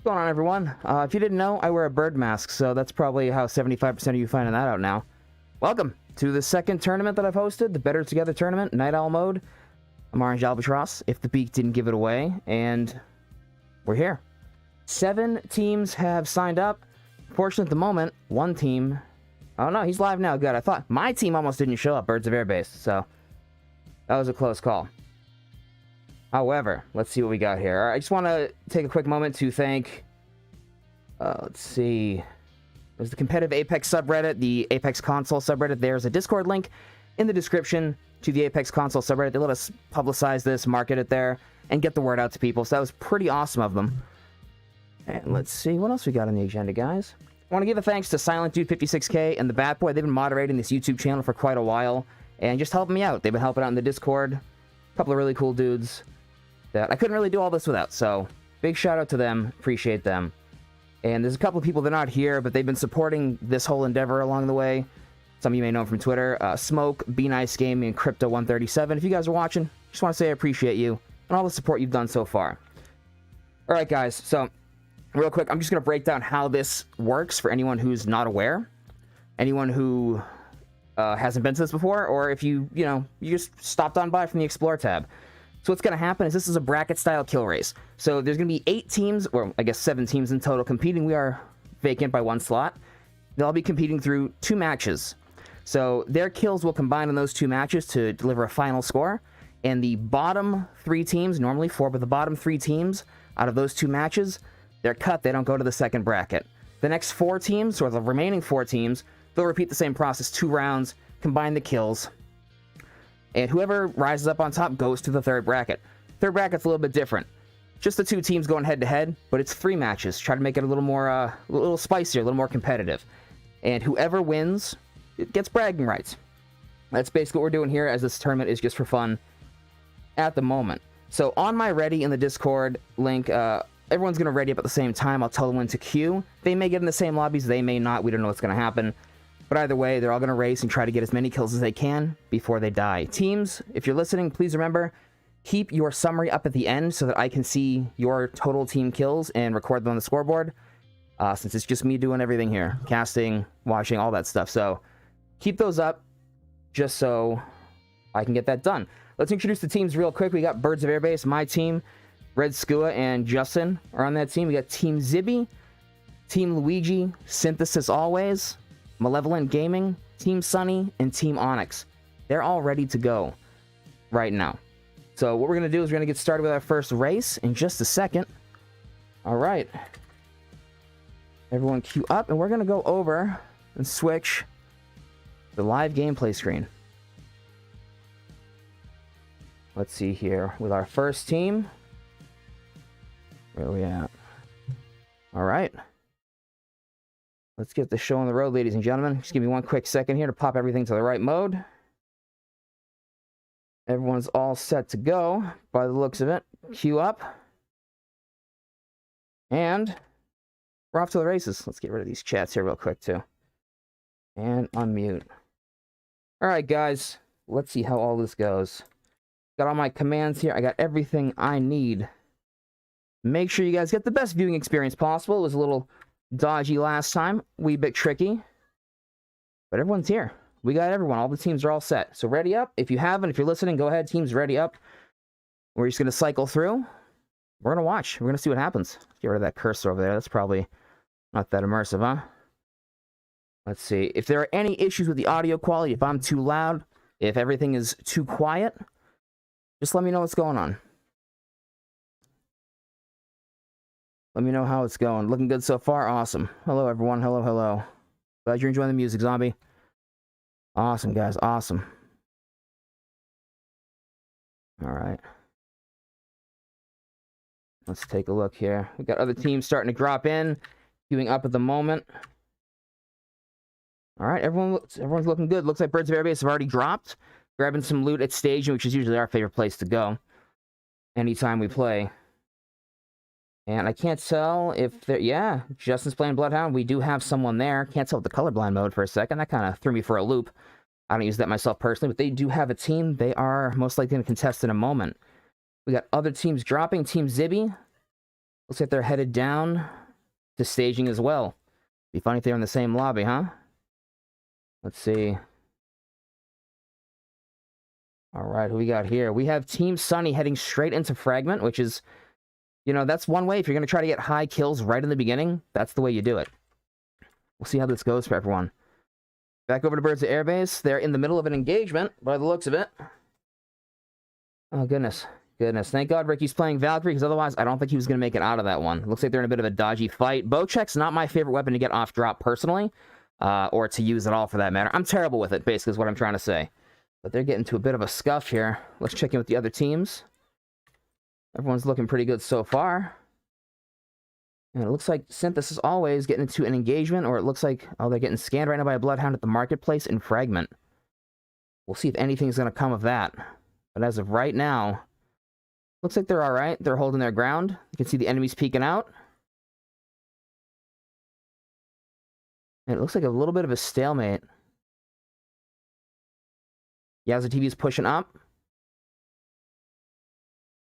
What's going on, everyone? If you didn't know, I wear a bird mask, so that's probably how 75% of you finding that out now. Welcome to the second tournament that I've hosted, the Better Together tournament, Night Owl mode. I'm Orange Albatross, if the beak didn't give it away, and we're here. 7 teams have signed up. Fortunately, at the moment, one team... Oh no, he's live now. Good. I thought my team almost didn't show up, Birds of Air Base, so that was a close call. However, let's see what we got here. I just want to take a quick moment to thank, let's see, there's the CompetitiveApex subreddit, the Apex console subreddit. There's a Discord link in the description to the Apex console subreddit. They let us publicize this, market it there, and get the word out to people, so that was pretty awesome of them. And let's see, what else we got on the agenda, guys? I want to give a thanks to Silent Dude 56K and the Bat Boy. They've been moderating this YouTube channel for quite a while, and just helping me out. They've been helping out in the Discord. A couple of really cool dudes that I couldn't really do all this without, so big shout out to them, appreciate them. And there's a couple of people that are not here, but they've been supporting this whole endeavor along the way. Some of you may know them from Twitter. Smoke, Be Nice Gaming, and Crypto137. If you guys are watching, just want to say I appreciate you and all the support you've done so far. Alright guys, so real quick, I'm just going to break down how this works for anyone who's not aware. Anyone who hasn't been to this before, or if you just stopped on by from the Explore tab. So what's going to happen is this is a bracket-style kill race. So there's going to be 8 teams, or I guess 7 teams in total competing. We are vacant by 1 slot. They'll all be competing through 2 matches. So their kills will combine in those 2 matches to deliver a final score. And the bottom 3 teams, normally 4, but the bottom 3 teams out of those 2 matches, they're cut. They don't go to the second bracket. The next 4 teams, or the remaining 4 teams, they'll repeat the same process, 2 rounds, combine the kills. And whoever rises up on top goes to the third bracket. Third bracket's a little bit different. Just the 2 teams going head-to-head, but it's 3 matches. Try to make it a little more, a little spicier, a little more competitive. And whoever wins, it gets bragging rights. That's basically what we're doing here, as this tournament is just for fun at the moment. So on my ready in the Discord link, everyone's going to ready up at the same time. I'll tell them when to queue. They may get in the same lobbies, they may not. We don't know what's going to happen. But either way, they're all going to race and try to get as many kills as they can before they die. Teams, if you're listening, please remember, keep your summary up at the end so that I can see your total team kills and record them on the scoreboard. Since it's just me doing everything here. Casting, watching, all that stuff. So keep those up just so I can get that done. Let's introduce the teams real quick. We got Birds of Air Base, my team. RedSkuaYT and Justin are on that team. We got Team Zibby, Team Luigi, Synthesis Always, Malevolent Gaming, Team Sunny, and Team Onyx. They're all ready to go right now. So what we're going to do is we're going to get started with our first race in just a second. All right. Everyone queue up, and we're going to go over and switch the live gameplay screen. Let's see here with our first team. Where are we at? All right. Let's get the show on the road, ladies and gentlemen. Just give me one quick second here to pop everything to the right mode. Everyone's all set to go by the looks of it. Queue up. And we're off to the races. Let's get rid of these chats here real quick, too. And unmute. All right, guys. Let's see how all this goes. Got all my commands here. I got everything I need. Make sure you guys get the best viewing experience possible. It was a little dodgy last time, wee bit tricky, but everyone's here. We got everyone. All the teams are all set. So ready up. If you haven't, if you're listening, go ahead. Teams ready up. We're just going to cycle through. We're going to watch. We're going to see what happens. Get rid of that cursor over there. That's probably not that immersive, huh? Let's see. If there are any issues with the audio quality, if I'm too loud, if everything is too quiet, just let me know what's going on. Let me know how it's going. Looking good so far? Awesome. Hello, everyone. Hello, hello. Glad you're enjoying the music, Zombie. Awesome, guys. Awesome. All right. Let's take a look here. We got other teams starting to drop in. Queuing up at the moment. All right. Everyone's looking good. Looks like Birds of Air Base have already dropped. Grabbing some loot at staging, which is usually our favorite place to go anytime we play. And I can't tell if they're... Yeah, Justin's playing Bloodhound. We do have someone there. Can't tell with the colorblind mode for a second. That kind of threw me for a loop. I don't use that myself personally, but they do have a team. They are most likely going to contest in a moment. We got other teams dropping. Team Zibby Looks like they're headed down to staging as well. Be funny if they're in the same lobby, huh? Let's see. All right, who we got here? We have Team Sunny heading straight into Fragment, which is, you know, that's one way. If you're going to try to get high kills right in the beginning, that's the way you do it. We'll see how this goes for everyone. Back over to Birds of Airbase. They're in the middle of an engagement, by the looks of it. Oh, goodness. Goodness. Thank God Ricky's playing Valkyrie, because otherwise I don't think he was going to make it out of that one. Looks like they're in a bit of a dodgy fight. Bowcheck's not my favorite weapon to get off drop personally, or to use at all for that matter. I'm terrible with it, basically, is what I'm trying to say. But they're getting to a bit of a scuff here. Let's check in with the other teams. Everyone's looking pretty good so far. And it looks like Synthesis always getting into an engagement, or it looks like, oh, they're getting scanned right now by a Bloodhound at the marketplace in Fragment. We'll see if anything's going to come of that. But as of right now, looks like they're all right. They're holding their ground. You can see the enemies peeking out. And it looks like a little bit of a stalemate. SYN-xYowzaTV is pushing up.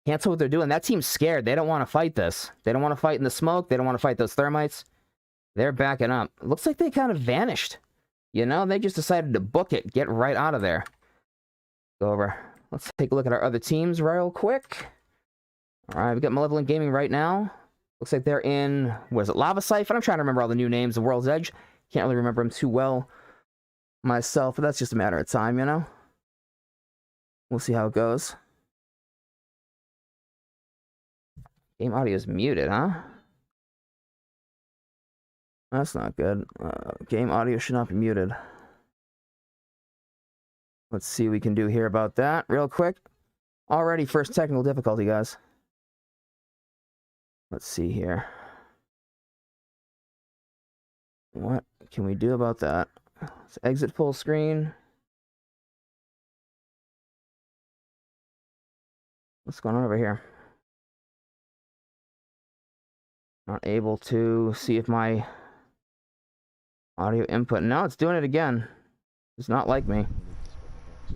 Can't tell what they're doing. That team's scared. They don't want to fight this. They don't want to fight in the smoke. They don't want to fight those thermites. They're backing up. It looks like they kind of vanished. You know, they just decided to book it. Get right out of there. Go over. Let's take a look at our other teams real quick. All right, we got Malevolent Gaming right now. Looks like they're in, what is it, Lava Siphon? I'm trying to remember all the new names of World's Edge. Can't really remember them too well myself, but that's just a matter of time, you know? We'll see how it goes. Game audio is muted, huh? That's not good. Game audio should not be muted. Let's see what we can do here about that real quick. Already first technical difficulty, guys. Let's see here. What can we do about that? Let's exit full screen. What's going on over here? Not able to see if my audio input... No, it's doing it again. It's not like me.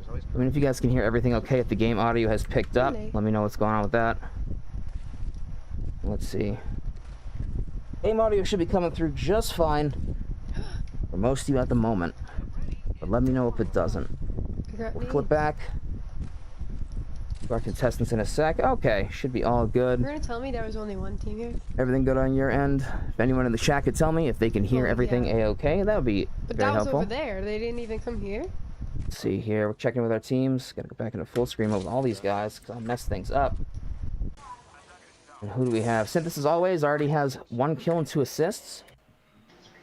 I mean, if you guys can hear everything okay, if the game audio has picked up, let me know what's going on with that. Let's see. Game audio should be coming through just fine for most of you at the moment. But let me know if it doesn't. We'll flip back. Our contestants in a sec. Okay, should be all good. You're gonna tell me there was only one team here? Everything good on your end? If anyone in the chat could tell me if they can hear everything a-okay, that would be very helpful. But that was over there. They didn't even come here. Let's see here. We're checking with our teams. Gotta go back into full screen mode with all these guys because I'll mess things up. And who do we have? Synthesis always already has 1 kill and 2 assists.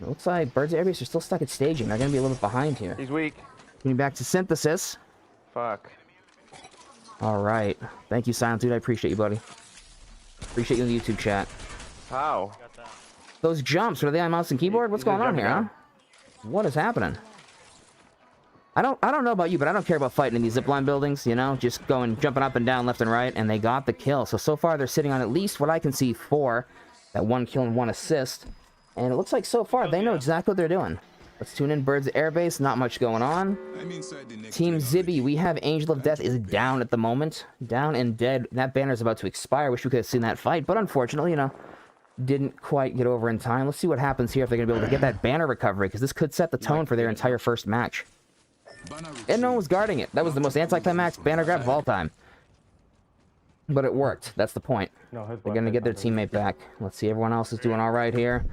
It looks like Birds of Airbase are still stuck at staging. They're gonna be a little bit behind here. He's weak. Getting back to Synthesis. Fuck. All right. Thank you, Silent Dude. I appreciate you, buddy. Appreciate you in the YouTube chat. How? Those jumps, are they on mouse and keyboard? What's going on here, huh? What is happening? I don't know about you, but I don't care about fighting in these zipline buildings, you know? Just jumping up and down, left and right, and they got the kill. So far, they're sitting on at least what I can see 4. That 1 kill and 1 assist. And it looks like so far, they know exactly what they're doing. Let's tune in Birds of Airbase. Not much going on. Team Zibby, we have Angel of Death is down at the moment. Down and dead. That banner is about to expire. Wish we could have seen that fight, but unfortunately, you know, didn't quite get over in time. Let's see what happens here if they're going to be able to get that banner recovery, because this could set the tone for their entire first match. And no one was guarding it. That was the most anticlimactic banner grab of all time. But it worked. That's the point. They're going to get their teammate back. Let's see. Everyone else is doing all right here.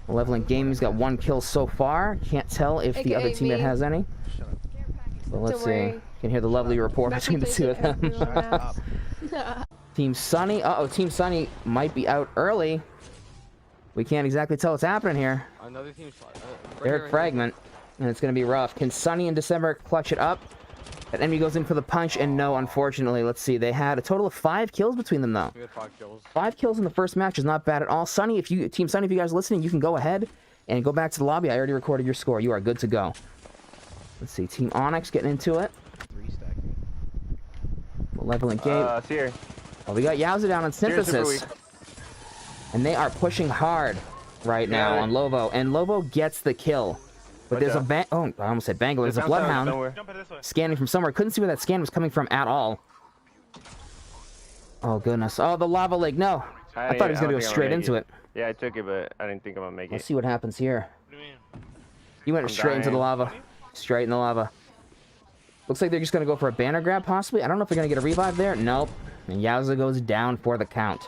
Malevolent Gaming's got 1 kill so far. Can't tell if the other teammate has any. But let's see. You can hear the lovely rapport between the two of them. Team Sunny. Uh-oh, Team Sunny might be out early. We can't exactly tell what's happening here. Another team's They're at Fragment, and it's going to be rough. Can Sunny and December clutch it up? That enemy goes in for the punch, and no, unfortunately. Let's see. They had a total of 5 kills between them, though. We had 5 kills. 5 kills in the first match is not bad at all. Sunny, Team Sunny, if you guys are listening, you can go ahead and go back to the lobby. I already recorded your score. You are good to go. Let's see. Team Onyx getting into it. 3-stacking. Malevolent Game. It's here. Oh, we got Yowza down on Synthesis. And they are pushing hard right now on Lovo. And Lovo gets the kill. But there's a oh, I almost said Bango. There's a Bloodhound scanning from somewhere. Couldn't see where that scan was coming from at all. Oh, goodness. Oh, the lava lake. No. I thought he was going to go straight into it. Yeah, I took it, but I didn't think I'm going to make Let's it. see what happens here. What do you mean? He went straight into the lava. Straight in the lava. Looks like they're just going to go for a banner grab, possibly. I don't know if they're going to get a revive there. Nope. And Yowza goes down for the count.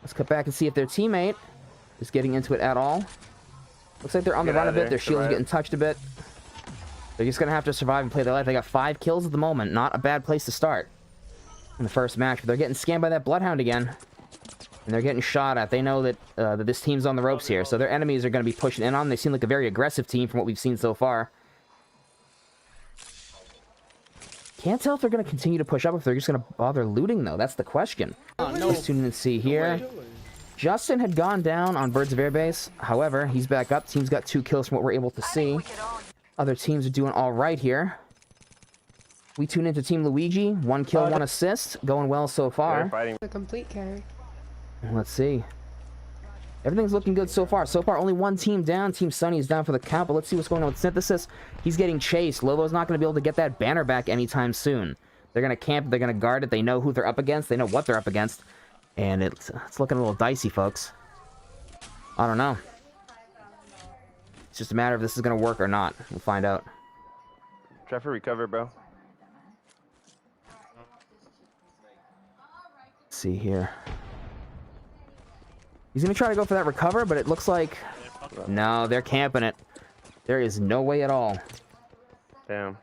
Let's cut back and see if their teammate is getting into it at all. Looks like they're on the run a bit. Their shield's getting touched a bit. They're just going to have to survive and play their life. They got 5 kills at the moment. Not a bad place to start in the first match. But they're getting scammed by that Bloodhound again. And they're getting shot at. They know that, that this team's on the ropes here. So their enemies are going to be pushing in on them. They seem like a very aggressive team from what we've seen so far. Can't tell if they're going to continue to push up, if they're just going to bother looting, though. That's the question. Let's tune in and see here. Justin had gone down on Birds of Air Base. However, he's back up. Team's got 2 kills from what we're able to see. Other teams are doing all right here. We tune into Team Luigi. 1 kill, 1 assist. Going well so far. A complete carry. Let's see. Everything's looking good so far. So far, only 1 team down. Team Sunny is down for the count, but let's see what's going on with Synthesis. He's getting chased. Lobo's not going to be able to get that banner back anytime soon. They're going to camp. They're going to guard it. They know who they're up against. They know what they're up against. And it's looking a little dicey, folks. I don't know. It's just a matter of if this is going to work or not. We'll find out. Try for recover, bro. Let's see here. He's going to try to go for that recover, but it looks like... No, they're camping it. There is no way at all. Damn.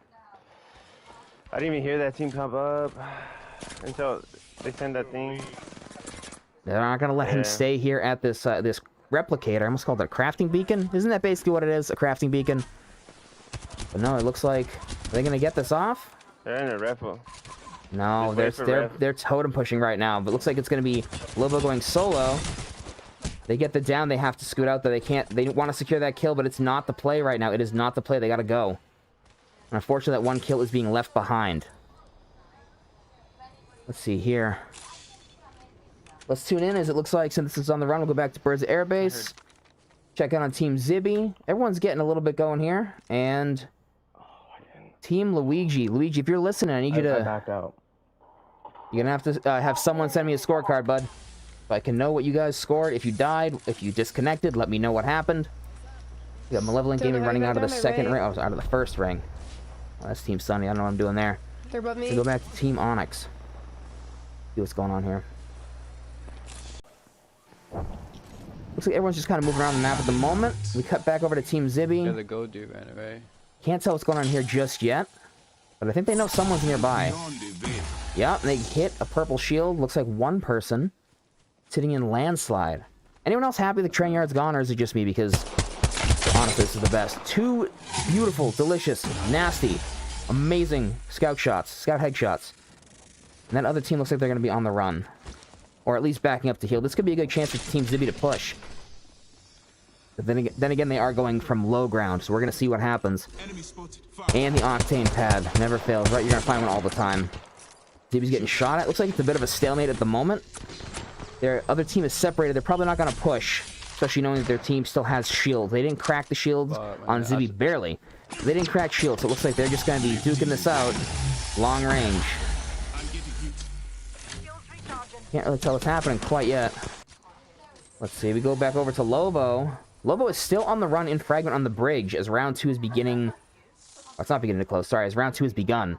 I didn't even hear that team come up until they send that thing. They're not going to let him stay here at this this replicator. I almost called it a crafting beacon. Isn't that basically what it is? A crafting beacon? But no, it looks like... Are they going to get this off? They're in a raffle. No, they're totem pushing right now. But it looks like it's going to be Lobo going solo. They get the down, they have to scoot out, though they can't. They want to secure that kill, but it's not the play right now. It is not the play. They got to go. And unfortunately, that 1 kill is being left behind. Let's see here. Let's tune in, as it looks like Synthesis is on the run. We'll go back to Birds of Air Base. Check out on Team Zibby. Everyone's getting a little bit going here. And Team Luigi. Luigi, if you're listening, I need you to... back out. You're going to have to have someone send me a scorecard, bud. I can know what you guys scored. If you died, if you disconnected, let me know what happened. We got Malevolent Gaming running out of the second ring. Oh, out of the first ring. Well, that's Team Sunny. I don't know what I'm doing there. They're above me. So go back to Team Onyx. See what's going on here. Looks like everyone's just kind of moving around the map at the moment. We cut back over to Team Zibby. Yeah, the go dude ran away. Can't tell what's going on here just yet. But I think they know someone's nearby. Yeah, they hit a purple shield. Looks like 1 person. Sitting in landslide. Anyone else happy the train yard's gone, or is it just me? Because honestly, this is the best. 2 beautiful, delicious, nasty, amazing scout shots, scout headshots. And that other team looks like they're going to be on the run, or at least backing up to heal. This could be a good chance for Team Zibby to push. But then again, they are going from low ground, so we're going to see what happens. And the octane pad never fails, right? You're going to find one all the time. Zibby's getting shot at. Looks like it's a bit of a stalemate at the moment. Their other team is separated. They're probably not going to push, especially knowing that their team still has shields. They didn't crack the shields on Zibby, barely. They didn't crack shields, so it looks like they're just going to be duking this out long range. Can't really tell what's happening quite yet. Let's see. We go back over to Lobo. Lobo is still on the run in Fragment on the bridge as round 2 is beginning. Oh, it's not beginning to close. Sorry, as round 2 has begun.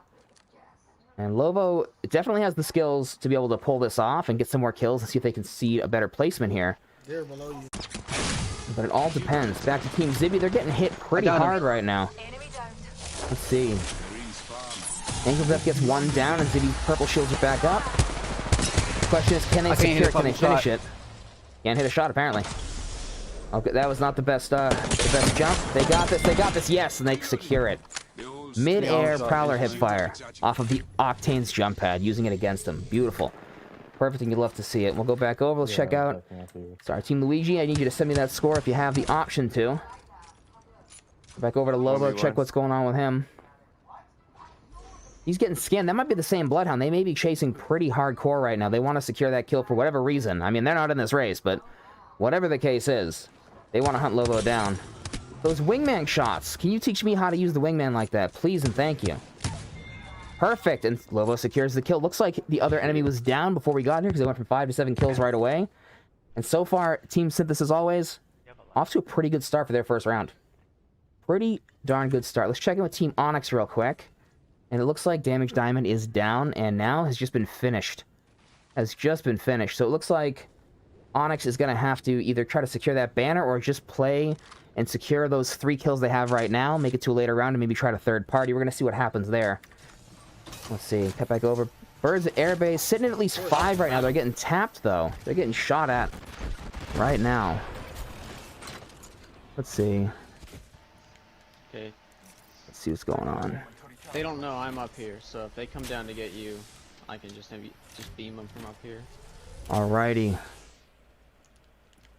And Lobo definitely has the skills to be able to pull this off and get some more kills and see if they can see a better placement here. They're below you. But it all depends. Back to Team Zibby. They're getting hit pretty hard right now. Let's see. Onyx gets 1 down, and Zibby's purple shields are back up. The question is, can they secure it? Can they finish it? Can't hit a shot, apparently. Okay, that was not the best jump. They got this. They got this. Yes, and they secure it. Mid-air Prowler hipfire off of the Octane's jump pad, using it against him. Beautiful. Perfect, and you'd love to see it. We'll go back over. Let's check out. Sorry, Team Luigi, I need you to send me that score if you have the option to. Back over to Lobo, check what's going on with him. He's getting scanned. That might be the same Bloodhound. They may be chasing pretty hardcore right now. They want to secure that kill for whatever reason. I mean, they're not in this race, but whatever the case is, they want to hunt Lobo down. Those wingman shots. Can you teach me how to use the wingman like that? Please and thank you. Perfect, and Lobo secures the kill. Looks like the other enemy was down before we got here because they went from 5 to 7 kills right away. And so far, Team Synthesis, as always, off to a pretty good start for their first round. Pretty darn good start. Let's check in with Team Onyx real quick. And it looks like Damage Diamond is down and now has just been finished. Has just been finished. So it looks like Onyx is going to have to either try to secure that banner or just play and secure those 3 kills they have right now, make it to a later round, and maybe try to third party. We're going to see what happens there. Let's see. Cut back over. Birds at airbase sitting at least 5 right now. They're getting tapped, though. They're getting shot at right now. Let's see. Okay. Let's see what's going on. They don't know I'm up here, so if they come down to get you, I can just maybe just beam them from up here. Alrighty.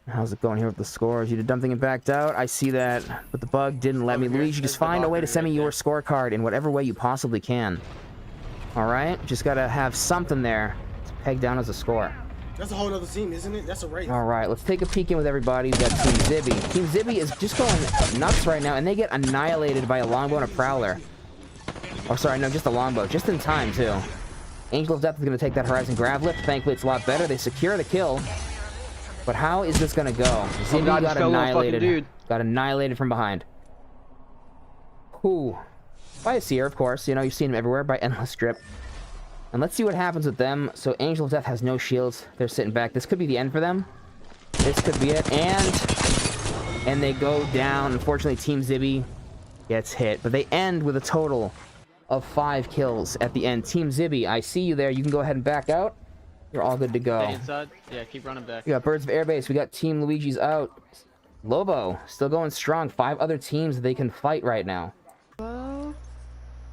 How's it going here with the scores? You did dumb thing and backed out. I see that, but the bug didn't let me. Luigi, just find a way to send me your scorecard in whatever way you possibly can. Alright? Just gotta have something there to peg down as a score. That's a whole other team, isn't it? That's a race. Alright, let's take a peek in with everybody. We've got Team Zibby. Team Zibby is just going nuts right now, and they get annihilated by a longbow and a prowler. Oh, sorry, no, just a longbow. Just in time, too. Angel of Death is going to take that Horizon Grav Lift. Thankfully, it's a lot better. They secure the kill. But how is this going to go? Zibby got annihilated. Got annihilated from behind. Who? By a seer, of course. You know, you've seen him everywhere. By Endless Drip. And let's see what happens with them. So, Angel of Death has no shields. They're sitting back. This could be the end for them. This could be it. And they go down. Unfortunately, Team Zibby gets hit. But they end with a total of 5 kills at the end. Team Zibby, I see you there. You can go ahead and back out. You're all good to go. Stay inside. Yeah, keep running back. We got Birds of Airbase. We got Team Luigi's out. Lobo, still going strong. 5 other teams that they can fight right now. Whoa.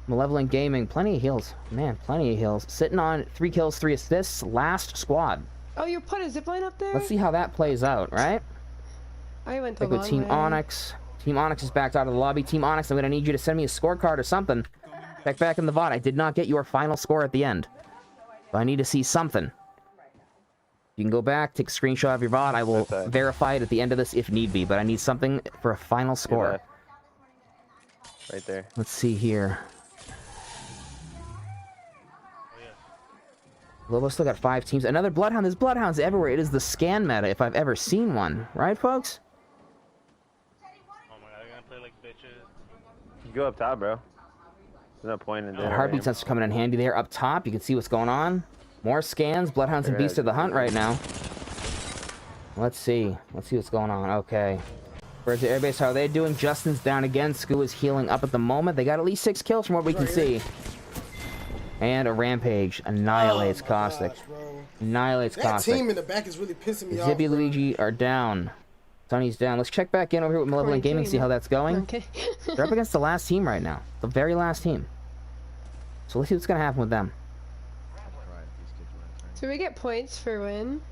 Malevolent Gaming, plenty of heals. Man, plenty of heals. Sitting on 3 kills, 3 assists. Last squad. Oh, you put a zipline up there? Let's see how that plays out, right? I went the Like with Team Onyx. Team Onyx is backed out of the lobby. Team Onyx, I'm going to need you to send me a scorecard or something. Check back in the VOD. I did not get your final score at the end. So I need to see something. You can go back, take a screenshot of your VOD. I will verify it at the end of this if need be, but I need something for a final score. Right there. Let's see here. Lobo still got 5 teams. Another Bloodhound. There's Bloodhounds everywhere. It is the scan meta if I've ever seen one. Right, folks? Oh my god, they're gonna play like bitches. You go up top, bro. There's no point in doing That heartbeat sensor coming in handy there. Up top, you can see what's going on. More scans. Bloodhounds and Beasts of the Hunt right now. Let's see. Let's see what's going on. Okay. Birds of Airbase, how are they doing? Justin's down again. Skoo is healing up at the moment. They got at least 6 kills from what we can see. And a Rampage annihilates Caustic. Annihilates Caustic. That team in the back is really pissing me off. Zibby, Luigi are down. Sonny's down. Let's check back in over here with Malevolent Gaming, see how that's going. Okay. They're up against the last team right now. The very last team. So let's see what's going to happen with them. So we get points for wins?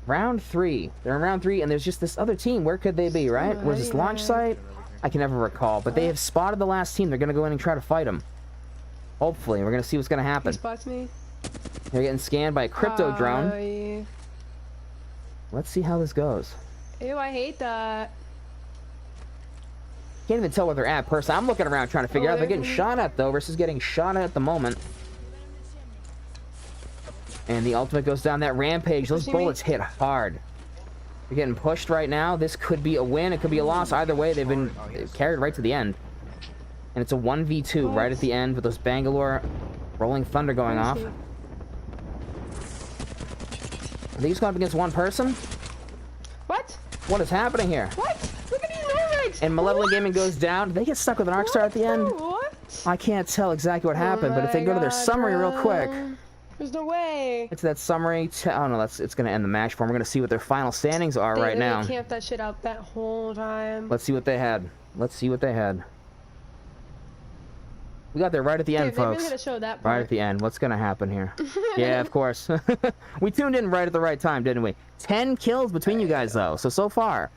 Round 3. They're in round 3, and there's just this other team. Where could they be, right? Where's this launch site? I can never recall. But they have spotted the last team. They're going to go in and try to fight them. Hopefully. We're going to see what's going to happen. He spots me. They're getting scanned by a crypto drone. Yeah. Let's see how this goes. Ew, I hate that. Can't even tell where they're at, personally. I'm looking around trying to figure out. They're getting shot at, though, versus getting shot at the moment. And the ultimate goes down that Rampage. Those bullets hit hard. They're getting pushed right now. This could be a win. It could be a loss. Either way, they've been carried right to the end. And it's a 1v2 right at the end with those Bangalore Rolling Thunder going off. Are they just going up against one person? What? What is happening here? What? Look at these Norvigs! And Malevolent Gaming goes down. Did they get stuck with an Arc Star at the end? What? I can't tell exactly what happened, but if they go to their summary real quick. There's no way. It's that summary. Oh no, it's going to end the match for them. We're going to see what their final standings are right now. They camped that shit out that whole time. Let's see what they had. Let's see what they had. We got there right at the end, folks. Really show that right at the end. What's going to happen here? Yeah, of course. We tuned in right at the right time, didn't we? 10 kills between you guys, though. So far,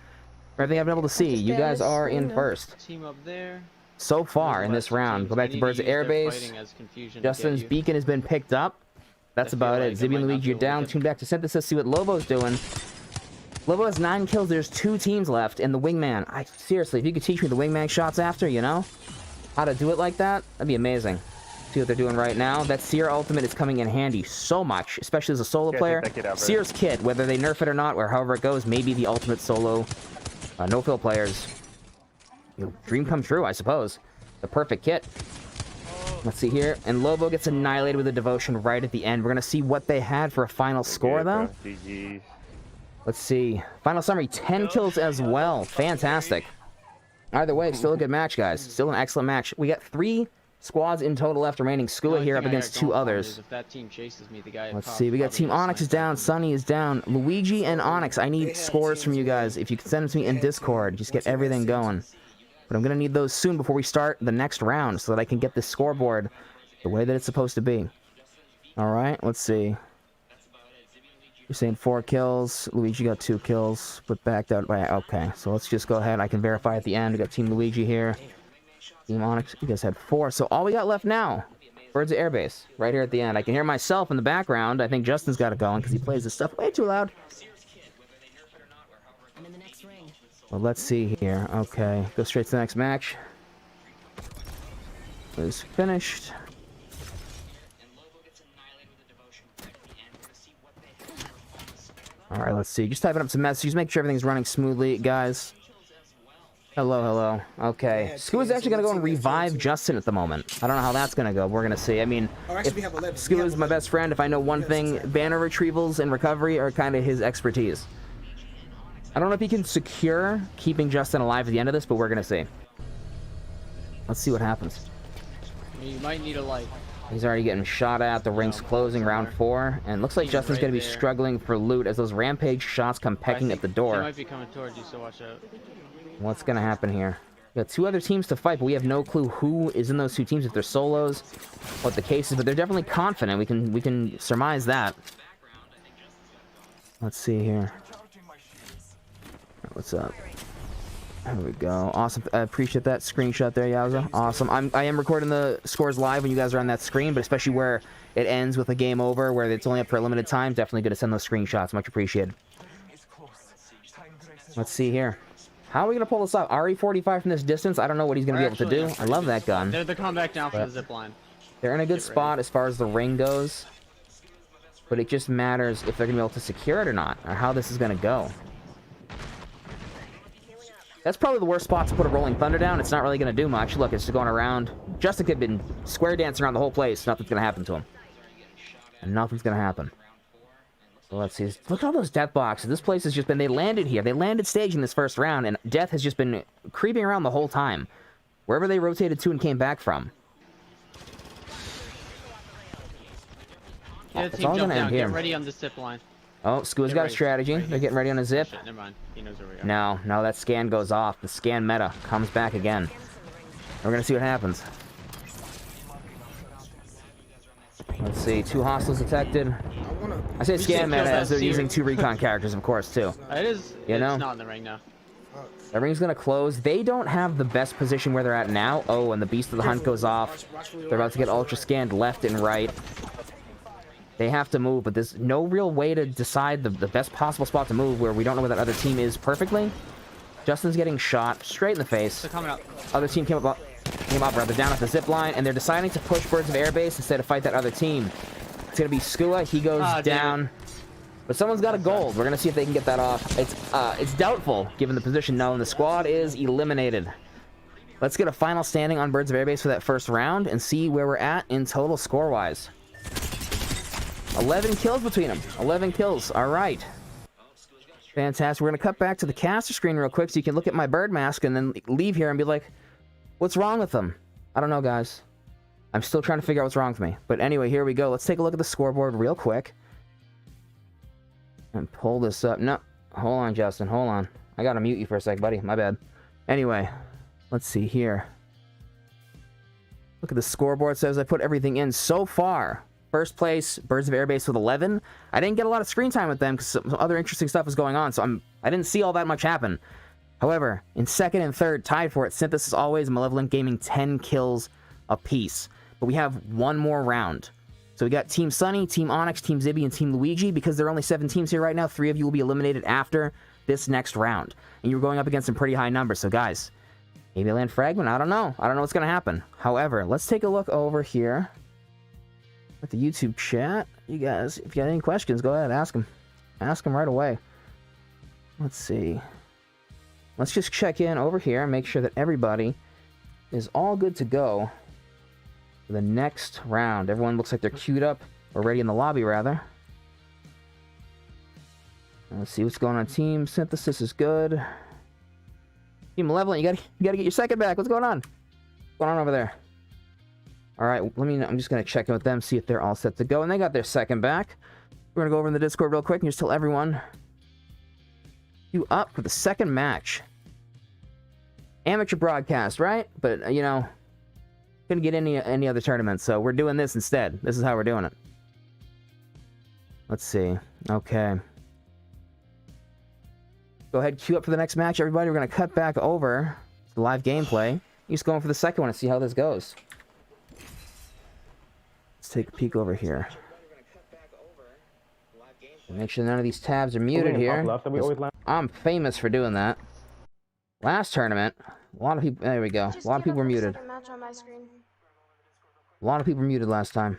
everything I've been able to see, you guys are in first. Team up there. So far in this round. Go back to Birds of Airbase. Justin's beacon has been picked up. That's about it. Zibby and Luigi are down. Tune back to Synthesis, see what Lobo's doing. Lobo has 9 kills. There's 2 teams left. And the Wingman. Seriously, if you could teach me the Wingman shots after, you know? How to do it like that? That'd be amazing. see what they're doing right now. That Seer ultimate is coming in handy so much, especially as a solo player. Seer's kit, whether they nerf it or not, or however it goes, maybe the ultimate solo no-fill players. Dream come true, I suppose. The perfect kit. Let's see here. And Lobo gets annihilated with a devotion right at the end. We're going to see what they had for a final score, though. Let's see. Final summary, 10 kills as well. Fantastic. Either way, still a good match, guys. Still an excellent match. We got 3 squads in total left remaining. Skua here up against 2 others. If that team chases me, the guy Let's see. We got Team Onyx is down. Sunny is down. Luigi and Onyx. I need scores from you guys. If you can send them to me in Discord, just get everything going. But I'm going to need those soon before we start the next round so that I can get this scoreboard the way that it's supposed to be. All right, let's see. You're saying 4 kills. Luigi got 2 kills, but backed out by... Okay, so let's just go ahead. I can verify at the end. We got Team Luigi here. Team Onyx, you guys had 4. So all we got left now, Birds of Airbase, right here at the end. I can hear myself in the background. I think Justin's got it going because he plays this stuff way too loud. Well, let's see here. Okay, go straight to the next match. Is finished. Alright, let's see. Just typing up some messages. Make sure everything's running smoothly, guys. Hello, hello. Okay. Skua's actually going to go and revive Justin at the moment. I don't know how that's going to go. We're going to see. I mean, Skua's my best friend. If I know one thing, banner retrievals and recovery are kind of his expertise. I don't know if he can secure keeping Justin alive at the end of this, but we're going to see. Let's see what happens. You might need a light. He's already getting shot at. The ring's closing, round 4. And looks like Justin's going to be struggling for loot as those rampage shots come pecking at the door. He might be coming towards you, so watch out. What's going to happen here? We got 2 other teams to fight, but we have no clue who is in those 2 teams, if they're solos, what the case is. But they're definitely confident. We can surmise that. Let's see here. What's up? There we go. Awesome. I appreciate that screenshot there, Yowza. Awesome. I am recording the scores live when you guys are on that screen, but especially where it ends with a game over, where it's only up for a limited time, definitely good to send those screenshots. Much appreciated. Let's see here. How are we going to pull this off? RE45 from this distance? I don't know what he's going to be able to do. I love that gun. They're coming back down for the zip line. They're in a good spot as far as the ring goes, but it just matters if they're going to be able to secure it or not, or how this is going to go. That's probably the worst spot to put a Rolling Thunder down. It's not really going to do much. Look, it's just going around. Justin could have been square dancing around the whole place. Nothing's going to happen to him. And nothing's going to happen. So let's see. Look at all those death boxes. This place has just been... They landed here. They landed staging this first round, and death has just been creeping around the whole time. Wherever they rotated to and came back from. Yeah, it's all going to end here. Get ready on the zip line. Oh, Skua's got a strategy. They're getting ready on a zip. Shit, never mind. He knows where we are. No, that scan goes off. The scan meta comes back again. We're going to see what happens. Let's see. 2 hostiles detected. I say scan meta as they're using 2 recon characters, of course, too. It is. You know? It's not in the ring now. The ring's going to close. They don't have the best position where they're at now. Oh, and the Beast of the Hunt goes off. They're about to get ultra scanned left and right. They have to move, but there's no real way to decide the best possible spot to move where we don't know where that other team is perfectly. Justin's getting shot straight in the face. They're coming up. Other team came up rather down at the zip line, and they're deciding to push Birds of Airbase instead of fight that other team. It's going to be Skua. He goes down. But someone's got a gold. We're going to see if they can get that off. It's doubtful, given the position known. The squad is eliminated. Let's get a final standing on Birds of Airbase for that first round and see where we're at in total score-wise. 11 kills between them. 11 kills. All right. Fantastic. We're going to cut back to the caster screen real quick so you can look at my bird mask and then leave here and be like, what's wrong with them? I don't know, guys. I'm still trying to figure out what's wrong with me. But anyway, here we go. Let's take a look at the scoreboard real quick. And pull this up. No. Hold on, Justin. Hold on. I got to mute you for a sec, buddy. My bad. Anyway, let's see here. Look at the scoreboard. It says I put everything in so far. First place, Birds of Airbase with 11. I didn't get a lot of screen time with them because some other interesting stuff was going on, so I didn't see all that much happen. However, in second and third, tied for it, Synthesis Always, Malevolent Gaming, 10 kills apiece. But we have one more round. So we got Team Sunny, Team Onyx, Team Zibby, and Team Luigi. Because there are only 7 teams here right now, 3 of you will be eliminated after this next round. And you're going up against some pretty high numbers. So guys, maybe land fragment, I don't know. I don't know what's going to happen. However, let's take a look over here At the YouTube chat, you guys, if you got any questions, go ahead, ask them. Ask them right away. Let's see. Let's just check in over here and make sure that everybody is all good to go for the next round. Everyone looks like they're queued up, or ready in the lobby, rather. Let's see what's going on. Team Synthesis is good. Team Malevolent, you gotta get your second back. What's going on? What's going on over there? All right, I'm just gonna check in with them, see if they're all set to go, and they got their second back. We're gonna go over in the Discord real quick and just tell everyone you up for the second match. Amateur broadcast, right? But you know, couldn't get any other tournaments, so we're doing this instead. This is how we're doing it. Let's see. Okay. Go ahead, queue up for the next match, everybody. We're gonna cut back over to the live gameplay. You just going for the second one and see how this goes. Let's take a peek over here. Make sure none of these tabs are muted here. I'm famous for doing that. Last tournament, a lot of people. There we go. A lot of people were muted. A lot of people were muted last time.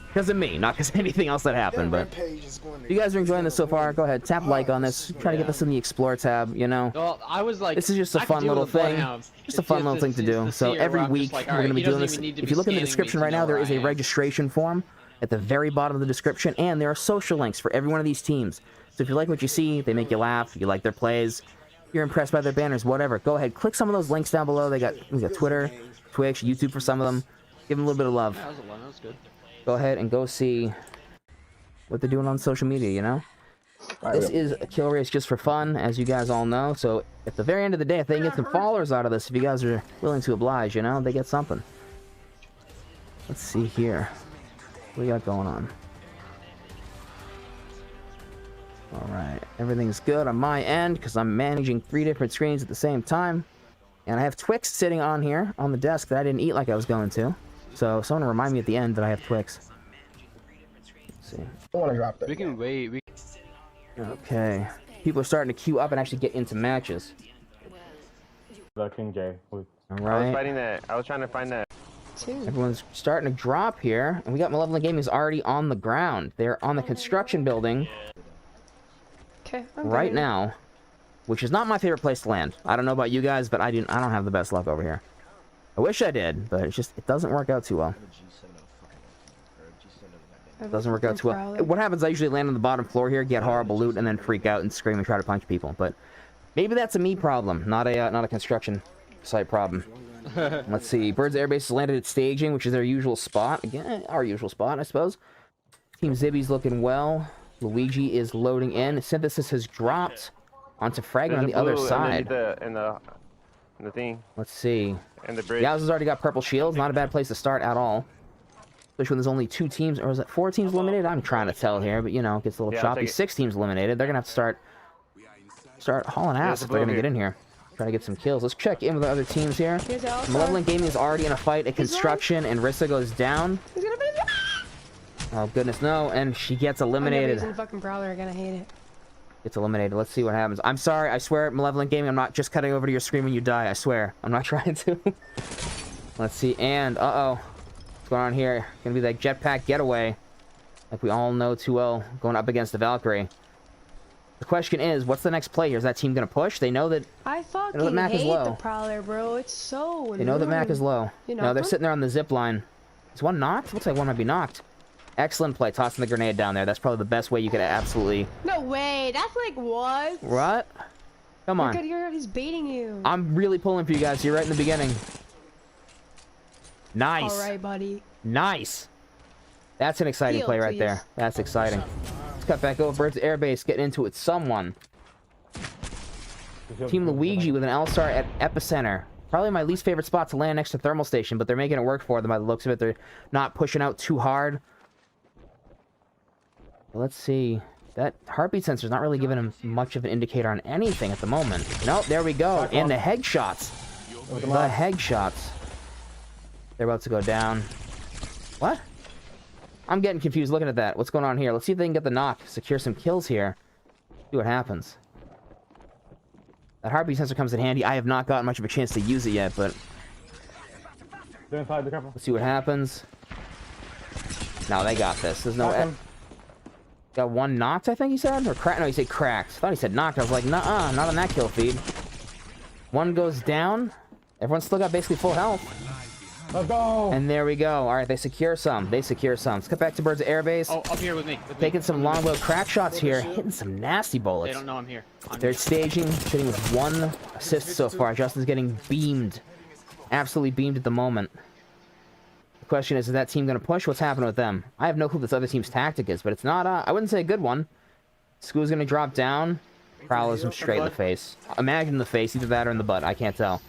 Because of me, not because of anything else that happened. But if you guys are enjoying this so far, go ahead, tap like on this. Try to get this in the Explore tab, you know. Well, I was like, this is just a fun little thing. Just a fun little thing to do. So every week, we're going to be doing this. If you look in the description right now, there is a registration form at the very bottom of the description, and there are social links for every one of these teams. So if you like what you see, they make you laugh, you like their plays, you're impressed by their banners, whatever, go ahead, click some of those links down below. We got Twitter, Twitch, YouTube for some of them. Give them a little bit of love. Yeah, that was good. Go ahead and go see what they're doing on social media, you know? This is a kill race just for fun, as you guys all know. So at the very end of the day, if they can get some followers out of this, if you guys are willing to oblige, you know, they get something. Let's see here. What we got going on? Alright, everything's good on my end, because I'm managing 3 different screens at the same time. And I have Twix sitting on here, on the desk, that I didn't eat like I was going to. So, someone remind me at the end that I have Twix. Let's see. I want to drop that. We can wait. Okay. People are starting to queue up and actually get into matches. King J. Alright. I was fighting that. I was trying to find that. Everyone's starting to drop here, and we got Malevolent Gaming is already on the ground. They're on the construction building right now, which is not my favorite place to land. I don't know about you guys, but I don't have the best luck over here. I wish I did, but it doesn't work out too well. It doesn't work out too well. What happens? I usually land on the bottom floor here, get horrible loot, and then freak out and scream and try to punch people. But maybe that's a me problem, not a construction site problem. Let's see. Birds Airbase has landed at staging, which is their usual spot. Again, our usual spot, I suppose. Team Zibby's looking well. Luigi is loading in. Synthesis has dropped onto Fragment on the other side. In the thing. Let's see. And the bridge. Yowza's already got purple shields. Not a bad place to start at all. Especially when there's only 2 teams, or is it 4 teams eliminated? I'm trying to tell here, but you know, it gets a little choppy. 6 teams eliminated. They're gonna have to start hauling ass if they're gonna get in here. Try to get some kills. Let's check in with the other teams here. Malevolent Gaming is already in a fight at construction, and Rissa goes down. Oh goodness, no! And she gets eliminated. Fucking Brawler, gonna hate it. Gets eliminated. Let's see what happens. I'm sorry. I swear, Malevolent Gaming, I'm not just cutting over to your screen when you die. I swear. I'm not trying to. Let's see. And, uh-oh. What's going on here? Gonna be that jetpack getaway. Like we all know too well, going up against the Valkyrie. The question is, what's the next play here? Is that team gonna push? They know that... I fucking hate the Prowler, bro. It's so annoying. They know that Mac is low. No, they're sitting there on the zip line. Is one knocked? Looks like one might be knocked. Excellent play, tossing the grenade down there. That's probably the best way you could absolutely... No way, that's like what? What? Come on. He's baiting you. I'm really pulling for you guys. You're right in the beginning. Nice. Alright, buddy. Nice. That's an exciting play right there. That's exciting. Let's cut back over. Birds Airbase getting into it. Someone. Team Luigi with an L-Star at Epicenter. Probably my least favorite spot to land next to Thermal Station, but they're making it work for them by the looks of it. They're not pushing out too hard. Let's see. That heartbeat sensor is not really giving him much of an indicator on anything at the moment. Nope, there we go. And the headshots. The headshots. They're about to go down. What? I'm getting confused looking at that. What's going on here? Let's see if they can get the knock. Secure some kills here. See what happens. That heartbeat sensor comes in handy. I have not gotten much of a chance to use it yet, but... They're inside, be careful. Let's see what happens. No, they got this. There's no... Got one knocked, I think he said? Or cracked? No, he said cracked. I thought he said knocked. I was like, nuh-uh, not on that kill feed. One goes down. Everyone's still got basically full health. Let's go! And there we go. Alright, they secure some. They secure some. Let's cut back to Birds of Airbase. Oh, up here with me. Taking some longbow crack shots here. Hitting some nasty bullets. They don't know I'm here. They're staging. Sitting with one assist so far. Justin's getting beamed. Absolutely beamed at the moment. The question is that team going to push? What's happening with them? I have no clue what this other team's tactic is, but it's not, I wouldn't say a good one. Skua's going to drop down. Prowlers him straight in the face. Imagine the face, either that or in the butt. I can't tell.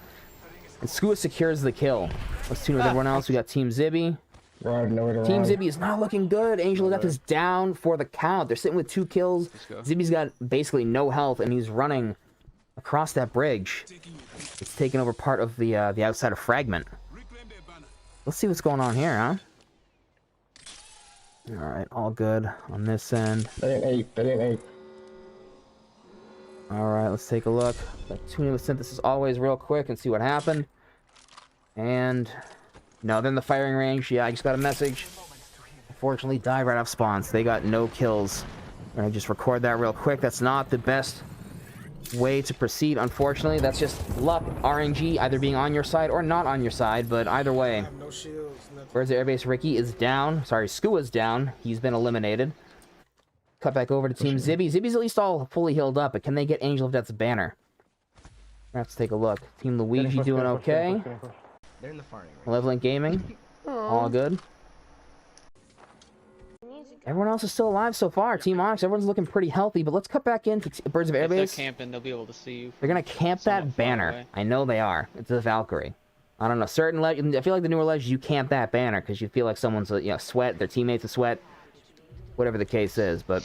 And Skua secures the kill. Let's tune with everyone else. We got Team Zibby. Team Zibby is not looking good. Angel Death is down for the count. They're sitting with 2 kills. Zibby's got basically no health, and he's running across that bridge. It's taking over part of the outside of Fragment. Let's see what's going on here, huh? Alright, all good on this end. They didn't 8. Alright, let's take a look. Tune in with Synthesis always real quick and see what happened. And... no, they're in the firing range. Yeah, I just got a message. Unfortunately, died right off spawns. They got no kills. I'm gonna just record that real quick. That's not the best way to proceed, unfortunately. That's just luck. RNG either being on your side or not on your side, but either way. No shields, nothing. Where's the airbase? Ricky is down. Sorry, Skua's down. He's been eliminated. Cut back over to Team Zibby. Zibby's at least all fully healed up, but can they get Angel of Death's banner? Let's take a look. Team Luigi doing okay. They're in the farming. Leveling Gaming. All good. Everyone else is still alive so far. Team Onyx, everyone's looking pretty healthy, but let's cut back into Birds of Airbase. If they're camping, they'll be able to see you. They're gonna camp that banner. I know they are. It's a Valkyrie. I don't know. Certain legends, I feel like the newer legends, you camp that banner because you feel like someone's, sweat, their teammates a sweat, whatever the case is. But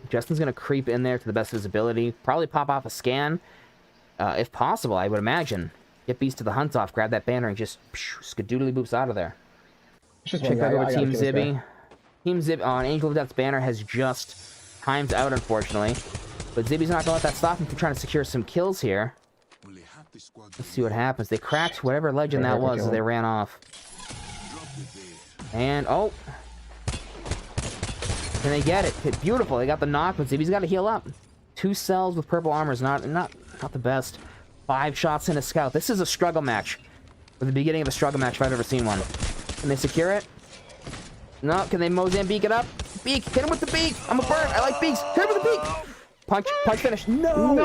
Justin's gonna creep in there to the best of his ability. Probably pop off a scan, if possible. I would imagine. Get Beast to the hunt off, grab that banner, and just skadoodly boops out of there. Check back over Team Zibby. Team Zibby on Angel of Death's banner has just timed out, unfortunately. But Zibby's not gonna let that stop him from trying to secure some kills here. Let's see what happens. They cracked whatever legend that was as they ran off. And oh, can they get it? Beautiful. They got the knock, but Zibby's got to heal up. 2 cells with purple armor is not the best. 5 shots in a scout. This is a struggle match. Or the beginning of a struggle match if I've ever seen one. Can they secure it? No. Can they Mozambique it up? Beak. Hit him with the beak. I'm a bird. I like beaks. Hit him with the beak. Punch finish. No.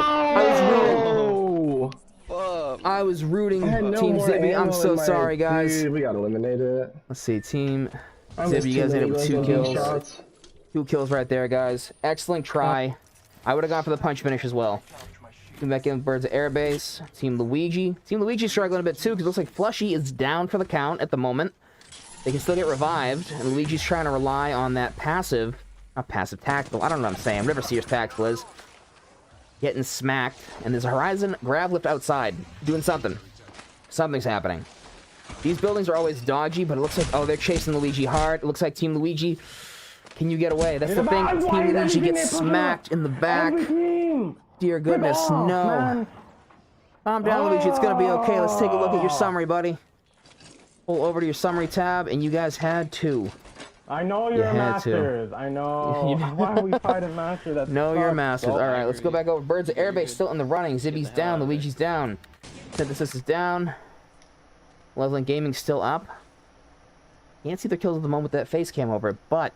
I was rooting Team Zibby. I'm so sorry, guys. We got eliminated. Let's see. Team Zibby, you guys ended up with 2 kills. 2 kills right there, guys. Excellent try. I would have gone for the punch finish as well. Back in Birds of Airbase. Team Luigi. Team Luigi's struggling a bit too, because it looks like Flushy is down for the count at the moment. They can still get revived, and Luigi's trying to rely on that passive, not passive, tactical, I don't know what I'm saying, River Seer's tactical is. Getting smacked, and there's a Horizon grav lift outside, doing something. Something's happening. These buildings are always dodgy, but it looks like, oh, they're chasing Luigi hard. It looks like Team Luigi, can you get away? That's the thing, Team Luigi gets smacked in the back. Dear goodness, no. Calm down, Luigi. It's gonna be okay. Let's take a look at your summary, buddy. Pull over to your summary tab, and you guys had 2. I know you're masters. I know. Why are we fighting masters? That's no, you're masters. All right, let's go back over. Birds of Airbase still in the running. Zibby's down. Luigi's down. Synthesis is down. Leveling Gaming still up. Can't see their kills at the moment with that face cam over it, but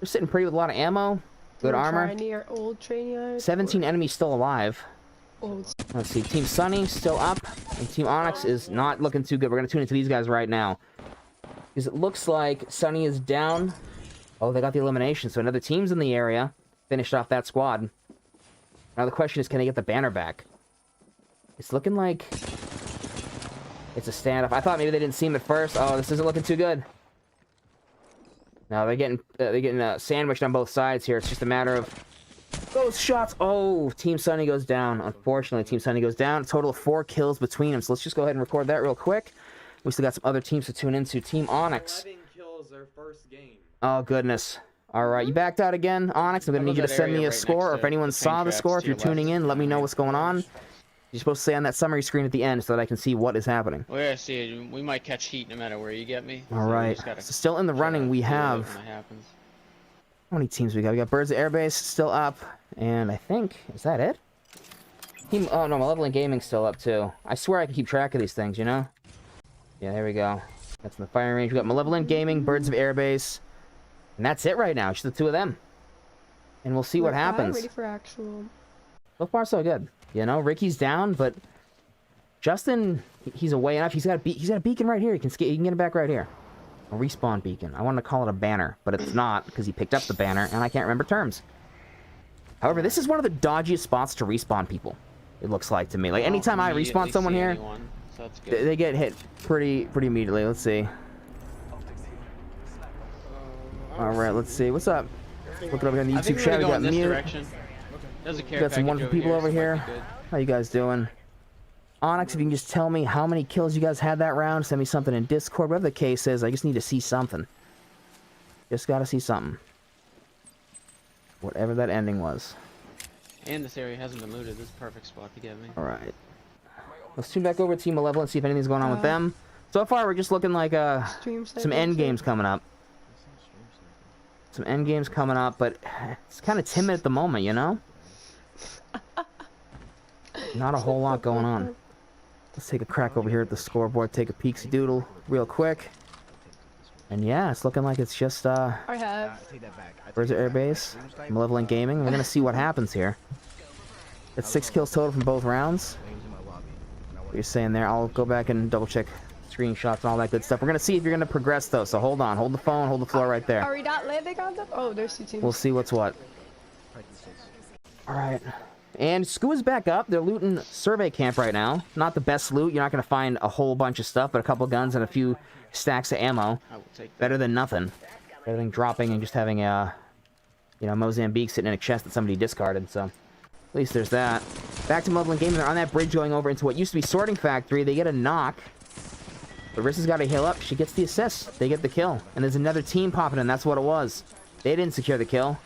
they're sitting pretty with a lot of ammo. Good armor. 17 enemies still alive. Let's see. Team Sunny still up. And Team Onyx is not looking too good. We're going to tune into these guys right now. Because it looks like Sunny is down. Oh, they got the elimination. So another team's in the area. Finished off that squad. Now the question is, can they get the banner back? It's looking like it's a standoff. I thought maybe they didn't see him at first. Oh, this isn't looking too good. Now they're getting sandwiched on both sides here. It's just a matter of those shots. Oh, Team Sunny goes down. Unfortunately, Team Sunny goes down. A total of 4 kills between them. So let's just go ahead and record that real quick. We still got some other teams to tune into. Team Onyx. 11 kills their first game. Oh goodness. All right, you backed out again, Onyx. I'm gonna need you to send me a score, or if anyone saw the score, if you're tuning in, let me know what's going on. You're supposed to stay on that summary screen at the end so that I can see what is happening. Well, yeah, see, we might catch heat no matter where you get me. Alright. So still in the running, we have... How many teams we got? We got Birds of Airbase still up. And I think... Is that it? Team... Oh, no, Malevolent Gaming's still up, too. I swear I can keep track of these things, you know? Yeah, there we go. That's in the firing range. We got Malevolent Gaming, Birds of Airbase. And that's it right now. Just the two of them. And we'll see what happens. Ready for actual. So far, so good. You know, Ricky's down, but Justin, he's away enough. He's got a beacon right here. He can get it back right here. A respawn beacon. I wanted to call it a banner, but it's not because he picked up the banner, and I can't remember terms. However, this is one of the dodgiest spots to respawn people. It looks like to me. Like anytime I respawn someone here, they get hit pretty immediately. Let's see. All right, let's see. What's up? Looking over here in the YouTube chat. We got Mute. Got some wonderful people over here. How you guys doing? Onyx, if you can just tell me how many kills you guys had that round, send me something in Discord. Whatever the case is, I just need to see something. Just gotta see something. Whatever that ending was. And this area hasn't been looted. This is a perfect spot to get me. Alright. Let's tune back over to Team Malevolent, see if anything's going on with them. So far, we're just looking like some end games coming up. Some end games coming up, but it's kind of timid at the moment, you know? Not a whole lot going on. Let's take a crack over here at the scoreboard, take a peeksy doodle real quick. And yeah, it's looking like it's just I have. Birds of Airbase, Malevolent Gaming. We're gonna see what happens here. It's 6 kills total from both rounds. What you're saying there, I'll go back and double check screenshots and all that good stuff. We're gonna see if you're gonna progress though, so hold on, hold the phone, hold the floor right there. Are we not landing on them? Oh, there's 2 teams. We'll see what's what. Alright. And SKU's back up. They're looting Survey Camp right now. Not the best loot. You're not going to find a whole bunch of stuff, but a couple guns and a few stacks of ammo. Better than nothing. Better than dropping and just having a, you know, Mozambique sitting in a chest that somebody discarded, so... At least there's that. Back to Malevolent Gaming. They're on that bridge going over into what used to be Sorting Factory. They get a knock. Larissa's got to heal up. She gets the assist. They get the kill. And there's another team popping in. That's what it was. They didn't secure the kill.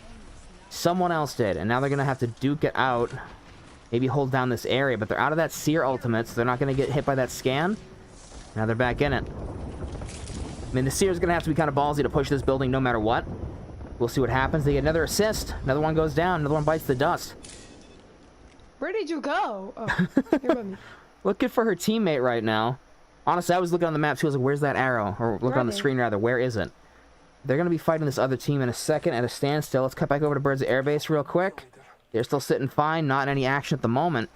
Someone else did, and now they're going to have to duke it out. Maybe hold down this area, but they're out of that Seer ultimate, so they're not going to get hit by that scan. Now they're back in it. I mean, the Seer's going to have to be kind of ballsy to push this building no matter what. We'll see what happens. They get another assist. Another one goes down. Another one bites the dust. Where did you go? Oh, here by me. Looking for her teammate right now. Honestly, I was looking on the map too. I was like, where's that arrow? Or looking on the screen rather. Where is it? They're going to be fighting this other team in a second at a standstill. Let's cut back over to Birds of Airbase real quick. They're still sitting fine. Not in any action at the moment.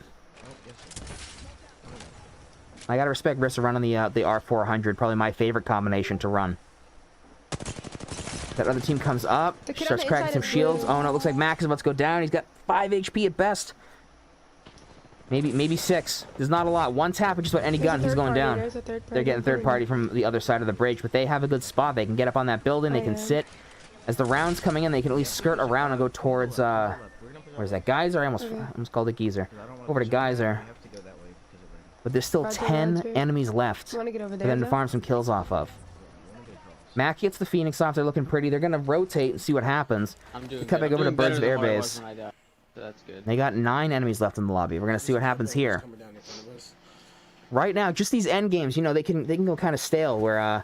I got to respect Rissa running the R400. Probably my favorite combination to run. That other team comes up. Starts cracking some shields. Oh no, it looks like Mac is about to go down. He's got 5 HP at best. Maybe 6. There's not a lot. One tap with just about any gun, he's going down. They're getting third party from the other side of the bridge, but they have a good spot. They can get up on that building. They can sit. As the rounds coming in, they can at least skirt around and go towards, where's that? Geyser? I almost called it Geezer. Over to Geyser. But there's still 10 enemies left for them to farm some kills off of. Mac gets the Phoenix off. They're looking pretty. They're going to rotate and see what happens. Cut back over to Birds of Airbase. That's good. They got 9 enemies left in the lobby. We're gonna see what happens here. Right now, just these end games, you know, they can go kind of stale. Where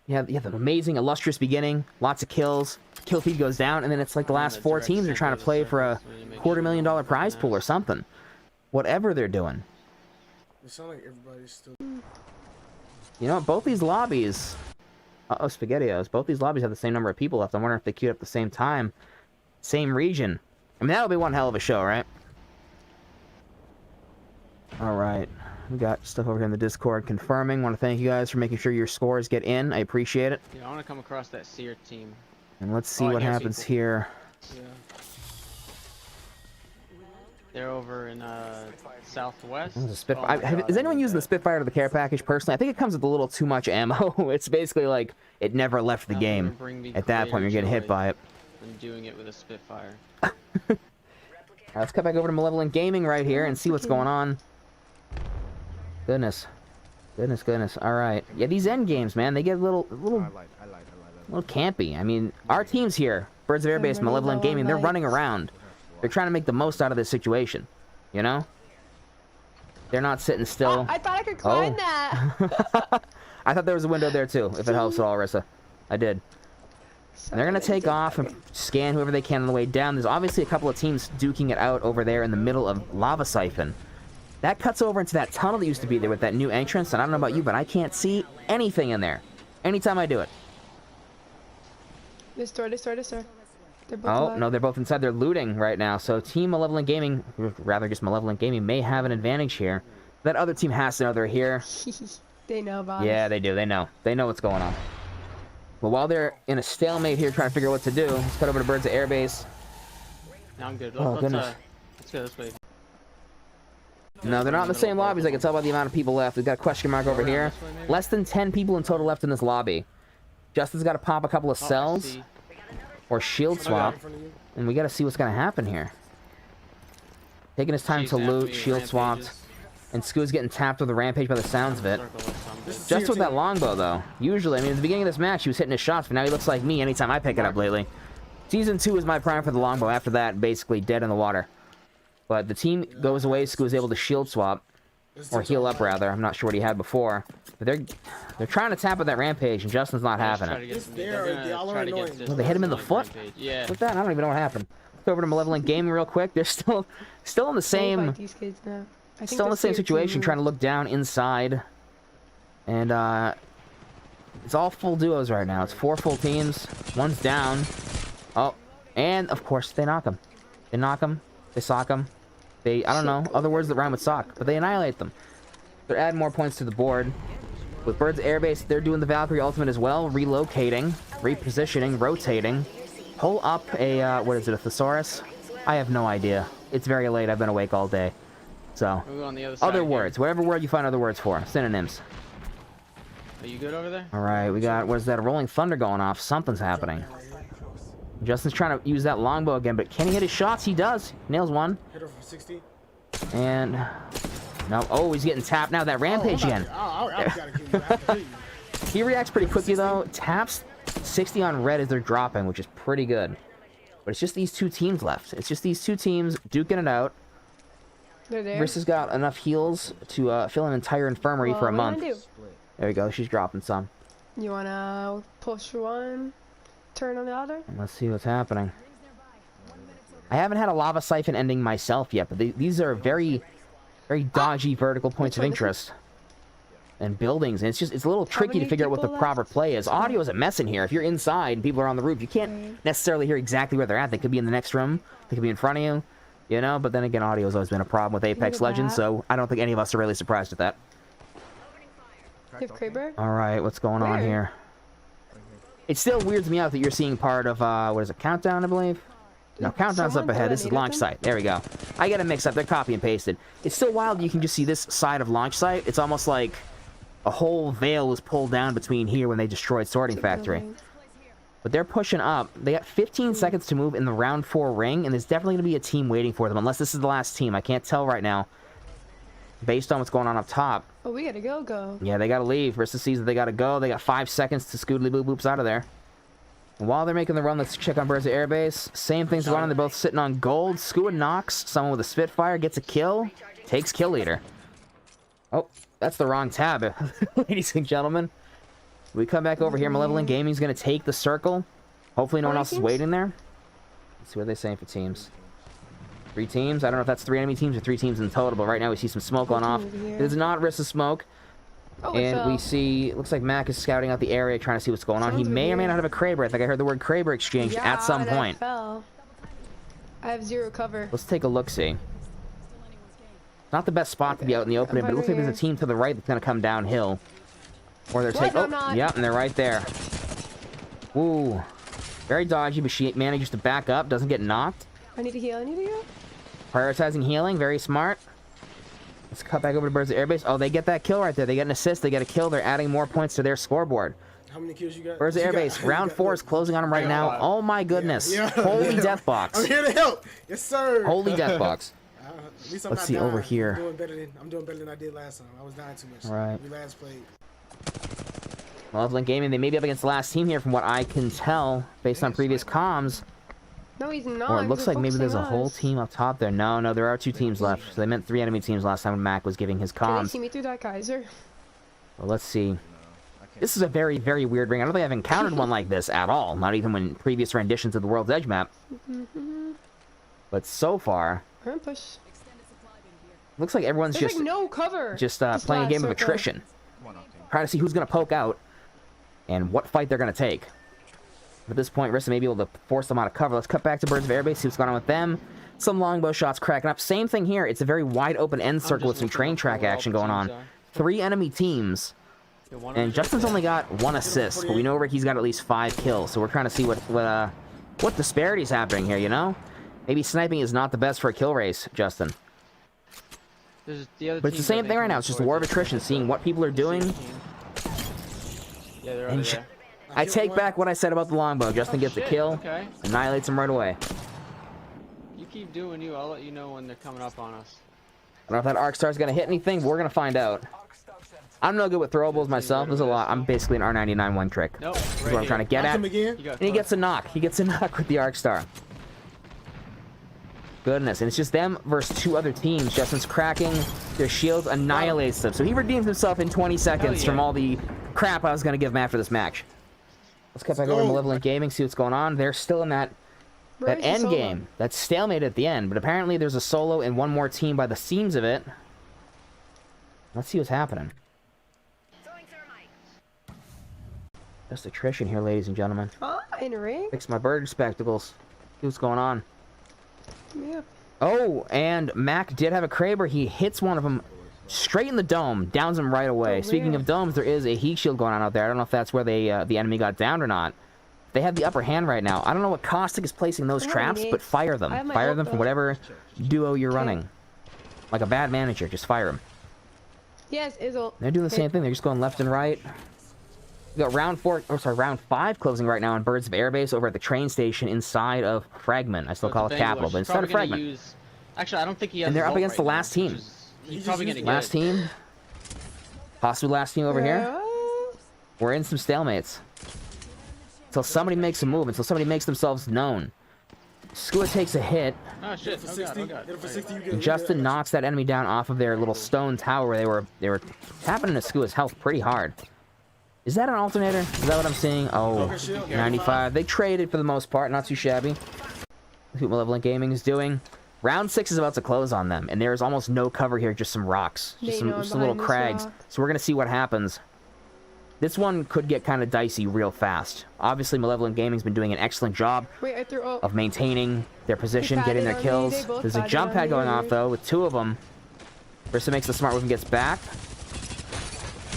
you have an amazing, illustrious beginning, lots of kills, kill feed goes down, and then it's like the last 4 teams are trying to play for a $250,000 prize pool or something. Whatever they're doing. It sounds like everybody's still. You know, both these lobbies. SpaghettiOs. Both these lobbies have the same number of people left. I'm wondering if they queued up at the same time, same region. I mean, that'll be one hell of a show, right? Alright. We got stuff over here in the Discord confirming. Want to thank you guys for making sure your scores get in. I appreciate it. Yeah, I want to come across that Seer team. And let's see what happens here. Yeah. They're over in southwest. Is anyone using the Spitfire to the care package personally? I think it comes with a little too much ammo. It's basically like it never left the game. At that point, you're getting hit by it. I'm doing it with a Spitfire. Let's cut back over to Malevolent Gaming right here and see what's going on. Goodness. Alright. Yeah, these end games, man, they get a little campy. I mean, our team's here. Birds of Airbase, Malevolent Gaming, they're running around. They're trying to make the most out of this situation. You know? They're not sitting still. I thought I could climb that. I thought there was a window there too, if it helps at all, Arissa. I did. And they're going to take off and scan whoever they can on the way down. There's obviously a couple of teams duking it out over there in the middle of Lava Siphon. That cuts over into that tunnel that used to be there with that new entrance, and I don't know about you, but I can't see anything in there. Anytime I do it. This door. They're both Oh, alive. no, they're both inside. They're looting right now. So Team Malevolent Gaming, rather just Malevolent Gaming, may have an advantage here. That other team has to know they're here. They know about Yeah, us. they do. They know. They know what's going on. But while they're in a stalemate here trying to figure out what to do, let's cut over to Birds of Air Base. No, I'm good. Oh, goodness. Let's go this way. No, they're not in the same lobbies. I can tell by the amount of people left. We've got a question mark over here. Less than 10 people in total left in this lobby. Justin's got to pop a couple of cells or shield swap, and we got to see what's going to happen here. Taking his time to loot, shield swapped, and Skoo's getting tapped with a rampage by the sounds of it. Just with that longbow, though. Usually, I mean, at the beginning of this match, he was hitting his shots, but now he looks like me anytime I pick it up lately. Season 2 is my prime for the longbow. After that, basically dead in the water. But the team goes away. Skoo is able to shield swap, or heal up, rather. I'm not sure what he had before. But they're trying to tap with that rampage, and Justin's not having it. Oh, they hit him in the foot? Yeah. What's that? I don't even know what happened. Let's go over to Malevolent Gaming real quick. They're still in the same... These kids now. Still in the same situation, trying to look down inside. And, it's all full duos right now. It's 4 full teams. One's down. Oh, and, of course, they knock him. They knock him. They sock him. I don't know, other words that rhyme with sock, but they annihilate them. They're adding more points to the board. With Birds Airbase, they're doing the Valkyrie ultimate as well, relocating, repositioning, rotating. Pull up a, what is it, a Thesaurus? I have no idea. It's very late, I've been awake all day. So, other words, whatever word you find other words for, synonyms. Are you good over there? Alright, we got, what is that, a Rolling Thunder going off. Something's happening. Justin's trying to use that longbow again, but can he hit his shots? He does. Nails one. Hit her for 60. And no. Oh, he's getting tapped now. That rampage again. He reacts pretty quickly though. Taps 60 on red as they're dropping, which is pretty good. But it's just these two teams left. It's just these two teams duking it out. They're there. Chris has got enough heals to fill an entire infirmary for a month. There we go. She's dropping some. You wanna push one, turn on the other? Let's see what's happening. I haven't had a lava siphon ending myself yet, but these are very, very dodgy vertical points of interest and buildings, and it's a little tricky to figure out what the proper play is. Audio is a mess in here. If you're inside and people are on the roof, you can't necessarily hear exactly where they're at. They could be in the next room. They could be in front of you, you know. But then again, audio has always been a problem with Apex Legends, so I don't think any of us are really surprised at that. You have Kraber? All right, what's going on here? It still weirds me out that you're seeing part of what is it, Countdown, I believe. No, Countdown's up ahead. This is Launch Site. There we go. I get it mixed up. They're copy and pasted. It's still wild you can just see this side of Launch Site. It's almost like a whole veil was pulled down between here when they destroyed Sorting Factory. But they're pushing up. They got 15 seconds to move in the round 4 ring, and there's definitely going to be a team waiting for them, unless this is the last team. I can't tell right now, based on what's going on up top. Oh, we gotta go. Yeah, they gotta leave. Rest of the season, they gotta go. They got 5 seconds to scoodly boop boops out of there. And while they're making the run, let's check on Birds of Airbase. Same thing's going on. They're both sitting on gold. Skua knocks someone with a Spitfire, gets a kill, takes kill leader. Oh, that's the wrong tab, ladies and gentlemen. We come back over here. Malevolent Gaming's gonna take the circle. Hopefully no one else is waiting there. Let's see what they're saying for teams. 3 teams. I don't know if that's 3 enemy teams or 3 teams in total, but right now we see some smoke going off. It is not risk of smoke. Oh, and we see, it looks like Mac is scouting out the area, trying to see what's going on. He may or may not have a Kraber. I think I heard the word Kraber exchanged at some point. Fell. I have 0 cover. Let's take a look-see. Not the best spot to be out in the open, but it looks like there's a team to the right that's going to come downhill. Or they're taking... Oh, yeah, and they're right there. Ooh. Very dodgy, but she manages to back up, doesn't get knocked. I need to heal. Prioritizing healing, very smart. Let's cut back over to Birds of Airbase. Oh, they get that kill right there. They get an assist. They get a kill. They're adding more points to their scoreboard. How many kills you got? Birds of Airbase, round 4 is closing on them right now. Oh my goodness. Yeah. Holy death box. I'm here to help. Yes, sir. Holy death box. At least I'm Let's not see dying. over here. I'm doing better than I did last time. I was dying too much. All right. We last played. Malevolent Gaming, they may be up against the last team here from what I can tell based on previous comms. No, he's not. Or it He's looks like maybe there's a focusing whole us. team up top there. No, there are 2 teams left. So they meant 3 enemy teams last time when Mac was giving his Can you comms. see me through that Kaiser? Well, let's see. This is a very, very weird ring. I don't think I've encountered one like this at all. Not even in previous renditions of the World's Edge map. But so far, We're gonna push. looks like everyone's There's just like no cover. just This playing a last game of circle. attrition. Trying to see who's going to poke out and what fight they're going to take. At this point, Rissa may be able to force them out of cover. Let's cut back to Birds of Airbase, see what's going on with them. Some longbow shots cracking up. Same thing here. It's a very wide open end circle with some train track action going on. 3 enemy teams. And Justin's only got 1 assist, but we know Ricky's got at least 5 kills. So we're trying to see what disparity's happening here, you know? Maybe sniping is not the best for a kill race, Justin. The other But it's the same thing right now. It's just a war of attrition, seeing what people are doing. Yeah, they're over there. I take back what I said about the longbow. Justin gets a kill, Okay. annihilates him right away. You keep doing you. I'll let you know when they're coming up on us. I don't know if that arc star's gonna hit anything, but we're gonna find out. I'm no good with throwables myself. There's a lot. I'm basically an R99 one trick. Nope. That's what I'm trying to get at. Him again. You got And he gets a knock. He gets a knock with the arc star. Goodness, and it's just them versus 2 other teams. Justin's cracking their shields, annihilates them. So he redeems himself in 20 seconds from all the crap I was going to give him after this match. Let's cut back over to Malevolent Gaming, see what's going on. They're still in that end game. That stalemate at the end. But apparently there's a solo and 1 more team by the seams of it. Let's see what's happening. Just attrition here, ladies and gentlemen. In a ring? Fix my bird spectacles. See what's going on. Yeah. Oh, and Mac did have a Kraber. He hits one of them straight in the dome, downs him right away. Oh, Speaking man. of domes, there is a heat shield going on out there. I don't know if that's where they the enemy got downed or not. They have the upper hand right now. I don't know what Caustic is placing those traps, but fire them. I have my Fire ult, them from though. whatever duo you're running. Like a bad manager, just fire them. Yes, Izzle. They're doing the same thing. They're just going left and right. We got round 5 closing right now on Birds of Airbase over at the train station inside of Fragment. I still call it Capital, but instead of Fragment. Actually, I don't think he has. And they're his up ult against the right now, last team. which is- He's probably gonna get Last it. team. Possibly last team over here. We're in some stalemates. Until somebody makes a move, until somebody makes themselves known. Skua takes a hit. Oh shit! For Oh 60. god! Oh god! Hit him for 60. You And get Justin knocks that enemy down off of their little stone tower where they were tapping into Skua's health pretty hard. Is that an alternator? Is that what I'm seeing? Oh, 95. They traded for the most part, not too shabby. Let's see what Malevolent Gaming is doing. Round 6 is about to close on them, and there's almost no cover here, just some rocks. Just some little crags. So we're going to see what happens. This one could get kind of dicey real fast. Obviously, Malevolent Gaming's been doing an excellent job of maintaining their position, getting their kills. There's a jump pad going off, though, with 2 of them. Rissa makes the smart move and gets back.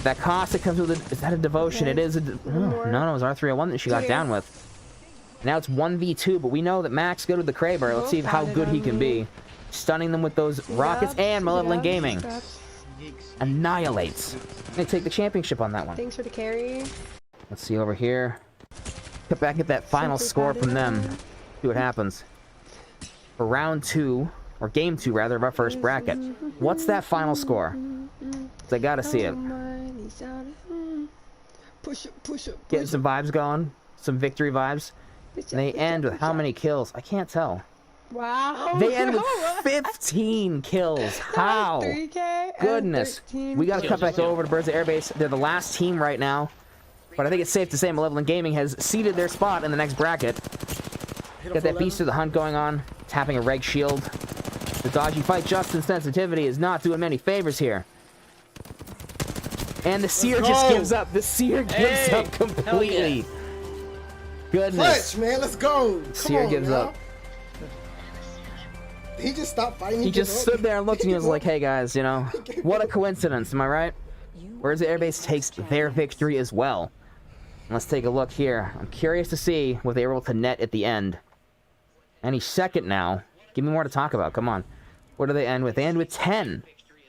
That Caustic comes with a... Is that a devotion? It is a... no, it was R301 that she got down with. Now it's 1v2, but we know that Mac's good with the Kraber. Let's see how good he can be. Stunning them with those rockets, and Malevolent Gaming annihilates. They take the championship on that one. Thanks for the carry. Let's see over here. Cut back at that final score from them. See what happens. For round 2, or game 2 rather, of our first bracket. What's that final score? 'Cause I gotta see it. Getting some vibes going. Some victory vibes. And they end with how many kills? I can't tell. Wow. They end with 15 kills. How? 3K Goodness. We gotta cut back over to Birds of Airbase. They're the last team right now. But I think it's safe to say Malevolent Gaming has seeded their spot in the next bracket. Got that Beast of the Hunt going on. Tapping a reg shield. The dodgy fight, Justin's sensitivity is not doing many favors here. And the Seer just gives up. The Seer gives up completely. Goodness. Clutch, man. Let's go. Seer gives up. He just stopped fighting. He just stood there and looked and he was like, hey guys, you know, what a coincidence, am I right? Birds of Airbase takes their victory as well. Let's take a look here. I'm curious to see what they were able to net at the end. Any second now. Give me more to talk about, come on. What do they end with? They end with 10.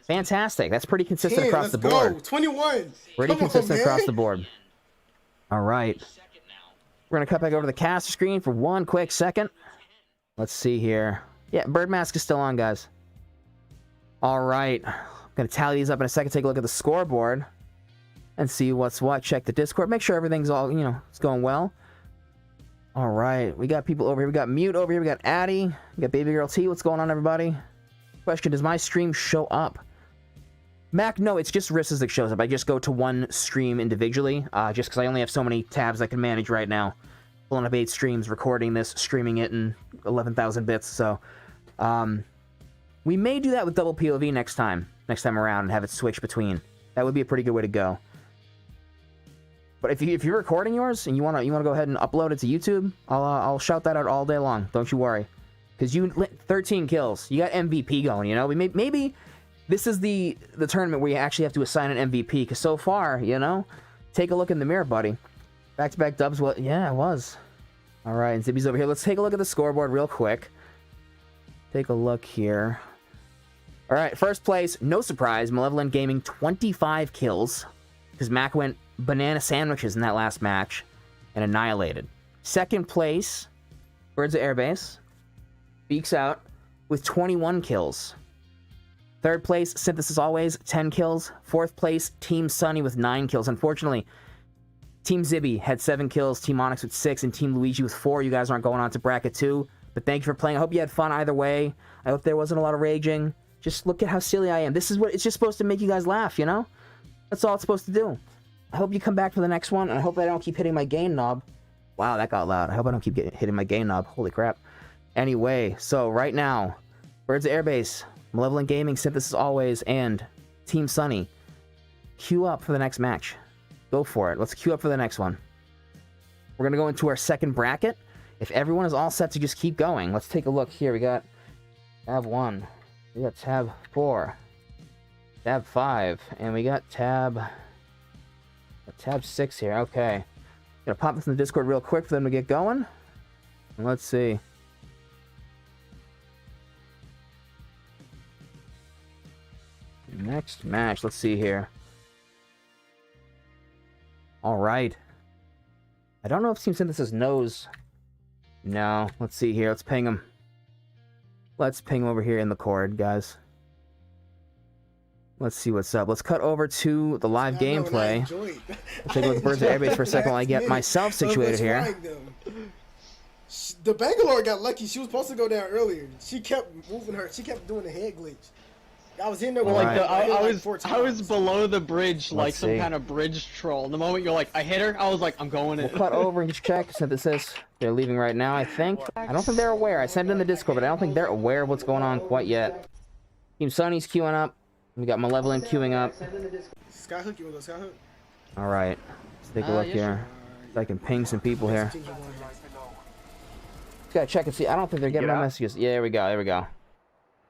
Fantastic. That's pretty consistent 10, across the let's board. go. 21. Pretty Come on, consistent across man. the board. All right. We're going to cut back over to the caster screen for one quick second. Let's see here. Yeah, Bird Mask is still on, guys. All right. I'm going to tally these up in a second. Take a look at the scoreboard and see what's what. Check the Discord. Make sure everything's all, you know, it's going well. All right, we got people over here. We got Mute over here. We got Addy. We got Baby Girl T. What's going on, everybody? Question, does my stream show up? Mac, no, it's just Risses that shows up. I just go to one stream individually, just because I only have so many tabs I can manage right now. Pulling up 8 streams, recording this, streaming it in 11,000 bits, so... we may do that with double POV next time around, and have it switch between. That would be a pretty good way to go. But if you're recording yours and you wanna go ahead and upload it to YouTube, I'll shout that out all day long. Don't you worry, because you 13 kills, you got MVP going. You know, maybe this is the tournament where you actually have to assign an MVP. Because so far, you know, take a look in the mirror, buddy. Back-to-back dubs. What? Yeah, it was. All right, and Zibby's over here. Let's take a look at the scoreboard real quick. Take a look here. All right, first place, no surprise, Malevolent Gaming, 25 kills, because Mac went banana sandwiches in that last match and annihilated. Second place, Birds of Airbase, Beaks Out with 21 kills. Third place, Synthesis Always, 10 kills. Fourth place, Team Sunny with 9 kills. Unfortunately, Team Zibby had 7 kills, Team Onyx with 6, and Team Luigi with 4. You guys aren't going on to bracket 2, but thank you for playing. I hope you had fun either way. I hope there wasn't a lot of raging. Just look at how silly I am. This is what it's just supposed to make you guys laugh, you know? That's all it's supposed to do. I hope you come back for the next one, and I hope I don't keep hitting my gain knob. Wow, that got loud. I hope I don't keep hitting my gain knob. Holy crap. Anyway, so right now, Birds of Airbase, Malevolent Gaming, Synthesis Always, and Team Sunny. Queue up for the next match. Go for it. Let's queue up for the next one. We're going to go into our second bracket. If everyone is all set to just keep going, let's take a look here. We got tab 1. We got tab 4. Tab 5. And we got tab 6 here. Okay. Gonna pop this in the Discord real quick for them to get going. And let's see. Next match. Let's see here. Alright. I don't know if Team Synthesis knows. No. Let's see here. Let's ping him. Let's ping him over here in the cord, guys. Let's see what's up. Let's cut over to the live gameplay. I'll take a look at Birds of Airbase for a second while I get myself situated here. The Bangalore got lucky. She was supposed to go down earlier. She kept moving her. She kept doing the head glitch. I was in there with I was below the bridge like some kind of bridge troll. The moment you're like, I hit her, I was like, I'm going in. We'll cut over and just check. Synthesis. They're leaving right now, I think. I don't think they're aware. I sent it in the Discord, but I don't think they're aware of what's going on quite yet. Team Sunny's queuing up. We got Malevolent queuing up. Skyhook, you want to go Skyhook? Alright. Let's take a look here. So I can ping some people here. Just gotta check and see. I don't think they're getting my messages. Yeah, there we go. There we go.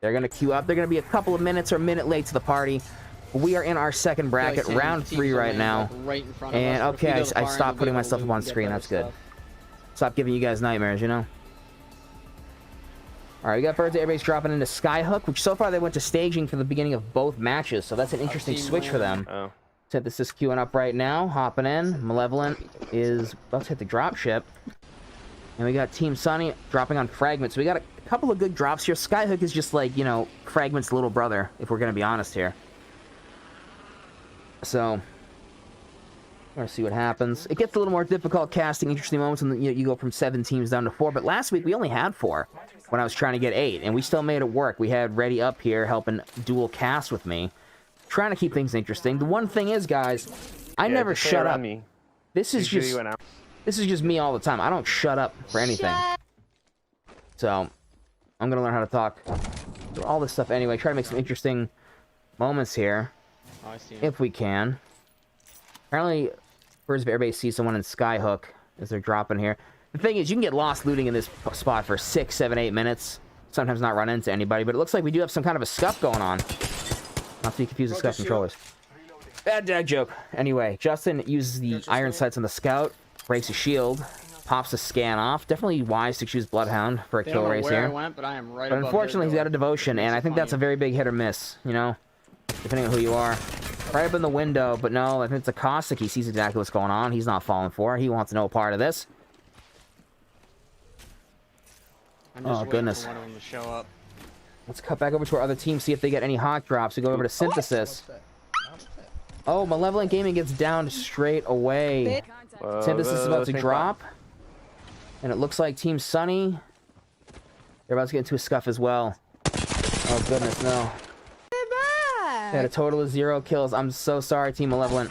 They're gonna queue up. They're gonna be a couple of minutes or a minute late to the party. We are in our second bracket, round 3 right now. And okay, I stopped putting myself up on screen. That's good. Stop giving you guys nightmares, you know? Alright, we got Birds of Airbase dropping into Skyhook, which so far they went to staging for the beginning of both matches, so that's an interesting switch for them. Synthesis queuing up right now, hopping in. Malevolent is about to hit the dropship. And we got Team Sunny dropping on Fragment. So we got a couple of good drops here. Skyhook is just like, you know, Fragment's little brother, if we're going to be honest here. So, we're going to see what happens. It gets a little more difficult casting interesting moments when you go from 7 teams down to 4. But last week we only had 4 when I was trying to get 8. And we still made it work. We had Reddy up here helping dual cast with me. Trying to keep things interesting. The one thing is, guys, I never shut up. This is just me all the time. I don't shut up for anything. So, I'm going to learn how to talk through all this stuff anyway. Try to make some interesting moments here. If we can. Apparently, Birds of Airbase sees someone in Skyhook as they're dropping here. The thing is, you can get lost looting in this spot for 6, 7, 8 minutes. Sometimes not run into anybody, but it looks like we do have some kind of a scuff going on. Not to be confused with scuff controllers. Bad dad joke. Anyway, Justin uses the iron sights on the scout, breaks his shield, pops the scan off. Definitely wise to choose Bloodhound for a kill race here. But unfortunately, he's got a devotion, and I think that's a very big hit or miss, you know? Depending on who you are. Right up in the window, but no, I think it's a Caustic. He sees exactly what's going on. He's not falling for it. He wants no part of this. Oh, goodness. Let's cut back over to our other team, see if they get any hot drops. We go over to Synthesis. Oh, Malevolent Gaming gets downed straight away. Synthesis is about to drop. And it looks like Team Sunny, they're about to get into a scuff as well. Oh goodness, no. They had a total of 0 kills. I'm so sorry, Team Malevolent.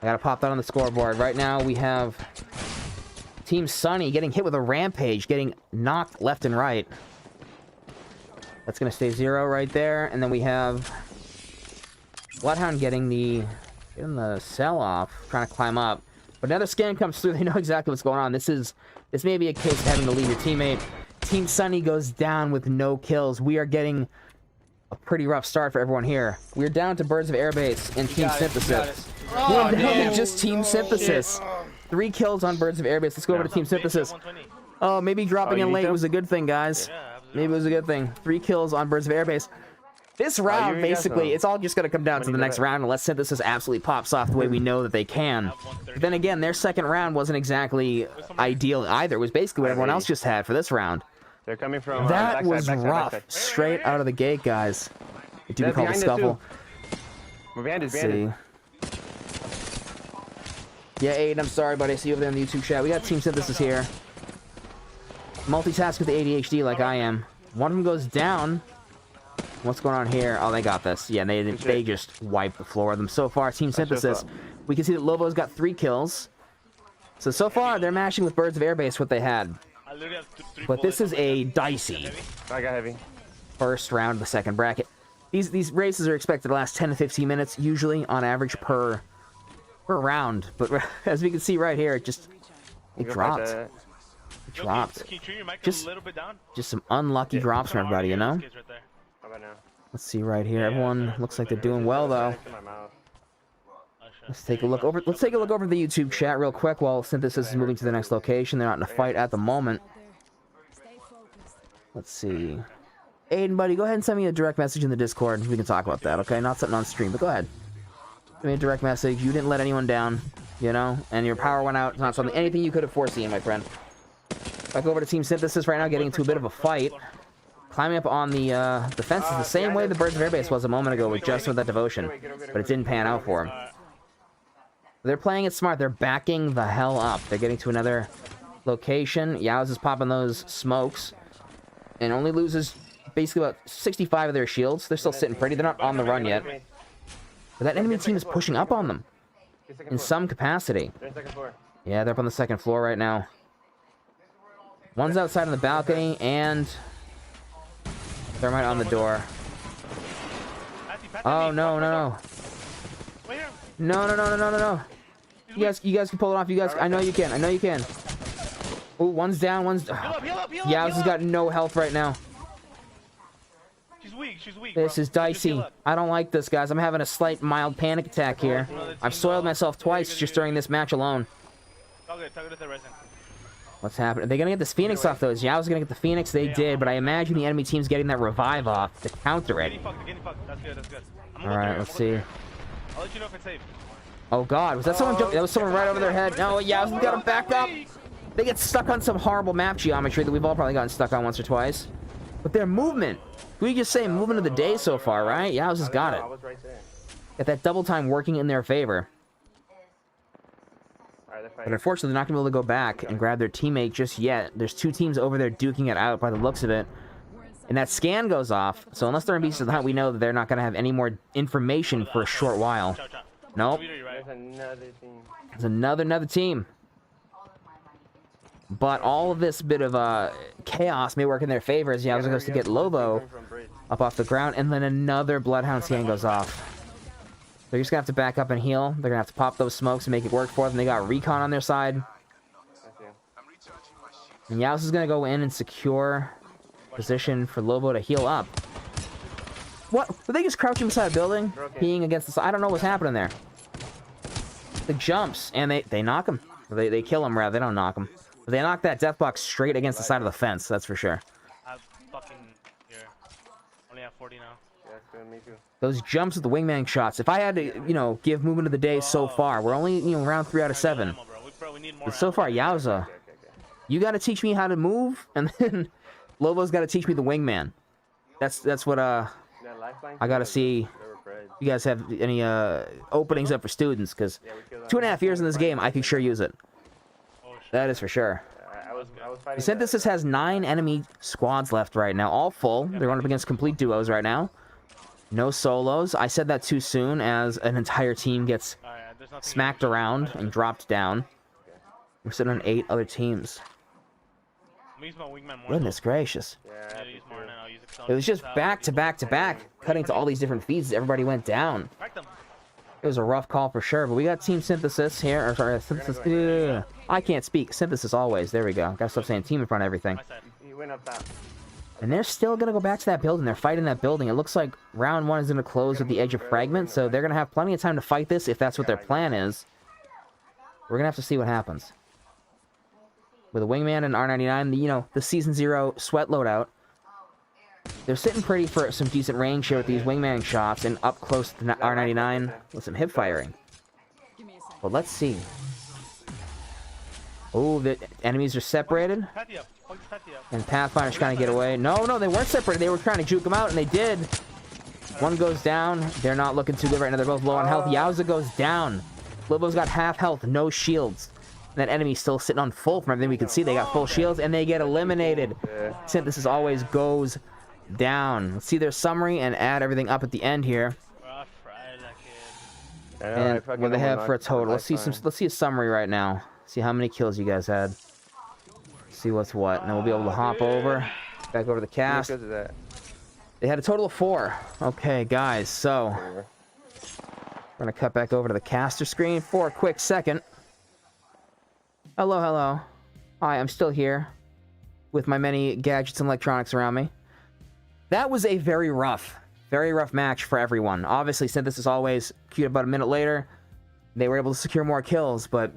I gotta pop that on the scoreboard. Right now, we have Team Sunny getting hit with a rampage, getting knocked left and right. That's gonna stay 0 right there. And then we have Bloodhound getting the sell-off, trying to climb up. But another scan comes through. They know exactly what's going on. This may be a case of having to leave your teammate. Team Sunny goes down with no kills. We are getting a pretty rough start for everyone here. We're down to Birds of Airbase and Team Synthesis. We're down to just Team Synthesis. 3 kills on Birds of Airbase. Let's go over to Team Synthesis. Oh, maybe dropping in late was a good thing, guys. Maybe it was a good thing. 3 kills on Birds of Airbase. This round, basically, it's all just going to come down to the next round unless Synthesis absolutely pops off the way we know that they can. But then again, their second round wasn't exactly ideal either. It was basically what everyone else just had for this round. They're coming from that was rough. Straight out of the gate, guys. It didn't call the scuffle. We're banded. See. Yeah, Aiden, I'm sorry, buddy. I see you over there in the YouTube chat. We got Team Synthesis here. Multitask with the ADHD like I am. One of them goes down. What's going on here? Oh, they got this. Yeah, they just wiped the floor of them. So far, Team Synthesis, we can see that Lobo's got 3 kills. So far, they're matching with Birds of Airbase what they had. But this is a dicey I got heavy. first round of the second bracket. These races are expected to last 10 to 15 minutes, usually on average per round. But as we can see right here, it dropped. It dropped. Just some unlucky drops from everybody, you know? Let's see right here. Everyone looks like they're doing well, though. Let's take a look over. Let's take a look over the YouTube chat real quick while Synthesis is moving to the next location. They're not in a fight at the moment. Let's see. Aiden, buddy, go ahead and send me a direct message in the Discord. We can talk about that, okay? Not something on stream, but go ahead. Send me a direct message. You didn't let anyone down, you know? And your power went out. It's not something, anything you could have foreseen, my friend. Back over to Team Synthesis right now, getting into a bit of a fight. Climbing up on the fences the same way the Birds of Airbase was a moment ago with Justin with that devotion. But it didn't pan out for him. They're playing it smart. They're backing the hell up. They're getting to another location. Yaoz is popping those smokes. And only loses basically about 65 of their shields. They're still sitting pretty. They're not on the run yet. But that enemy team is pushing up on them. In some capacity. Yeah, they're up on the second floor right now. One's outside on the balcony, and thermite on the door. Oh, no. No. You guys can pull it off. You guys, I know you can. Oh, one's down, one's... Yaoz has got no health right now. She's weak. This is dicey. I don't like this, guys. I'm having a slight mild panic attack here. I've soiled myself twice just during this match alone. What's happening? Are they gonna get this Phoenix off, though? Is Yaoz gonna get the Phoenix? They did, but I imagine the enemy team's getting that revive off to counter it. Alright, let's see. I'll let you know if it's safe. Oh god, was that someone jumping? That was someone right over their head. No, Yaoz got him back up. They get stuck on some horrible map geometry that we've all probably gotten stuck on once or twice. But their movement, we just say movement of the day so far, right? Yaoz has got it. Got that double time working in their favor. But unfortunately, they're not going to be able to go back and grab their teammate just yet. There's 2 teams over there duking it out by the looks of it. And that scan goes off, so unless they're in Beasts of the Hunt, we know that they're not going to have any more information for a short while. Nope. There's another team. But all of this bit of chaos may work in their favor as Yaoz goes to get Lobo up off the ground, and then another Bloodhound scan goes off. They're just going to have to back up and heal. They're going to have to pop those smokes and make it work for them. They got Recon on their side. And Yaoz is going to go in and secure position for Lobo to heal up. What? Were they just crouching beside a building? Peeing against the side? I don't know what's happening there. The jumps, and they knock him. They kill him, rather. They don't knock him. But they knock that death box straight against the side of the fence, that's for sure. I fucking here. Only have 40 now. Yeah, me too. Those jumps with the wingman shots. If I had to, you know, give movement of the day so far, we're only, you know, around 3 out of 7. But so far, Yowza, you got to teach me how to move, and then Lobo's got to teach me the wingman. That's what I got to see. You guys have any openings up for students? Because 2.5 years in this game, I could sure use it. That is for sure. was fighting. Synthesis has 9 enemy squads left right now, all full. They're going up against complete duos right now. No solos. I said that too soon, as an entire team gets smacked around and dropped down. We're sitting on 8 other teams. Goodness gracious. It was just back to back to back, cutting to all these different feeds. Everybody went down. It was a rough call for sure, but we got Team Synthesis here. Or sorry, Synthesis. I can't speak. Synthesis always. There we go. Gotta stop saying team in front of everything. He went up top. And they're still gonna go back to that building. They're fighting that building. It looks like round 1 is gonna close at the edge of Fragment, so they're gonna have plenty of time to fight this if that's what their plan is. We're gonna have to see what happens. With a Wingman and R99, you know, the Season 0 sweat loadout. They're sitting pretty for some decent range here with these Wingman shots and up close to R99 with some hip firing. But let's see. Oh, the enemies are separated. And Pathfinder's trying to get away. No, they weren't separated. They were trying to juke them out, and they did. One goes down. They're not looking too good right now. They're both low on health. Yowza goes down. Lobo's got half health, no shields. That enemy's still sitting on full. From everything we can see, they got full shields, and they get eliminated. Synthesis always goes down. Let's see their summary and add everything up at the end here. And what they have for a total. Let's see a summary right now. See how many kills you guys had. See what's what, and then we'll be able to hop over, back over to the cast. They had a total of 4. Okay, guys, so we're gonna cut back over to the caster screen for a quick second. Hello. Hi, I'm still here with my many gadgets and electronics around me. That was a very rough match for everyone. Obviously, Synthesis always queued about a minute later. They were able to secure more kills, but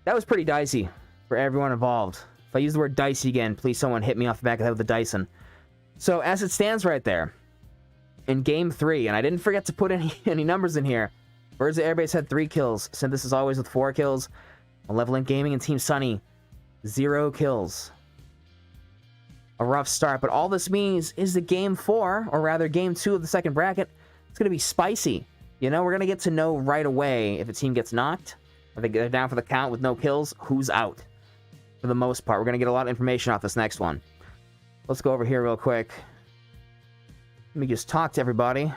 that was pretty dicey for everyone involved. If I use the word dicey again, please someone hit me off the back of the head with a Dyson. So, as it stands right there, in Game 3, and I didn't forget to put any numbers in here, Birds of Airbase had 3 kills, Synthesis always with 4 kills, Malevolent Gaming and Team Sunny, 0 kills. A rough start, but all this means is that Game 4, or rather Game 2 of the second bracket, it's going to be spicy. You know, we're going to get to know right away if a team gets knocked, or they're down for the count with no kills, who's out. For the most part, we're going to get a lot of information off this next one. Let's go over here real quick. Let me just talk to everybody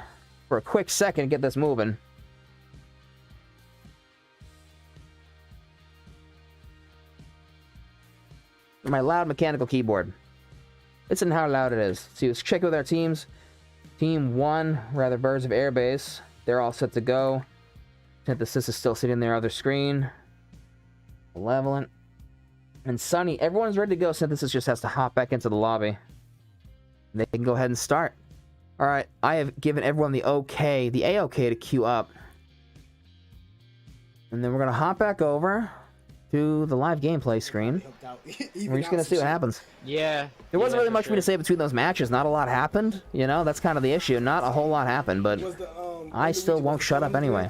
for a quick second, get this moving. My loud mechanical keyboard. Listen to how loud it is. See, let's check with our teams. Team 1, rather Birds of Airbase. They're all set to go. Synthesis is still sitting on their other screen. Malevolent. And Sunny, everyone's ready to go. Synthesis just has to hop back into the lobby. They can go ahead and start. Alright, I have given everyone the okay, the A-OK to queue up. And then we're going to hop back over to the live gameplay screen. We're just gonna see what happens. Yeah. There wasn't really much for me to say between those matches. Not a lot happened. You know, that's kind of the issue. Not a whole lot happened, but I still won't shut up anyway.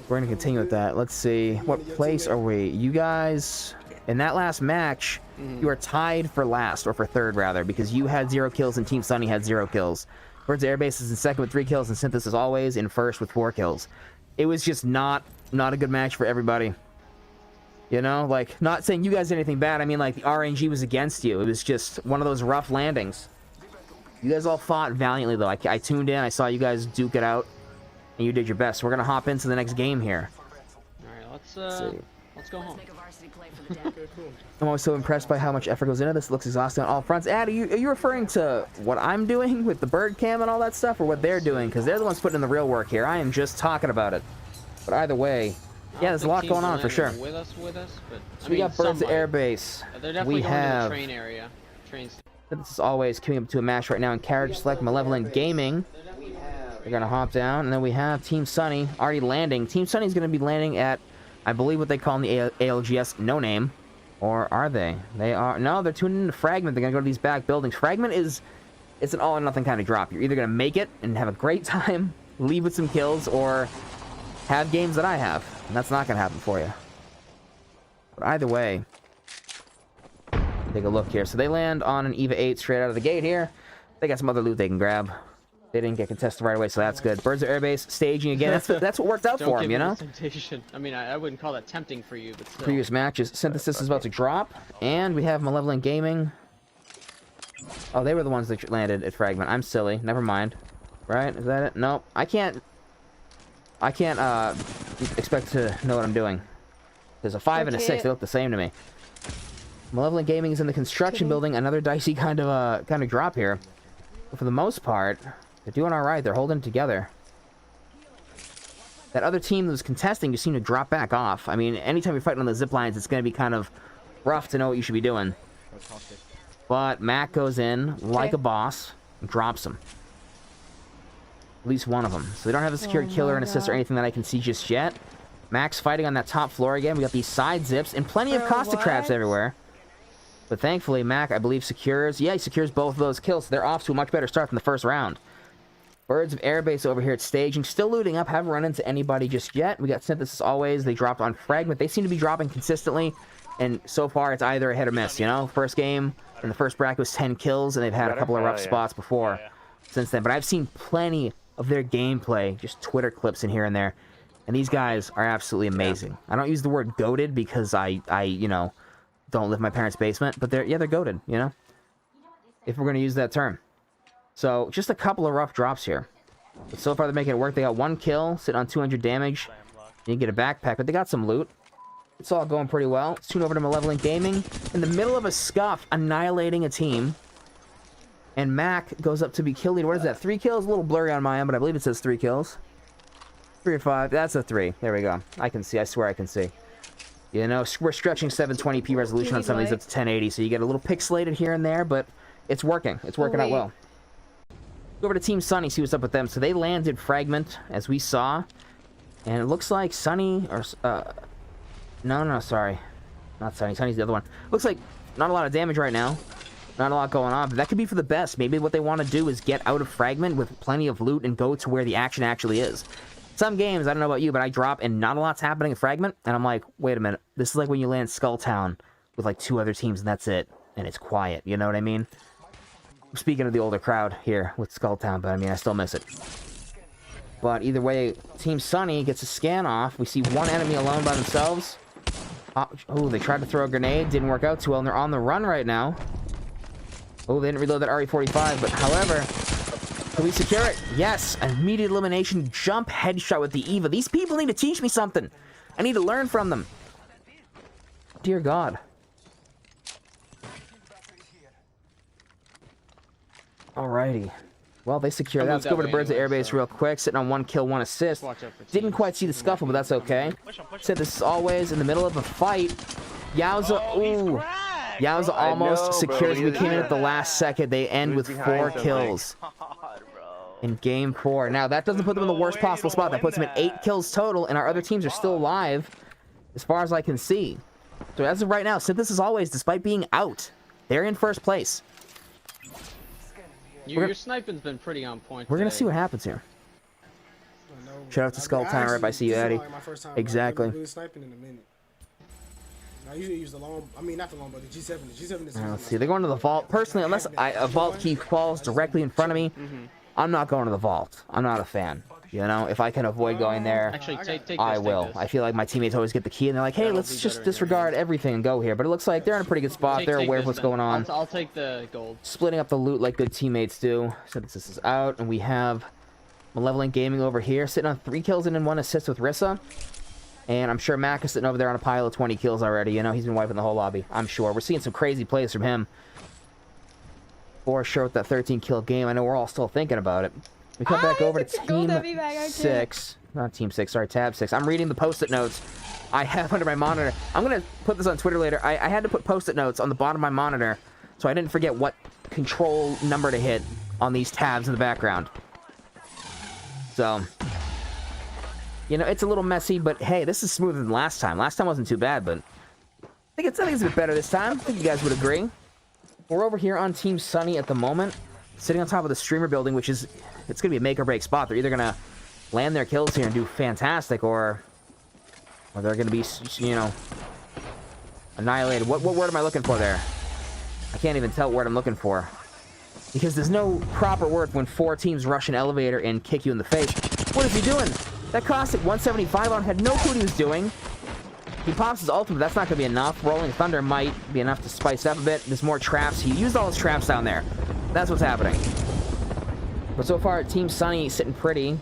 We're gonna continue with that. Let's see. What place are we? You guys, in that last match, you are tied for last, or for third rather, because you had 0 kills and Team Sunny had 0 kills. Birds of Airbase is in second with 3 kills, and Synthesis always in first with 4 kills. It was just not a good match for everybody. You know, like, not saying you guys did anything bad. I mean, like, the RNG was against you. It was just one of those rough landings. You guys all fought valiantly, though. I tuned in. I saw you guys duke it out, and you did your best. We're going to hop into the next game here. All right, let's go home. I'm always so impressed by how much effort goes into this. It looks exhausting on all fronts. Ad, are you referring to what I'm doing with the bird cam and all that stuff, or what they're doing? Because they're the ones putting in the real work here. I am just talking about it. But either way... Yeah, there's a lot going on for sure. With us, but so we got Birds of Airbase. They're definitely going to the train area. This is always coming up to a match right now in Carriage Select Malevolent Gaming. They're going to hop down, and then we have Team Sunny already landing. Team Sunny's going to be landing at, I believe, what they call in the ALGS No Name. Or are they? They are. No, they're tuning into Fragment. They're going to go to these back buildings. Fragment is, it's an all-or-nothing kind of drop. You're either going to make it and have a great time, leave with some kills, or have games that I have. And that's not going to happen for you. But either way, take a look here. So they land on an EVA 8 straight out of the gate here. They got some other loot they can grab. They didn't get contested right away, so that's good. Birds of Airbase staging again. That's what worked out for him, you know? Temptation. I mean, I wouldn't call that tempting for you, but still. Previous matches. Synthesis is about to drop, and we have Malevolent Gaming. Oh, they were the ones that landed at Fragment. I'm silly. Never mind. Right? Is that it? Nope. I can't expect to know what I'm doing. There's a 5 and a 6. They look the same to me. Malevolent Gaming is in the construction building. Another dicey kind of drop here. But for the most part, they're doing all right. They're holding together. That other team that was contesting just seemed to drop back off. I mean, anytime you're fighting on the zip lines, it's going to be kind of rough to know what you should be doing. But Mac goes in like a boss and drops him. At least one of them. So they don't have a secured killer and assist or anything that I can see just yet. Mac's fighting on that top floor again. We got these side zips and plenty of caustic traps everywhere. But thankfully, Mac, I believe, secures... Yeah, he secures both of those kills. So they're off to a much better start than the first round. Birds of Airbase over here at staging. Still looting up. Haven't run into anybody just yet. We got Synthesis always. They dropped on Fragment. They seem to be dropping consistently. And so far, it's either a hit or miss, you know? First game in the first bracket was 10 kills, and they've had a couple of rough spots before since then. But I've seen plenty of their gameplay, just Twitter clips in here and there. And these guys are absolutely amazing. I don't use the word goated because I you know, don't live in my parents' basement. But they're goated, you know? If we're going to use that term. So, just a couple of rough drops here. But so far, they're making it work. They got 1 kill, sitting on 200 damage. You can get a backpack, but they got some loot. It's all going pretty well. Let's tune over to Malevolent Gaming. In the middle of a scuff, annihilating a team. And Mac goes up to be kill leader. What is that? 3 kills? A little blurry on my end, but I believe it says 3 kills. 3 or 5. That's a 3. There we go. I can see. I swear I can see. You know, we're stretching 720p resolution on some of these up to 1080, so you get a little pixelated here and there, but it's working. It's working out well. Go over to Team Sunny, see what's up with them. So they landed Fragment, as we saw. And it looks like Sunny, or... No, sorry. Not Sunny. Sunny's the other one. Looks like not a lot of damage right now. Not a lot going on, but that could be for the best. Maybe what they want to do is get out of Fragment with plenty of loot and go to where the action actually is. Some games, I don't know about you, but I drop and not a lot's happening in Fragment, and I'm like, wait a minute. This is like when you land Skulltown with like 2 other teams, and that's it. And it's quiet, you know what I mean? Speaking of the older crowd here with Skulltown, but I mean, I still miss it. But either way, Team Sunny gets a scan off. We see one enemy alone by themselves. Oh, they tried to throw a grenade. Didn't work out too well, and they're on the run right now. Oh, they didn't reload that RE-45, but however, can we secure it? Yes, immediate elimination, jump headshot with the Eva. These people need to teach me something. I need to learn from them. Dear God. Alrighty. Well, they secure that. Let's go over to Birds of Airbase real quick. Sitting on 1 kill, 1 assist. Didn't quite see the scuffle, but that's okay. Said this is always in the middle of a fight. Yowza, ooh. Yowza almost secures. We came in at the last second. They end with 4 kills in game 4. Now, that doesn't put them in the worst possible spot. That puts them at 8 kills total, and our other teams are still alive, as far as I can see. So as of right now, Synthesis always, despite being out, they're in first place. Your sniping's been pretty on point. We're going to see what happens here. Shout out to Skulltown, rip. I see you, Addy. Exactly. I usually use the long, I mean not the long, but the G7. The G7 is... Let's see, they're going to the vault. Personally, unless a vault key falls directly in front of me, I'm not going to the vault. I'm not a fan. You know, if I can avoid going there, actually, I will. I feel like my teammates always get the key, and they're like, hey, let's just disregard everything and go here. But it looks like they're in a pretty good spot. They're aware of what's going on. I'll take the gold. Splitting up the loot like good teammates do. Synthesis is out, and we have Malevolent Gaming over here, sitting on 3 kills and 1 assist with Rissa. And I'm sure Mac is sitting over there on a pile of 20 kills already. You know, he's been wiping the whole lobby. I'm sure. We're seeing some crazy plays from him. For sure with that 13-kill game. I know we're all still thinking about it. We come back over to Team 6. Not Team 6, sorry, Tab 6. I'm reading the post-it notes I have under my monitor. I'm going to put this on Twitter later. I had to put post-it notes on the bottom of my monitor so I didn't forget what control number to hit on these tabs in the background. So... you know, it's a little messy, but hey, this is smoother than last time. Last time wasn't too bad, but I think it's a bit better this time. I think you guys would agree. We're over here on Team Sunny at the moment, sitting on top of the streamer building, which is, it's going to be a make or break spot. They're either going to land their kills here and do fantastic, or they're going to be, you know, annihilated. What word am I looking for there? I can't even tell what word I'm looking for. Because there's no proper word when 4 teams rush an elevator and kick you in the face. What is he doing? That Caustic 175 on had no clue what he was doing. He pops his ultimate. That's not going to be enough. Rolling Thunder might be enough to spice up a bit. There's more traps. He used all his traps down there. That's what's happening. But so far, Team Sunny sitting pretty.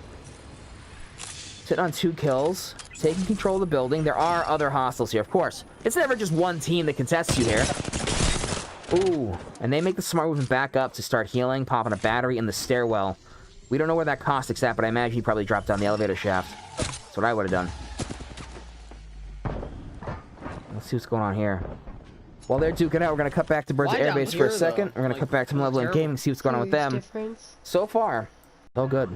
Sitting on 2 kills. Taking control of the building. There are other hostiles here, of course. It's never just one team that contests you here. Ooh. And they make the smart movement back up to start healing. Popping a battery in the stairwell. We don't know where that Caustic's at, but I imagine he probably dropped down the elevator shaft. That's what I would have done. Let's see what's going on here. While they're duking out, we're going to cut back to Birds of Airbase for a second. We're going to cut back to Malevolent Gaming, see what's going on with them. So far, so good.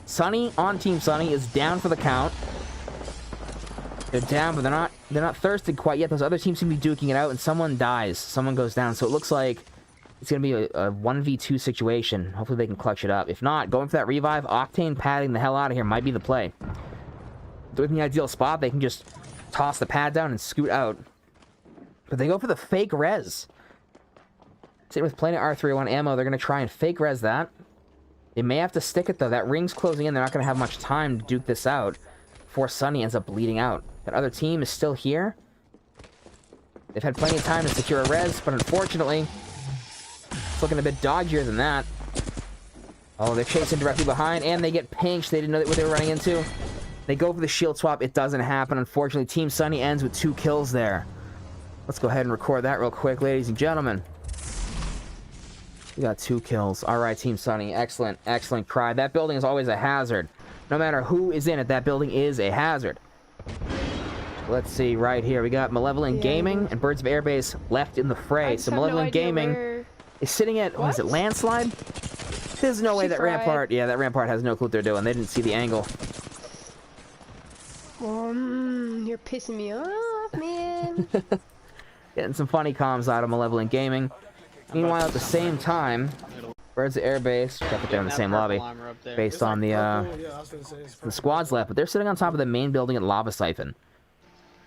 Sunny on Team Sunny is down for the count. They're down, but they're not thirsted quite yet. Those other teams seem to be duking it out, and someone dies. Someone goes down, so it looks like it's going to be a 1v2 situation. Hopefully they can clutch it up. If not, going for that revive, Octane padding the hell out of here might be the play. They're in the ideal spot. They can just toss the pad down and scoot out. But they go for the fake res. Sitting with Planet R301 ammo, they're going to try and fake res that. They may have to stick it, though. That ring's closing in. They're not going to have much time to duke this out before Sunny ends up bleeding out. That other team is still here. They've had plenty of time to secure a res, but unfortunately, it's looking a bit dodgier than that. Oh, they're chasing directly behind, and they get pinched. They didn't know what they were running into. They go for the shield swap. It doesn't happen. Unfortunately, Team Sunny ends with 2 kills there. Let's go ahead and record that real quick, ladies and gentlemen. We got 2 kills. All right, Team Sunny. Excellent, excellent try. That building is always a hazard. No matter who is in it, that building is a hazard. Let's see, right here. We got Malevolent Gaming and Birds of Airbase left in the fray. So Malevolent Gaming is sitting at, what is it, Landslide? There's no way that Rampart, yeah, that Rampart has no clue what they're doing. They didn't see the angle. You're pissing me off, man. Getting some funny comms out of Malevolent Gaming. Meanwhile, at the same time, Birds of Airbase, check it there in the same lobby, based on the squads left, but they're sitting on top of the main building at Lava Siphon.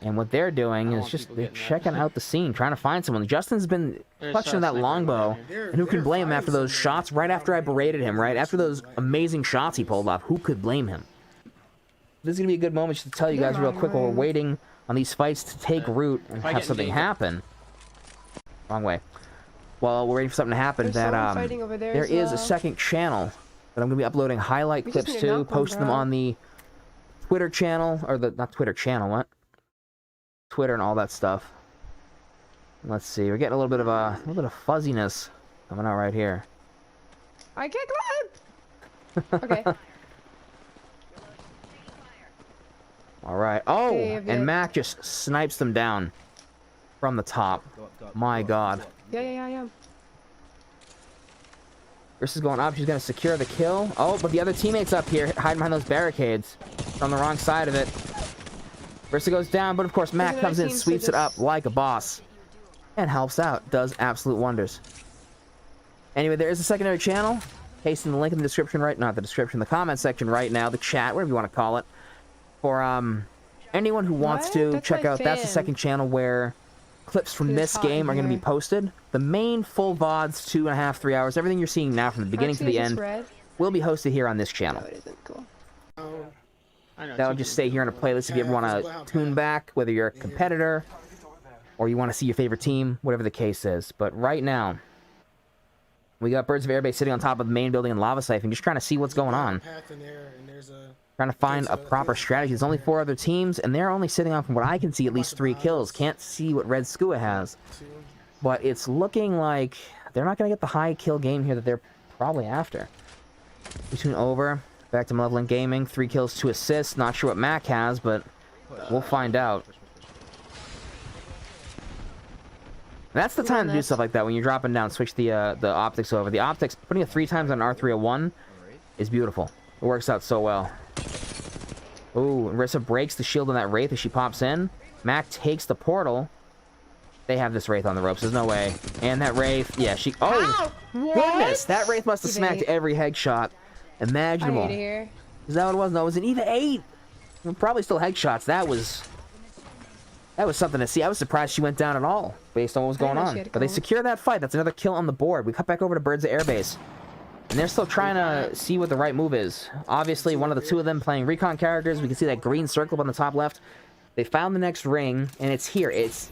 And what they're doing is just, they're checking out the scene, trying to find someone. Justin's been clutching that longbow, and who can blame him after those shots, right after I berated him, right? After those amazing shots he pulled off, who could blame him? This is going to be a good moment just to tell you guys real quick while we're waiting on these fights to take root and have something happen. Wrong way. While we're waiting for something to happen, that there is a second channel that I'm going to be uploading highlight clips to, posting them on the Twitter channel, or the, not Twitter channel, what? Twitter and all that stuff. Let's see, we're getting a little bit of fuzziness coming out right here. I can't go ahead. Okay. Alright. Oh! And Mac just snipes them down from the top. My god. Yeah. Chris is going up. She's going to secure the kill. Oh, but the other teammate's up here, hiding behind those barricades. On the wrong side of it. Versa goes down, but of course Mac comes in, sweeps it up like a boss. And helps out. Does absolute wonders. Anyway, there is a secondary channel. Pasting the link in the description right, not the description, the comment section right now, the chat, whatever you want to call it. For anyone who wants to check out, that's the second channel where clips from this game are going to be posted. The main full VODs, 2.5, 3 hours, everything you're seeing now from the beginning to the end, will be hosted here on this channel. No, it isn't. Cool. That'll just stay here in a playlist if you ever want to tune back, whether you're a competitor or you want to see your favorite team, whatever the case is. But right now, we got Birds of Airbase sitting on top of the main building in Lava Siphon, just trying to see what's going on. Trying to find a proper strategy. There's only 4 other teams, and they're only sitting on, from what I can see, at least 3 kills. Can't see what RedSkuaYT has. But it's looking like they're not going to get the high kill game here that they're probably after. We tune over. Back to Malevolent Gaming. 3 kills, 2 assists. Not sure what Mac has, but we'll find out. That's the time to do stuff like that when you're dropping down. Switch the optics over. The optics, putting it 3 times on R301 is beautiful. It works out so well. Ooh, Rissa breaks the shield on that Wraith as she pops in. Mac takes the portal. They have this Wraith on the ropes. There's no way. And that Wraith, yeah, she... Oh, goodness! That Wraith must have smacked every headshot imaginable. Is that what it was? No, it was an EVA 8. Probably still headshots. That was That was something to see. I was surprised she went down at all, based on what was going on. But they secure that fight. That's another kill on the board. We cut back over to Birds of Airbase. And they're still trying to see what the right move is. Obviously, one of the two of them playing recon characters. We can see that green circle on the top left. They found the next ring, and it's here. It's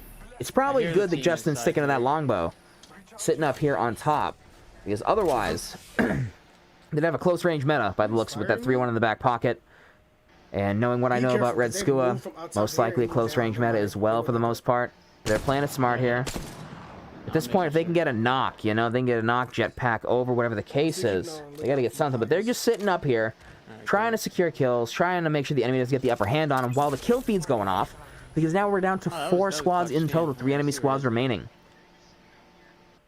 probably good that Justin's sticking to that longbow. Sitting up here on top. Because otherwise, they'd have a close-range meta by the looks of it. That 3-1 in the back pocket. And knowing what I know about RedSkuaYT, most likely a close-range meta as well for the most part. They're playing it smart here. At this point, if they can get a knock, you know, they can get a knock jetpack over, whatever the case is. They gotta get something. But they're just sitting up here, trying to secure kills, trying to make sure the enemy doesn't get the upper hand on them while the kill feed's going off. Because now we're down to 4 squads in total, 3 enemy squads remaining.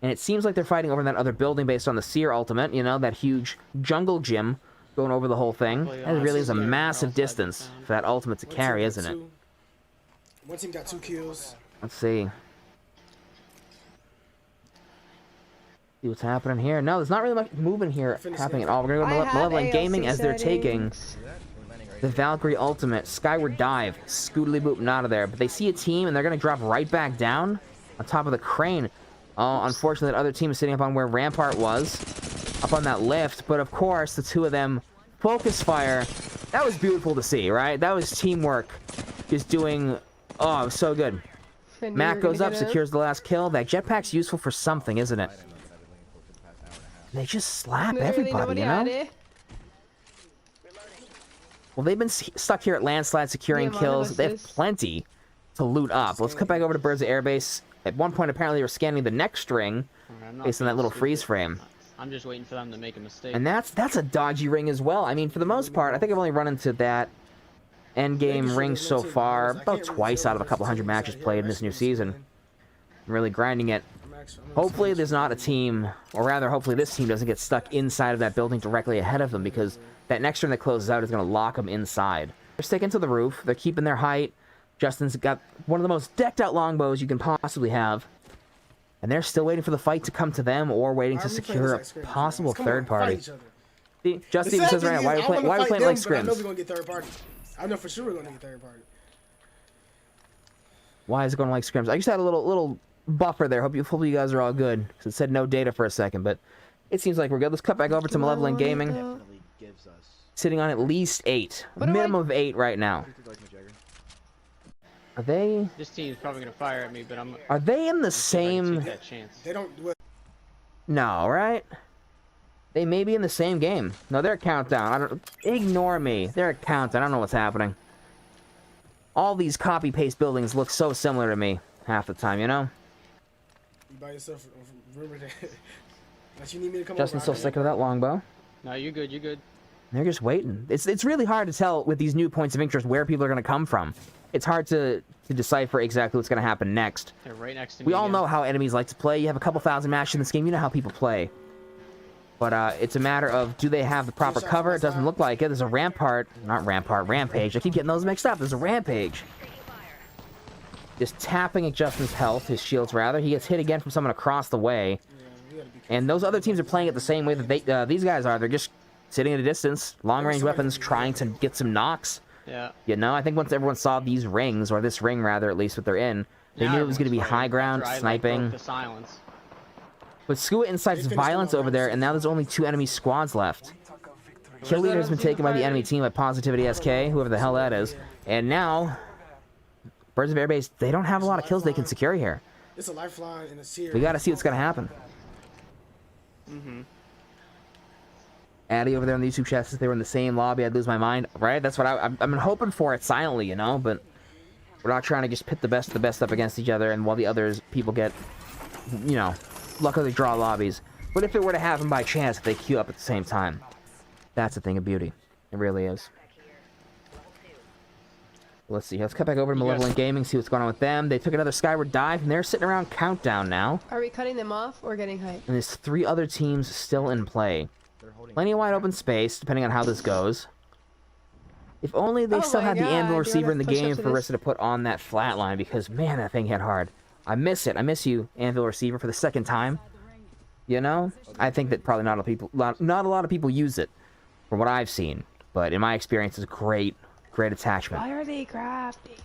And it seems like they're fighting over in that other building based on the Seer ultimate, you know, that huge jungle gym going over the whole thing. That really is a massive distance for that ultimate to carry, isn't it? One team got 2 kills. Let's see. See what's happening here. No, there's not really much movement here happening at all. We're going to go to Malevolent Gaming as they're taking the Valkyrie ultimate. Skyward dive. Scootily boop, out of there. But they see a team and they're going to drop right back down on top of the crane. Oh, unfortunately, that other team is sitting up on where Rampart was. Up on that lift, but of course, the two of them focus fire. That was beautiful to see, right? That was teamwork. Just doing, oh, it was so good. Mac goes up, secures the last kill. That jetpack's useful for something, isn't it? They just slap everybody, you know? Well, they've been stuck here at Landslide securing kills. They have plenty to loot up. Let's cut back over to Birds of Airbase. At one point, apparently, they were scanning the next ring based on that little freeze frame. I'm just waiting for them to make a mistake. And that's a dodgy ring as well. I mean, for the most part, I think I've only run into that endgame ring so far about twice out of a couple hundred matches played in this new season. I'm really grinding it. Hopefully there's not a team, or rather, hopefully this team doesn't get stuck inside of that building directly ahead of them, because that next ring that closes out is going to lock them inside. They're sticking to the roof. They're keeping their height. Justin's got one of the most decked-out longbows you can possibly have. And they're still waiting for the fight to come to them, or waiting to secure a possible third party. See, Justin even says right now, why are we playing like scrims? I know we're going to get third party. I know for sure we're going to get third party. Why is it going like scrims? I just had a little buffer there. Hopefully you guys are all good. Because it said no data for a second, but it seems like we're good. Let's cut back over to Malevolent Gaming. Sitting on at least 8. Minimum of 8 right now. Are they? This team's probably gonna fire at me, but I'm. Are they in the same? They don't. No, right? They may be in the same game. No, they're a countdown. I don't. Ignore me. They're a countdown. I don't know what's happening. All these copy-paste buildings look so similar to me half the time, you know? You by yourself. Remember that. Unless you need me to come Justin's still sticking to that longbow. No, you're good. You're good. They're just waiting. It's really hard to tell with these new points of interest where people are going to come from. It's hard to decipher exactly what's going to happen next. They're right next to me. We all know how enemies like to play. You have a couple thousand matches in this game. You know how people play. But it's a matter of, do they have the proper cover? It doesn't look like it. There's a rampart. Not rampart. Rampage. I keep getting those mixed up. There's a rampage. Just tapping at Justin's health. His shields, rather. He gets hit again from someone across the way. And those other teams are playing it the same way that these guys are. They're just sitting at a distance. Long-range weapons, trying to get some knocks. Yeah. You know, I think once everyone saw these rings, or this ring rather, at least what they're in, they knew it was going to be high ground, sniping. But Skua incites violence over there, and now there's only 2 enemy squads left. Kill leader has been taken by the enemy team by PositivitySK, whoever the hell that is. And now, Birds of Airbase, they don't have a lot of kills they can secure here. It's a lifeline in a series. We got to see what's going to happen. Addy over there on the YouTube chat says they were in the same lobby. I'd lose my mind. Right? That's what I've been hoping for it silently, you know? But we're not trying to just pit the best of the best up against each other, and while the others, people get, you know, luckily draw lobbies. But if it were to happen by chance, if they queue up at the same time, that's a thing of beauty. It really is. Let's see. Let's cut back over to Malevolent Gaming, see what's going on with them. They took another skyward dive, and they're sitting around countdown now. Are we cutting them off or getting hype? And there's 3 other teams still in play. Plenty of wide open space, depending on how this goes. If only they still had the Anvil receiver in the game for Rissa to put on that flat line, because, man, that thing hit hard. I miss it. I miss you, Anvil receiver, for the second time. You know? I think that probably not a lot of people use it, from what I've seen. But in my experience, it's a great attachment. Why are they crafting?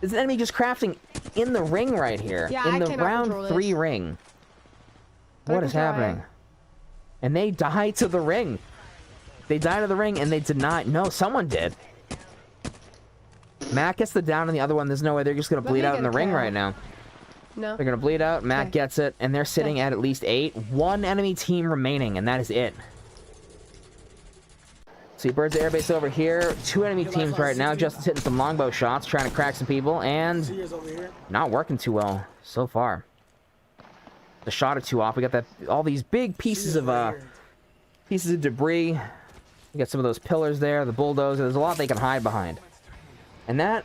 Is an enemy just crafting in the ring right here. Yeah, in I the cannot round control 3 this. ring. Don't What is control it. happening? And they die to the ring. They died to the ring, and they did not. No, someone did. Matt gets the down on the other one. There's no way they're just going to Let bleed me out get in the a ring kill. right now. No. They're going to bleed out. Matt Okay. gets it, and they're sitting at least 8. One enemy team remaining, and that is it. See, Birds of Airbase over here. 2 enemy teams right now. Justin's hitting some longbow shots, trying to crack some people, and Sears over here. not working too well so far. The shot or 2 off. We got that all these big pieces of debris. We got some of those pillars there, the bulldozer. There's a lot they can hide behind. And that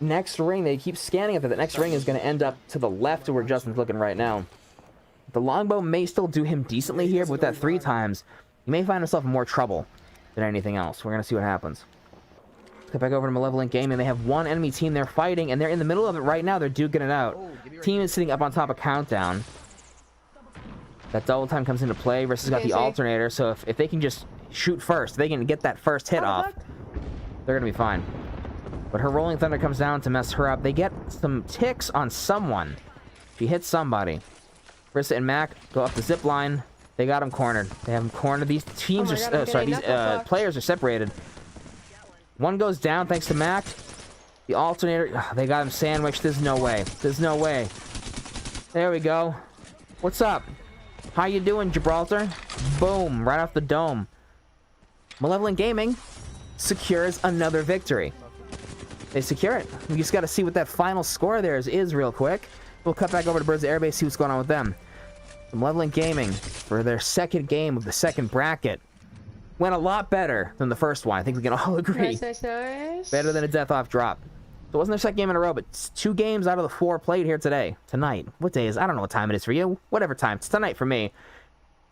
next ring, they keep scanning it. That next ring is going to end up to the left of where Justin's looking right now. The longbow may still do him decently here, but with that 3 times, he may find himself in more trouble than anything else. We're going to see what happens. Let's get back over to Malevolent Gaming. They have 1 enemy team they're fighting, and they're in the middle of it right now. They're duking it out. Team is sitting up on top of Countdown. That double time comes into play. Versus got the alternator, so if they can just shoot first, if they can get that first hit off, they're going to be fine. But her Rolling Thunder comes down to mess her up. They get some ticks on someone. She hits somebody. Brissa and Mac go up the zip line. They got him cornered. They have him cornered. These teams these players are separated. One goes down thanks to Mac. The alternator, they got him sandwiched. There's no way. There's no way. There we go. What's up? How you doing, Gibraltar? Boom, right off the dome. Malevolent Gaming secures another victory. They secure it. We just got to see what that final score there is real quick. We'll cut back over to Birds of Airbase, see what's going on with them. Malevolent Gaming, for their second game of the second bracket, went a lot better than the first one. I think we can all agree. Nice. Better than a death off drop. So it wasn't their second game in a row, but it's 2 games out of the 4 played here today. Tonight. What day is it? I don't know what time it is for you. Whatever time. It's tonight for me.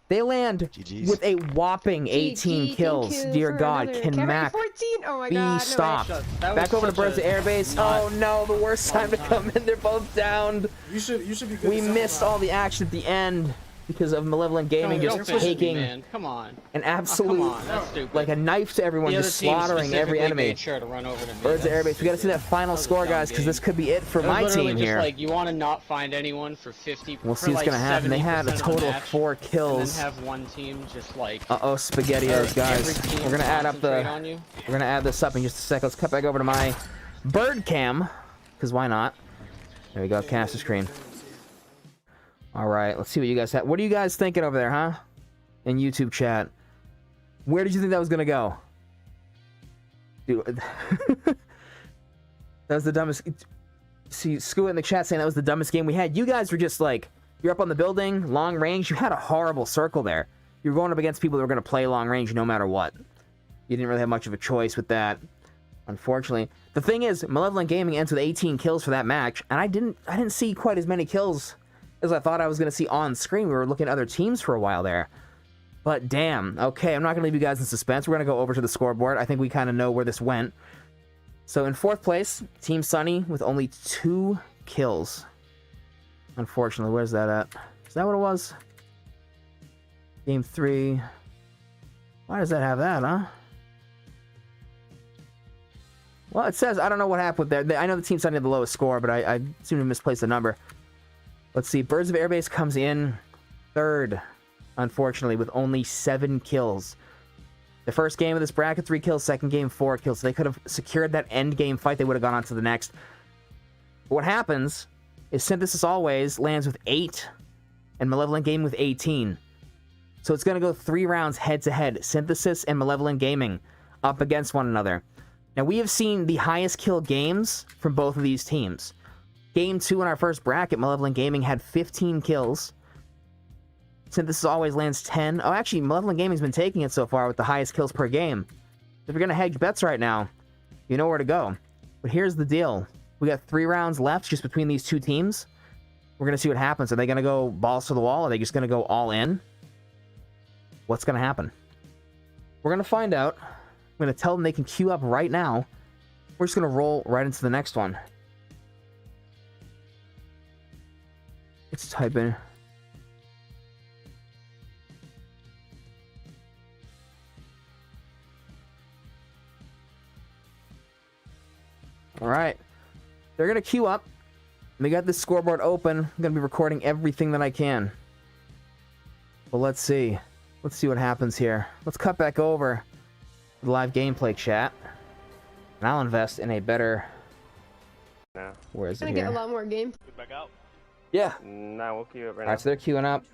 They land with a whopping 18 kills. Dear God, can Mac be stopped? Back over to Birds of Airbase. Oh no, the worst time to come in. They're both downed. You should be good. We missed all the action at the end because of Malevolent Gaming just taking an absolute, like a knife to everyone, just slaughtering every enemy. Birds of Airbase, we gotta see that final score, guys, because this could be it for my team here. Like, you want to not find anyone for 50. We'll see what's gonna happen. They had a total of 4 kills. And then have one team just like. Uh-oh, SPaghettiOs, guys. We're gonna add up the. We're gonna add this up in just a sec. Let's cut back over to my bird cam, because why not? There we go, caster screen. All right, let's see what you guys have. What are you guys thinking over there, huh? In YouTube chat. Where did you think that was gonna go? Dude, that was the dumbest. See, Skua in the chat saying that was the dumbest game we had. You guys were just like, you're up on the building, long range. You had a horrible circle there. You're going up against people that were gonna play long range no matter what. You didn't really have much of a choice with that, unfortunately. The thing is, Malevolent Gaming ends with 18 kills for that match, and I didn't see quite as many kills as I thought I was going to see on screen. We were looking at other teams for a while there. But damn. Okay, I'm not going to leave you guys in suspense. We're going to go over to the scoreboard. I think we kind of know where this went. So in 4th place, Team Sunny with only 2 kills. Unfortunately, where's that at? Is that what it was? Game 3. Why does that have that, huh? Well, it says, I don't know what happened there. I know the Team Sunny had the lowest score, but I seem to misplace the number. Let's see, Birds of Airbase comes in 3rd, unfortunately, with only 7 kills. The first game of this bracket, 3 kills. Second game, 4 kills. So they could have secured that end game fight. They would have gone on to the next. But what happens is Synthesis Always lands with 8, and Malevolent Gaming with 18. So it's going to go 3 rounds head-to-head. Synthesis and Malevolent Gaming up against one another. Now, we have seen the highest kill games from both of these teams. Game 2 in our first bracket, Malevolent Gaming had 15 kills. Synthesis Always lands 10. Oh, actually, Malevolent Gaming's been taking it so far with the highest kills per game. If you're going to hedge bets right now, you know where to go. But here's the deal. We got 3 rounds left just between these 2 teams. We're going to see what happens. Are they going to go balls to the wall? Are they just going to go all in? What's going to happen? We're going to find out. I'm going to tell them they can queue up right now. We're just going to roll right into the next one. Let's type in. All right. They're going to queue up. We got this scoreboard open. I'm gonna be recording everything that I can. Well, let's see. Let's see what happens here. Let's cut back over the live gameplay chat. And I'll invest in a better... No. Where is it gonna here? get a lot more game. Back out. Yeah. Nah, we'll queue up right now. Alright, so they're queuing up.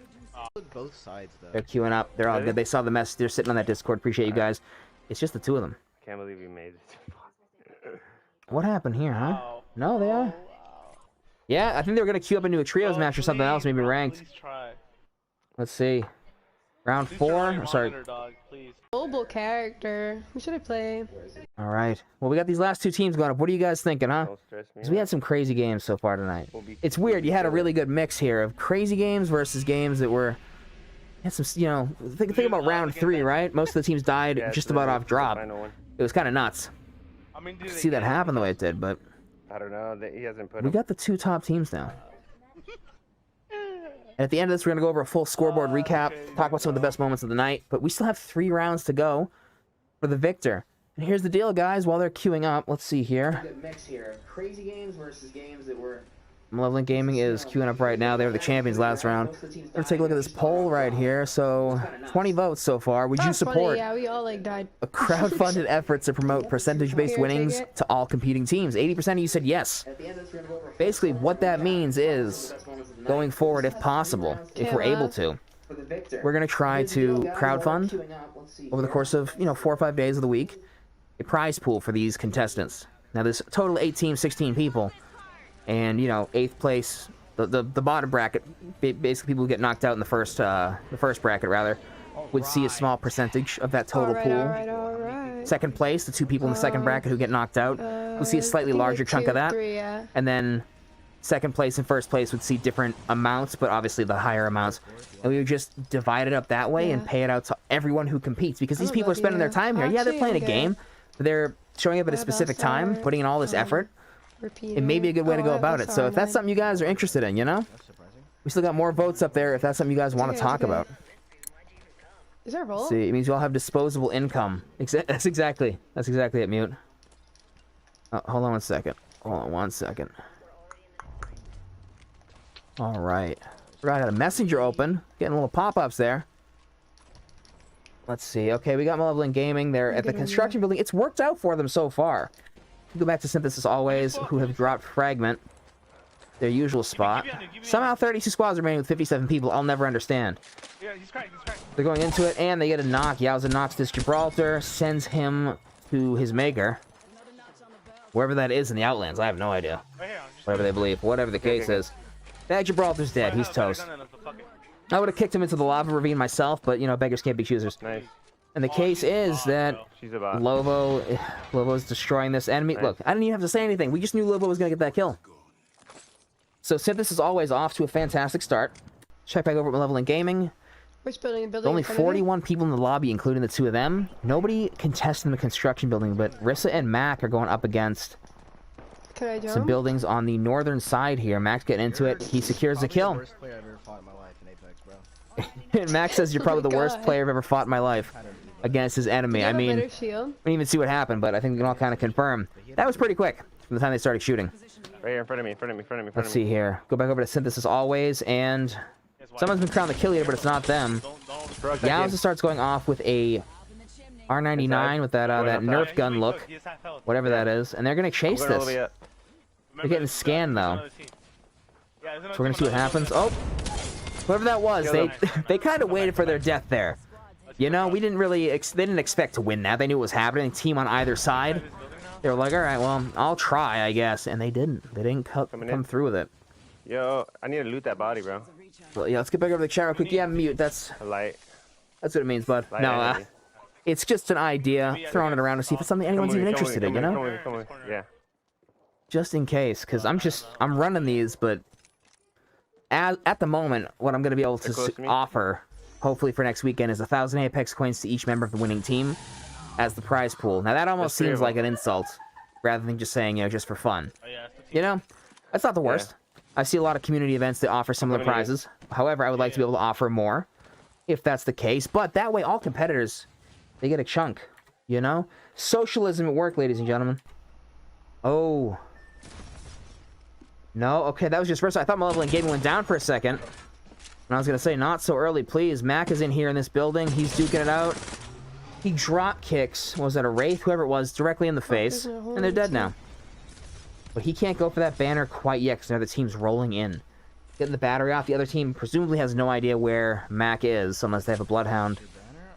Both sides though. They're queuing up. They're all Really? good. They saw the mess. They're sitting on that Discord. Appreciate you guys. It's just the two of them. Can't believe you made it. What happened here, huh? Wow. No, they are. Wow. Yeah, I think they were gonna queue up into a trios match or something else, maybe bro, ranked. Please try. Let's see. Round Please try 4. your Sorry. underdog, please. Mobile character. Who should I play? All right. Well, we got these last two teams going up. What are you guys thinking, huh? Don't stress me 'Cause we out. had some crazy games so far tonight. We'll be- It's weird. You had a really good mix here of crazy games versus games that were... Had some, you know, think about round 3, right? Most of the teams died Yeah, just it's about the- off drop. the final one. It was kind of nuts I mean, to see that happen the way it did, but I don't know. He hasn't put we him. got the 2 top teams now. And at the end of this, we're going to go over a full scoreboard recap, talk about some of the best moments of the night, but we still have 3 rounds to go for the victor. And here's the deal, guys. While they're queuing up, let's see here. Good mix here. Crazy games versus games that were... Malevolent Gaming is queuing up right now. They were the champions last round. Let's take a look at this poll right here. So, 20 votes so far. Would you That's funny, support yeah, we all like died. a crowd-funded effort to promote percentage-based Here, take winnings it. to all competing teams? 80% of you said yes. Basically, what that means is, going forward, if possible, if we're able to, we're going to try to crowdfund over the course of, 4 or 5 days of the week, a prize pool for these contestants. Now, there's a total of 8 teams, 16 people. And 8th place, the bottom bracket, basically people who get knocked out in the first bracket rather, would see a small percentage of that total pool. Alright. Second place, the 2 people in the second bracket who get knocked out, will see a slightly larger chunk of that. 3, yeah. And then second place and first place would see different amounts, but obviously the higher amounts. And we would just divide it up that way and pay it out to everyone who competes, because these people are spending their time here. Yeah, they're playing a game, but they're showing up at a specific time, putting in all this effort. It may be a good way to go about it. So if that's something you guys are interested in, we still got more votes up there if that's something you guys want to talk about. Is there a vote? See, it means you all have disposable income. That's exactly it, Mute. Hold on 1 second. Hold on 1 second. All right. Forgot I had a messenger open. Getting little pop-ups there. Let's see. Okay, we got Malevolent Gaming. They're at the construction building. It's worked out for them so far. Go back to Synthesis Always, who have dropped Fragment, their usual spot. Somehow 32 squads remaining with 57 people. I'll never understand. Yeah, he's cracked, he's cracked. They're going into it, and they get a knock. Yowza knocks this Gibraltar, sends him to his maker. Wherever that is in the Outlands, I have no idea. Right here, Whatever they believe, whatever the case is. That Gibraltar's dead. He's toast. I would have kicked him into the lava ravine myself, but, beggars can't be choosers. Nice. And the case is that She's about. Lovo's destroying this enemy. Look, I didn't even have to say anything. We just knew Lovo was going to get that kill. So Synthesis is always off to a fantastic start. Check back over at Malevolent Gaming. Which building? There's only 41 people in the lobby, including the 2 of them. Nobody contesting the construction building, but Rissa and Mac are going up against Can I jump? some buildings on the northern side here. Mac's getting into it. He secures the kill. Worst player I've ever fought in my life in Apex, bro. And Mac says you're probably the worst God. player I've ever fought in my life against his enemy. I mean, better shield. we didn't even see what happened, but I think we can all kind of confirm. That was pretty quick from the time they started shooting. Right here in front of me, in front of me, in front of me, in front Let's of me. see here. Go back over to Synthesis Always, and someone's been crowned the kill leader, but it's not them. Yowza starts going off with a R99 with that that Nerf gun look, whatever that is, and they're gonna chase this. They're getting scanned though, so we're gonna see what happens. Oh, whoever that was, they kind of waited for their death there. We didn't really they didn't expect to win that. They knew what was happening. Team on either side. They were like, all right, well, I'll try, I guess, and they didn't. They didn't come through with it. Yo, I need to loot that body, bro. Well, yeah, let's get back over to the chat real quick. Yeah, mute. That's A light. what it means, bud. Light No, enemy. it's just an idea, throwing it around to see if it's something anyone's even interested in, Come with me, come with me. Yeah. Just in case, because I'm running these, but at the moment, what I'm going to be able They're close to to me. offer, hopefully for next weekend, is 1,000 Apex coins to each member of the winning team as the prize pool. Now, that almost There's 3 seems of like them. an insult, rather than just saying, just for fun. Oh, yeah, that's the team. That's not the worst. I see a lot of community events that offer similar How many prizes. However, I would like to be able to offer more, if that's the case. But that way, all competitors, they get a chunk, Socialism at work, ladies and gentlemen. Oh. No, okay, that was just first. I thought Malevolent Gaming went down for a second. And I was gonna say, not so early, please. Mac is in here in this building. He's duking it out. He drop kicks, was that a Wraith, whoever it was, directly in the face, and they're dead now. But he can't go for that banner quite yet because the other team's rolling in. Getting the battery off. The other team presumably has no idea where Mac is, unless they have a Bloodhound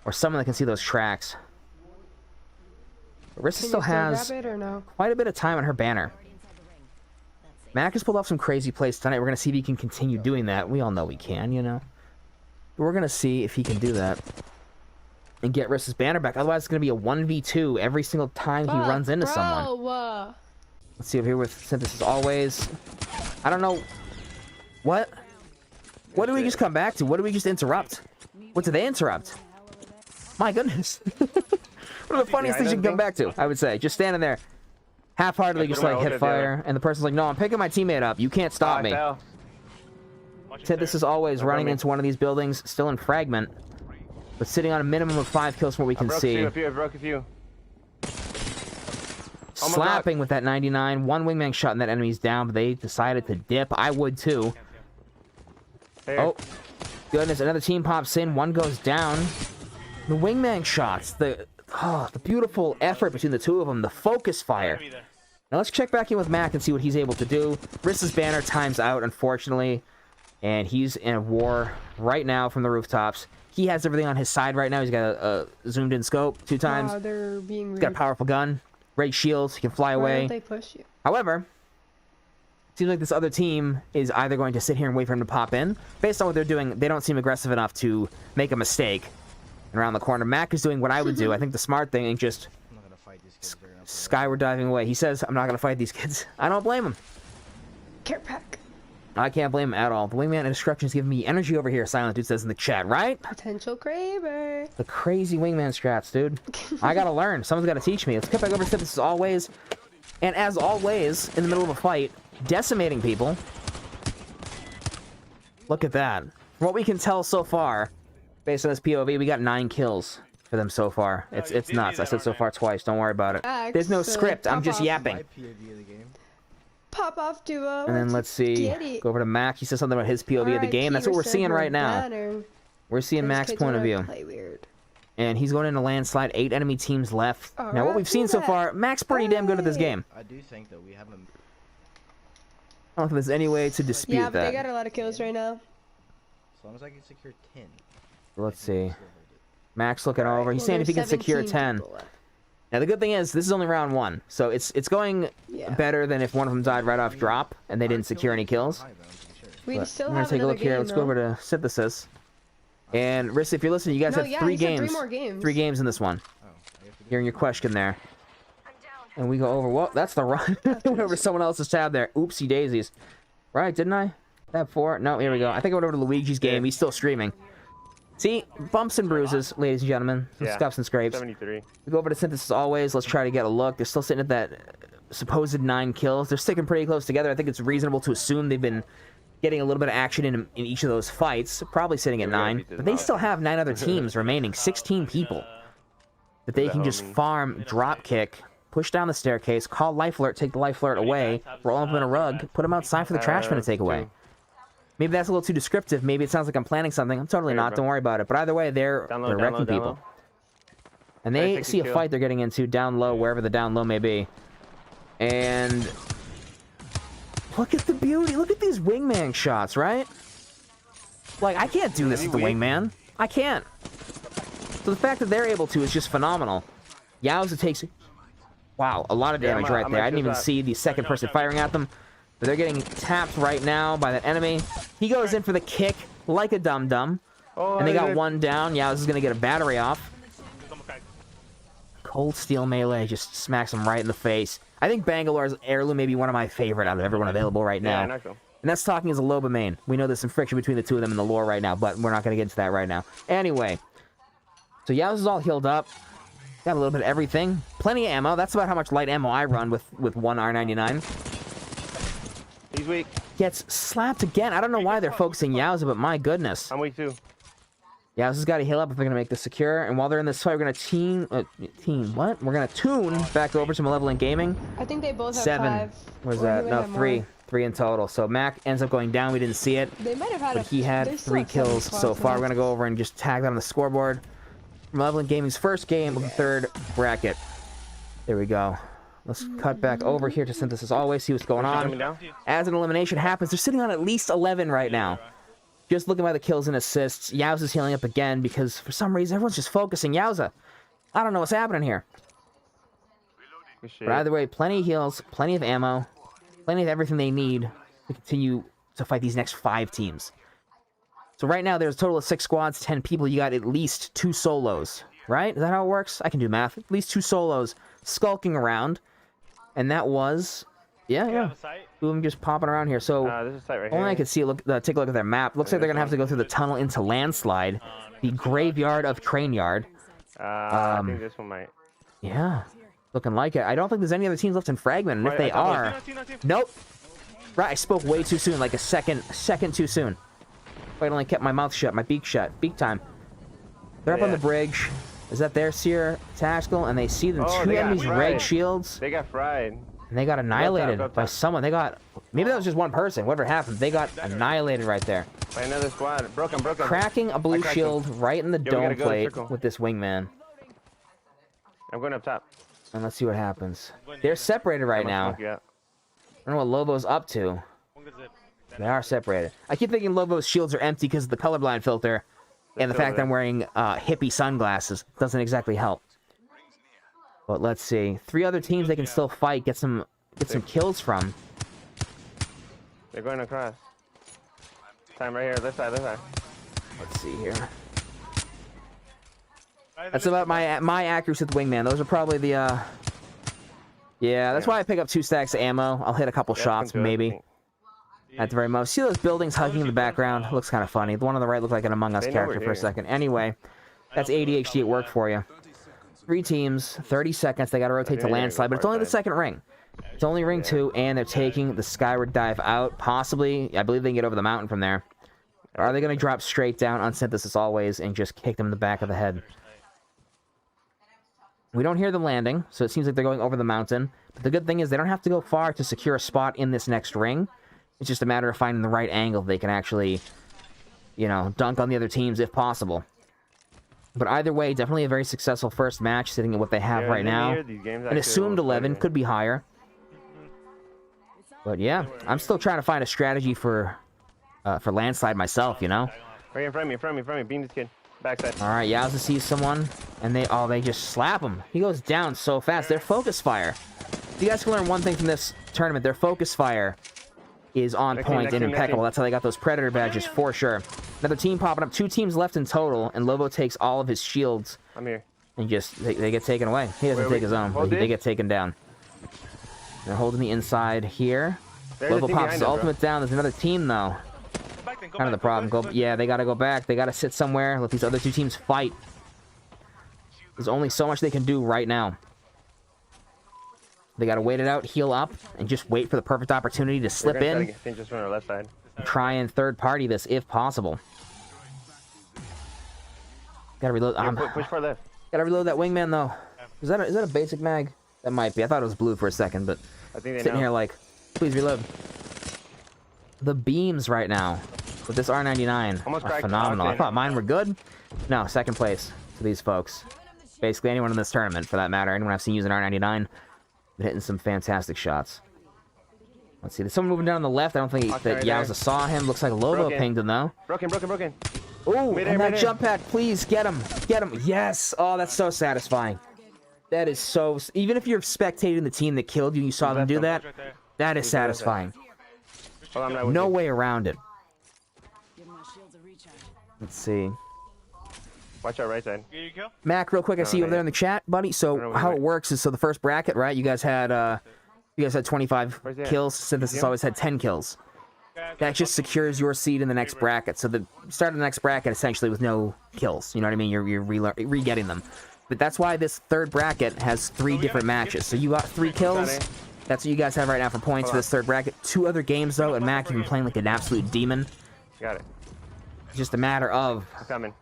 or someone that can see those tracks. Rissa still has quite a bit of time on her banner. Mac has pulled off some crazy plays tonight. We're going to see if he can continue doing that. We all know he can, you know. But we're going to see if he can do that and get Rissa's banner back. Otherwise, it's going to be a 1v2 every single time he runs into someone. Let's see over here with Synthesis Always. I don't know. What? What did we just come back to? What did we just interrupt? What did they interrupt? My goodness. One of the funniest things you can come back to, I would say. Just standing there, half-heartedly just like hit fire, and the person's like, no, I'm picking my teammate up. You can't stop me. Synthesis Always running into one of these buildings, still in Fragment, but sitting on a minimum of 5 kills from what we can see. I broke a few. Slapping with that 99. One wingman shot and that enemy's down, but they decided to dip. I would too. Hey. Oh, goodness. Another team pops in. One goes down. The wingman shots. The beautiful effort between the two of them. The focus fire. Now let's check back in with Mac and see what he's able to do. Rissa's banner times out, unfortunately. And he's in a war right now from the rooftops. He has everything on his side right now. He's got a zoomed-in scope 2 times. Wow, they're being He's got a powerful gun. Great shields. He can fly away. Why don't they push you? However, it seems like this other team is either going to sit here and wait for him to pop in. Based on what they're doing, they don't seem aggressive enough to make a mistake. And around the corner, Mac is doing what I would do. I think the smart thing is just skyward diving away. He says, I'm not going to fight these kids. I don't blame him. Care pack. I can't blame him at all. The wingman and destruction is giving me energy over here, Silent Dude says in the chat, right? Potential Kraber. The crazy wingman strats, dude. I gotta learn. Someone's gotta teach me. Let's get back over to Synthesis Always. And as always, in the middle of a fight, decimating people. Look at that. From what we can tell so far, based on this POV, we got 9 kills for them so far. It's nuts. I said so far twice. Don't worry about it. There's no script. I'm just yapping. Pop off duo. And then let's see. Go over to Mac. He says something about his POV of the game. That's what we're seeing right now. We're seeing Mac's point of view. And he's going into landslide. 8 enemy teams left. Now, what we've seen so far, Mac's pretty damn good at this game. I do think that we haven't. I don't think there's any way to dispute that. Yeah, but that. they got a lot of kills right now. As long as I can secure 10. Let's see. Mac's looking over. He's saying if he can secure 10. Now, the good thing is, this is only round 1, so it's going better than if one of them died right off drop, and they didn't secure any kills. We still I'm going to take a look here. Let's go over to Synthesis. And, Rissa, if you're listening, you guys have 3 games. 3 games in this one. Hearing your question there. And we go over, well, that's the run. Went over to someone else's tab there. Oopsie daisies. Right, didn't I? Tab 4? No, here we go. I think I went over to Luigi's game. He's still streaming. See, bumps and bruises, ladies and gentlemen. Some scuffs and scrapes. 73. We go over to Synthesis Always. Let's try to get a look. They're still sitting at that supposed 9 kills. They're sticking pretty close together. I think it's reasonable to assume they've been getting a little bit of action in each of those fights. Probably sitting at 9. But they still have 9 other teams remaining. 16 people that they can just farm, drop kick, push down the staircase, call life alert, take the life alert away, roll them up in a rug, put them outside for the trash man to take away. Maybe that's a little too descriptive. Maybe it sounds like I'm planning something. I'm totally not. Don't worry about it. But either way, they're wrecking people. And they see a fight they're getting into down low, wherever the down low may be. And look at the beauty. Look at these wingman shots, right? Like, I can't do this with the wingman. I can't. So the fact that they're able to is just phenomenal. Yowza takes, wow, a lot of damage right there. I didn't even see the second person firing at them. But they're getting tapped right now by that enemy. He goes in for the kick like a dum-dum. And they got 1 down. Yowza's going to get a battery off. Cold Steel Melee just smacks him right in the face. I think Bangalore's Heirloom may be one of my favorite out of everyone available right now. And that's talking as a Loba main. We know there's some friction between the two of them in the lore right now, but we're not going to get into that right now. Anyway, so Yowza's all healed up. Got a little bit of everything. Plenty of ammo. That's about how much light ammo I run with 1 R99. He's weak. Gets slapped again. I don't know why they're focusing Yowza, but my goodness. I'm weak too. Yowza's got to heal up if they're going to make this secure. And while they're in this fight, we're going to We're going to tune back over to Malevolent Gaming. I think they both have 7. 5. What is that? No, 3. 3 in total. So Mac ends up going down. We didn't see it. They might have had but he had 3 kills so far. We're going to go over and just tag that on the scoreboard. Malevolent Gaming's first game of the 3rd bracket. There we go. Let's cut back over here to Synthesis Always, see what's going on. As an elimination happens, they're sitting on at least 11 right now. Just looking by the kills and assists. Yowza's healing up again because for some reason everyone's just focusing. Yowza, I don't know what's happening here. But either way, plenty of heals, plenty of ammo, plenty of everything they need to continue to fight these next 5 teams. So right now, there's a total of 6 squads, 10 people. You got at least 2 solos, right? Is that how it works? I can do math. At least 2 solos skulking around. And that was... Yeah. Boom, just popping around here. So, there's a site right only here. I could see, take a look at their map. Looks like they're going to have to go through the tunnel into Landslide. The Graveyard of Train Yard. I think this one might. Yeah. Looking like it. I don't think there's any other teams left in Fragment. And if they are... Nope. Right, I spoke way too soon. Like a second too soon. I only kept my mouth shut, my beak shut. Beak time. They're up on the bridge. Is that their Seer Tactical? And they see them. 2 enemies red shields. They got fried. And they got annihilated by someone. They got... Maybe that was just one person. Whatever happened. They got annihilated right there. By another squad. Broken. Cracking a blue shield right in the dome plate with this wingman. I'm going up top. And let's see what happens. They're separated right now. I don't know what Lobo's up to. They are separated. I keep thinking Lobo's shields are empty because of the colorblind filter. And the fact that I'm wearing hippie sunglasses doesn't exactly help. But let's see. 3 other teams they can still fight, get some kills from. They're going across. Time right here, left side. Let's see here. That's about my accuracy with wingman. Those are probably the yeah, that's why I pick up 2 stacks of ammo. I'll hit a couple shots, maybe. At the very most. See those buildings hugging in the background? Looks kind of funny. The one on the right looked like an Among Us character for a second. Anyway, that's ADHD at work for you. 3 teams, 30 seconds. They got to rotate to Landslide, but it's only the 2nd ring. It's only ring 2, and they're taking the skyward dive out. Possibly, I believe they can get over the mountain from there. Or are they going to drop straight down on Synthesis Always and just kick them in the back of the head? We don't hear them landing, so it seems like they're going over the mountain. But the good thing is they don't have to go far to secure a spot in this next ring. It's just a matter of finding the right angle they can actually, you know, dunk on the other teams if possible. But either way, definitely a very successful first match, sitting at what they have right now. An assumed 11, could be higher. But yeah, I'm still trying to find a strategy for Landslide myself, you know? Right in front of me. Beam this kid. Backside. Alright, Yowza sees someone, and they just slap him. He goes down so fast. Their focus fire. You guys can learn one thing from this tournament. Their focus fire is on point and impeccable. That's how they got those Predator badges, for sure. Another team popping up. 2 teams left in total, and Lobo takes all of his shields. I'm here. And just, they get taken away. He doesn't take his own, but they get taken down. They're holding the inside here. Lobo pops his ultimate down. There's another team, though. Kind of the problem. Yeah, they gotta go back. They gotta sit somewhere. Let these other 2 teams fight. There's only so much they can do right now. They gotta wait it out, heal up, and just wait for the perfect opportunity to slip in. Just from our left side. Try and third party this if possible. Gotta reload. Push far left. Gotta reload that wingman though. Is that a basic mag? That might be. I thought it was blue for a second, but I think they sitting here like, please reload. The beams right now with this R99 are phenomenal. I thought mine were good. No, 2nd place to these folks. Basically anyone in this tournament, for that matter. Anyone I've seen use an R99. Been hitting some fantastic shots. Let's see. There's someone moving down on the left. I don't think that Yowza saw him. Looks like Lobo pinged him, though. Broken. Ooh, and that jump pad. Please, get him. Get him. Yes. Oh, that's so satisfying. That is so... Even if you're spectating the team that killed you and you saw them do that, that is satisfying. No way around it. Let's see. Watch our right side. Mac, real quick, I see you over there in the chat, buddy. So how it works is, so the first bracket, right? You guys had 25 kills. Synthesis always had 10 kills. That just secures your seed in the next bracket. So the start of the next bracket essentially with no kills. You know what I mean? You're re-getting them. But that's why this 3rd bracket has 3 different matches. So you got 3 kills. That's what you guys have right now for points for this 3rd bracket. 2 other games though, and Mac, you've been playing like an absolute demon. Got it. It's just a matter of... Coming.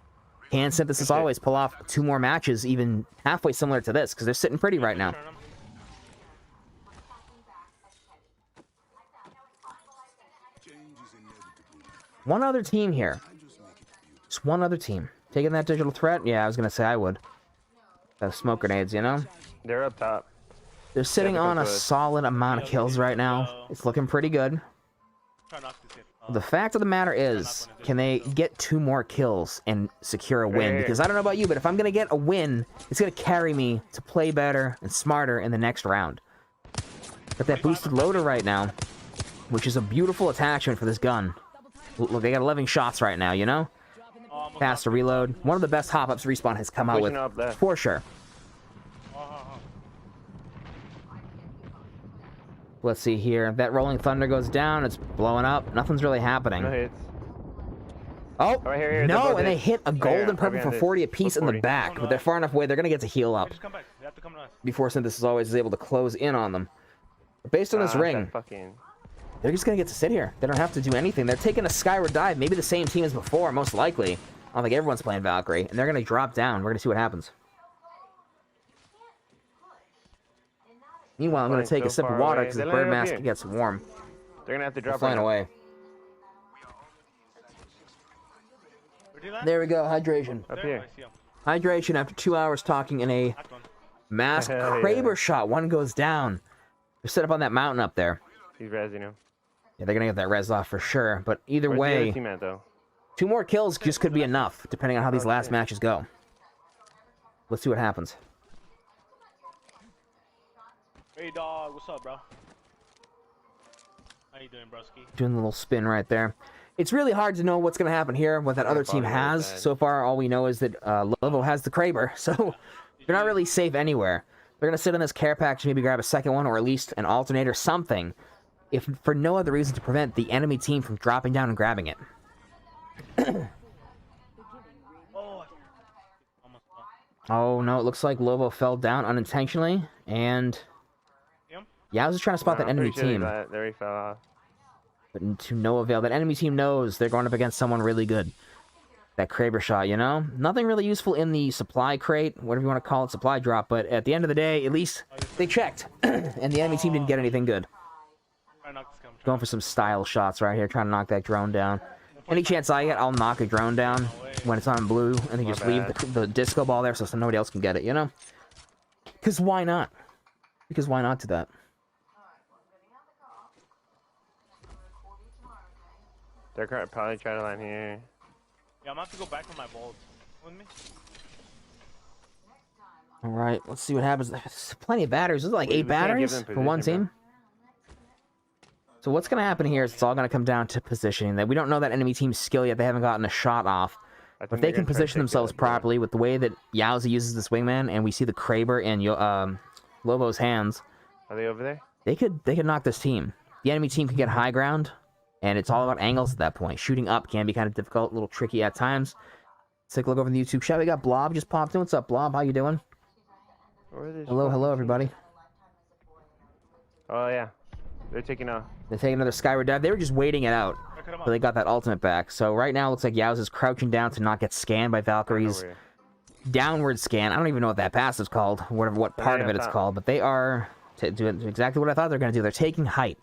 Can Synthesis always pull off 2 more matches, even halfway similar to this? Because they're sitting pretty right now. One other team here. Just one other team. Taking that digital threat? Yeah, I was going to say I would. Those smoke grenades, you know? They're up top. They're sitting on a solid amount of kills right now. It's looking pretty good. The fact of the matter is, can they get 2 more kills and secure a win? Because I don't know about you, but if I'm going to get a win, it's going to carry me to play better and smarter in the next round. Got that boosted loader right now, which is a beautiful attachment for this gun. Look, they got 11 shots right now, you know? Fast to reload. One of the best hop-ups Respawn has come out with, for sure. Let's see here. That rolling thunder goes down. It's blowing up. Nothing's really happening. No hits. Oh, right here, no, and they hit a gold and purple for 40 apiece in the back. But they're far enough away, they're going to get to heal up. Before Synthesis always is able to close in on them. But based on this ring, they're just going to get to sit here. They don't have to do anything. They're taking a skyward dive. Maybe the same team as before, most likely. I don't think everyone's playing Valkyrie. And they're going to drop down. We're going to see what happens. Meanwhile, I'm going to take a sip of water because the bird mask gets warm. They're going to have to drop flying away. There we go, hydration. Up here. Hydration after 2 hours talking in a mask Kraber shot. One goes down. They're set up on that mountain up there. He's rezzing him. Yeah, they're going to get that res off for sure. But either way, the team at, though? 2 more kills just could be enough, depending on how these last matches go. Let's see what happens. Hey dog, what's up, bro? How you doing, broski? Doing a little spin right there. It's really hard to know what's going to happen here, what that other team has. So far, all we know is that Lovo has the Kraber, so they're not really safe anywhere. They're going to sit in this care package, maybe grab a second one, or at least an alternator, something, if for no other reason to prevent the enemy team from dropping down and grabbing it. Oh, no, it looks like Lovo fell down unintentionally, and Yowz is trying to spot that enemy team. There he fell off. But to no avail. That enemy team knows they're going up against someone really good. That Kraber shot, you know? Nothing really useful in the supply crate, whatever you want to call it, supply drop, but at the end of the day, at least they checked. And the enemy team didn't get anything good. Going for some style shots right here, trying to knock that drone down. Any chance I get, I'll knock a drone down when it's on blue, and then just leave the disco ball there so nobody else can get it, you know? Because why not? Because why not do that? They're probably trying to line here. Yeah, I'm gonna have to go back for my bolts. With me? Alright, let's see what happens. There's plenty of batteries. There's like 8 batteries for one team. So what's going to happen here is it's all going to come down to positioning. That we don't know that enemy team's skill yet. They haven't gotten a shot off. But if they can position themselves properly with the way that Yowza uses this wingman, and we see the Kraber in Lovo's hands. Are they over there? They could knock this team. The enemy team can get high ground. And it's all about angles at that point. Shooting up can be kind of difficult, a little tricky at times. Let's take a look over in the YouTube chat. We got Blob just popped in. What's up, Blob? How you doing? Hello, everybody. Oh, yeah. They're taking off. They're taking another skyward dive. They were just waiting it out. But they got that ultimate back. So right now, it looks like Yowz is crouching down to not get scanned by Valkyrie's downward scan. I don't even know what that pass is called. What part of it it's called. But they are doing exactly what I thought they were going to do. They're taking height.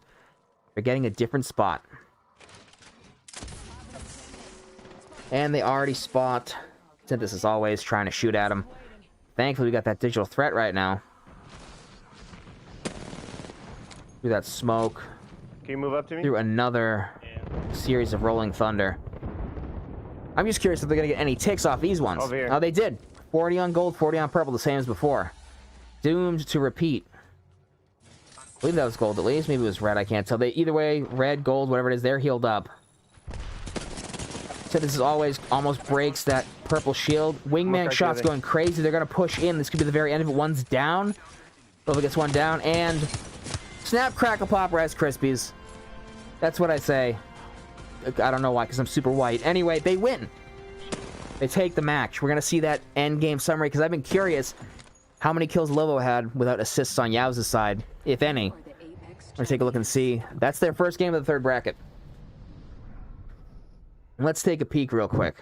They're getting a different spot. And they already spot Synthesis always trying to shoot at him. Thankfully, we got that digital threat right now. Through that smoke. Can you move up to me? Through another series of rolling thunder. I'm just curious if they're going to get any ticks off these ones. Over here. Oh, they did. 40 on gold, 40 on purple, the same as before. Doomed to repeat. I believe that was gold at least. Maybe it was red. I can't tell. Either way, red, gold, whatever it is, they're healed up. So this is always almost breaks that purple shield. Wingman shots going crazy. They're going to push in. This could be the very end of it. One's down. Lovo gets one down. And snap, crackle, pop, Rice Krispies. That's what I say. I don't know why, because I'm super white. Anyway, they win. They take the match. We're going to see that end game summary, because I've been curious how many kills Lovo had without assists on Yowza's side, if any. Let's take a look and see. That's their first game of the third bracket. Let's take a peek real quick.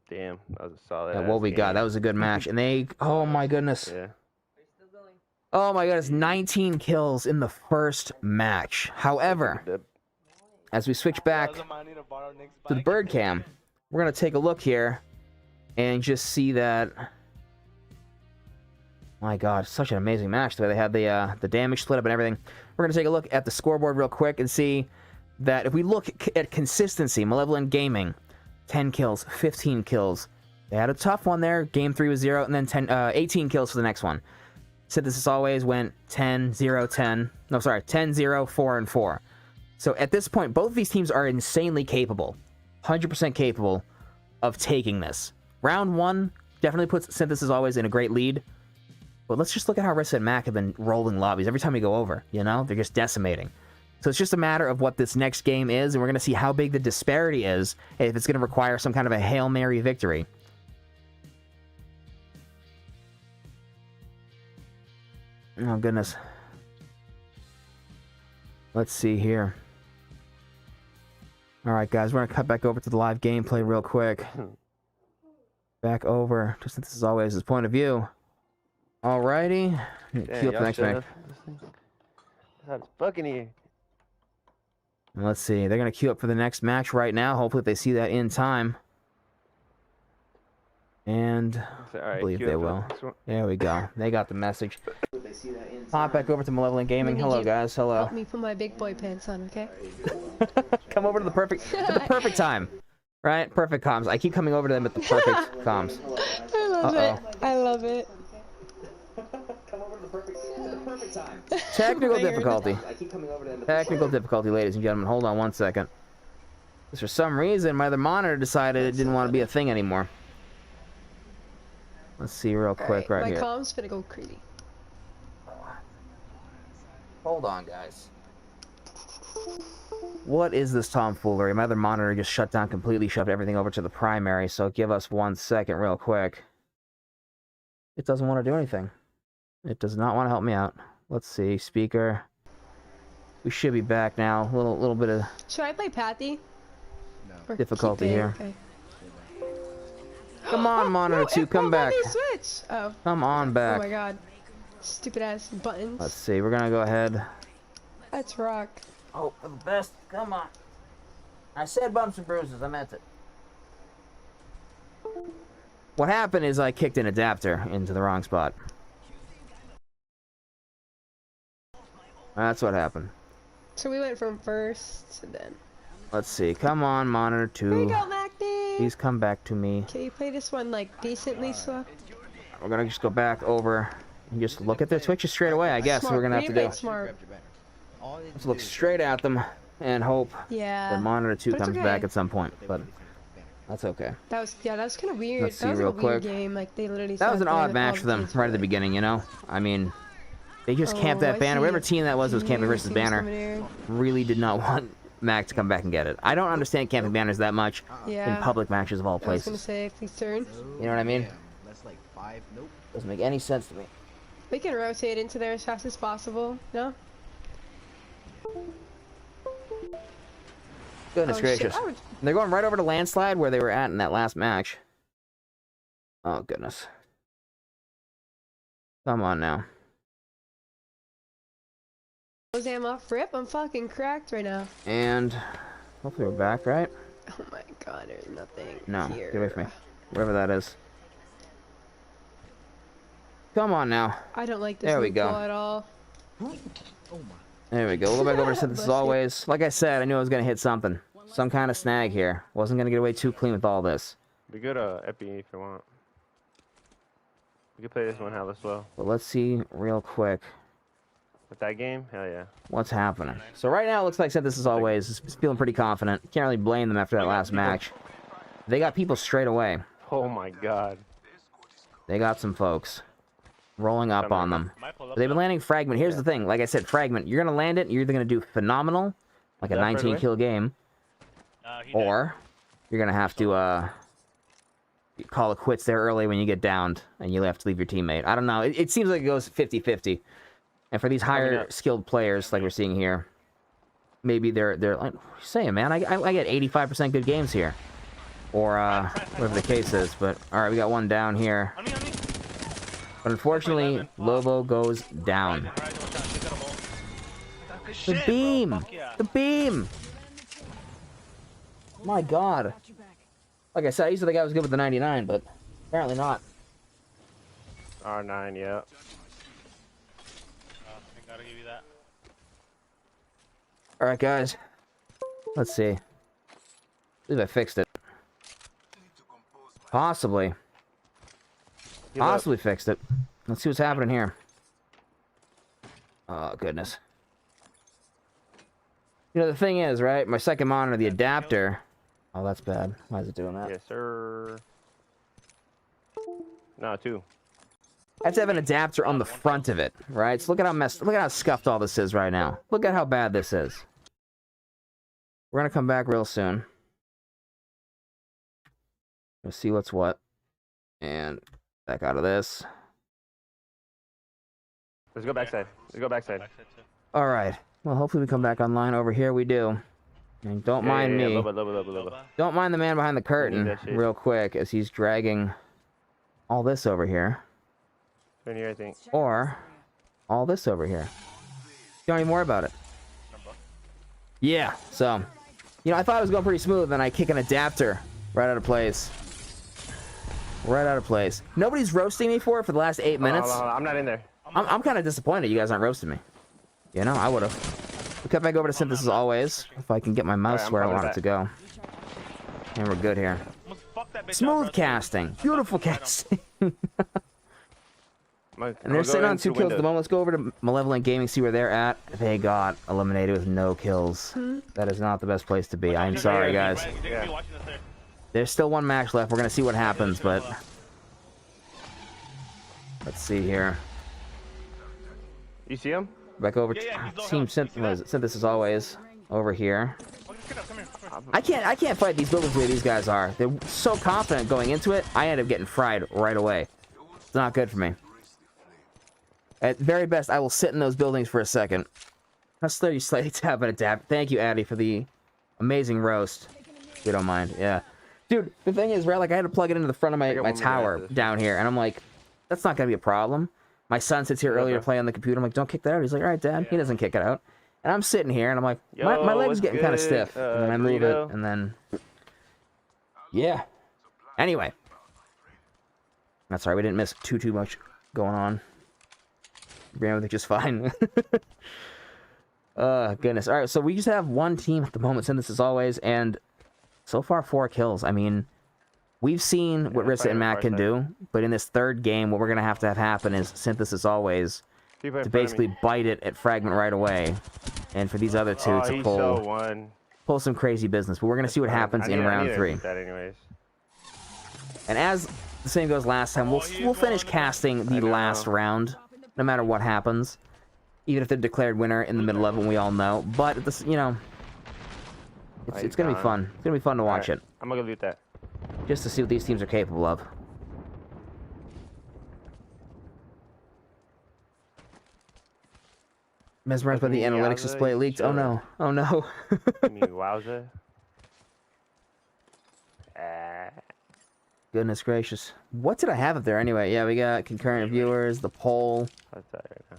Damn, that was a solid. At what we got. That was a good match. And they... Oh, my goodness. Yeah. Oh, my goodness. 19 kills in the first match. However, as we switch back to the bird cam, we're going to take a look here and just see that... My god, such an amazing match, the way they had the damage split up and everything. We're going to take a look at the scoreboard real quick and see that if we look at consistency, Malevolent Gaming, 10 kills, 15 kills. They had a tough one there. Game 3 was 0, and then 18 kills for the next one. Synthesis Always went 10, 0, 10. No, sorry, 10, 0, 4, and 4. So at this point, both of these teams are insanely capable, 100% capable of taking this. Round 1 definitely puts Synthesis Always in a great lead. But let's just look at how SYN-xYowzaTV have been rolling lobbies. Every time we go over, you know, they're just decimating. So it's just a matter of what this next game is, and we're going to see how big the disparity is, and if it's going to require some kind of a Hail Mary victory. Oh, goodness. Let's see here. Alright, guys, we're going to cut back over to the live gameplay real quick. Back over to Synthesis Always' point of view. Alrighty. Queue up the next match. It's fucking here. Let's see. They're going to queue up for the next match right now. Hopefully they see that in time. And I believe they will. There we go. They got the message. Hop back over to Malevolent Gaming. Hello, guys. Hello. Help me put my big boy pants on, okay? Come over to the perfect time. Right? Perfect comms. I keep coming over to them at the perfect comms. I love it. I love it. Come over to the perfect time. Technical difficulty. Technical difficulty, ladies and gentlemen. Hold on one second. Because for some reason, my other monitor decided it didn't want to be a thing anymore. Let's see real quick right here. My comm's gonna go crazy. Hold on, guys. What is this tomfoolery? My other monitor just shut down completely, shoved everything over to the primary, so give us 1 second real quick. It doesn't want to do anything. It does not want to help me out. Let's see, speaker. We should be back now. A little bit of... Should I play Patty? No. Difficulty here. Okay. Come on, Monitor 2, come back. Switch. Oh. Come on back. Oh my god. Stupid ass buttons. Let's see, we're gonna go ahead. Let's rock. Oh, for the best. Come on. I said bumps and bruises, I meant it. What happened is I kicked an adapter into the wrong spot. That's what happened. So we went from first to then. Let's see. Come on, Monitor 2. Here you go, Makni. Please come back to me. Can you play this one like decently slow? We're gonna just go back over and just look at their Twitches straight away, I guess. We're gonna have to do. Smart. Let's look straight at them and hope that Monitor 2 comes back at some point. But that's okay. That was kind of weird. Let's see that was real a weird quick. game. Like they literally. That was an odd match for them right at the beginning, you know. I mean, they just camped that banner. Whatever team that was camping versus banner really did not want Mac to come back and get it. I don't understand camping banners that much in public matches of all places. I was gonna say, please turn. You know what I mean? That's like 5. Nope. Doesn't make any sense to me. We can rotate into there as fast as possible. No. Goodness gracious. They're going right over to Landslide where they were at in that last match. Oh, goodness. Come on now. Am off rip. I'm fucking cracked right now. And hopefully we're back, right? Oh my god, there's nothing No, here. get away from me. Wherever that is. Come on now. I don't like this there we go. at all. Oh my. There we go. We'll go back over to Synthesis Always. Like I said, I knew I was going to hit something. Some kind of snag here. Wasn't going to get away too clean with all this. We go to Epi if you want. We can play this one hella slow. But let's see real quick. With that game? Hell yeah. What's happening? So right now it looks like Synthesis Always is feeling pretty confident. Can't really blame them after that last match. They got people straight away. Oh my god. They got some folks rolling up on them. They've been landing Fragment. Here's the thing. Like I said, Fragment. You're going to land it. You're either going to do phenomenal, like a 19-kill game, or you're going to have to call it quits there early when you get downed, and you have to leave your teammate. I don't know. It seems like it goes 50-50. And for these higher skilled players, like we're seeing here, maybe they're like, what are you saying, man? I get 85% good games here. Or, whatever the case is. But, alright, we got one down here. But unfortunately, Lobo goes down. The beam! The beam! My God. Like I said, I used to think I was good with the 99, but apparently not. R9, yeah. I gotta give you that. Alright, guys. Let's see. I believe I fixed it. Possibly. Possibly fixed it. Let's see what's happening here. Oh, goodness. You know, the thing is, right? My second monitor, the adapter... Oh, that's bad. Why is it doing that? Yes, sir. No, 2. I have to have an adapter on the front of it, right? So look at how scuffed all this is right now. Look at how bad this is. We're gonna come back real soon. We'll see what's what. And back out of this. Let's go backside. Let's go backside. Alright. Well, hopefully we come back online. Over here we do. And don't mind me. Don't mind the man behind the curtain real quick as he's dragging all this over here. In here, I think. Or all this over here. Don't any more about it. Yeah, so you know, I thought it was going pretty smooth, then I kick an adapter right out of place. Right out of place. Nobody's roasting me for it for the last 8 minutes. I'm not in there. I'm kind of disappointed you guys aren't roasting me. You know, I would have. We cut back over to Synthesis always, if I can get my mouse where I want it to go. And we're good here. Smooth casting. Beautiful casting. And they're sitting on 2 kills at the moment. Let's go over to Malevolent Gaming, see where they're at. They got eliminated with no kills. That is not the best place to be. I'm sorry, guys. There's still 1 match left. We're going to see what happens, but... Let's see here. You see him? Back over to Team Synthesis always. Over here. I can't fight these buildings the way these guys are. They're so confident going into it, I end up getting fried right away. It's not good for me. At very best, I will sit in those buildings for a second. Let's let you slightly tap and adapt. Thank you, Addy, for the amazing roast. If you don't mind, yeah. Dude, the thing is, right, like, I had to plug it into the front of my tower down here, and I'm like, that's not gonna be a problem. My son sits here earlier playing on the computer. I'm like, don't kick that out. He's like, all right, Dad. He doesn't kick it out. And I'm sitting here, and I'm like, my leg's getting kind of stiff. And then I move it, and then... Yeah. Anyway. That's all right. We didn't miss too much going on. Ran with it just fine. Goodness. All right, so we just have 1 team at the moment, Synthesis always, and so far 4 kills. I mean, we've seen what RedSkuaYT can do, but in this 3rd game, what we're going to have happen is Synthesis always to basically bite it at Fragment right away, and for these other 2 to pull some crazy business. But we're going to see what happens in round 3. And as the same goes last time, we'll finish casting the last round, no matter what happens. Even if they're declared winner in the middle of it, we all know. But, this, you know, it's going to be fun. It's going to be fun to watch it. I'm going to loot that. Just to see what these teams are capable of. Mesmerized by the analytics display leaked. Oh no. Oh no. Wowza. Goodness gracious. What did I have up there anyway? Yeah, we got concurrent viewers, the poll. What's that right now?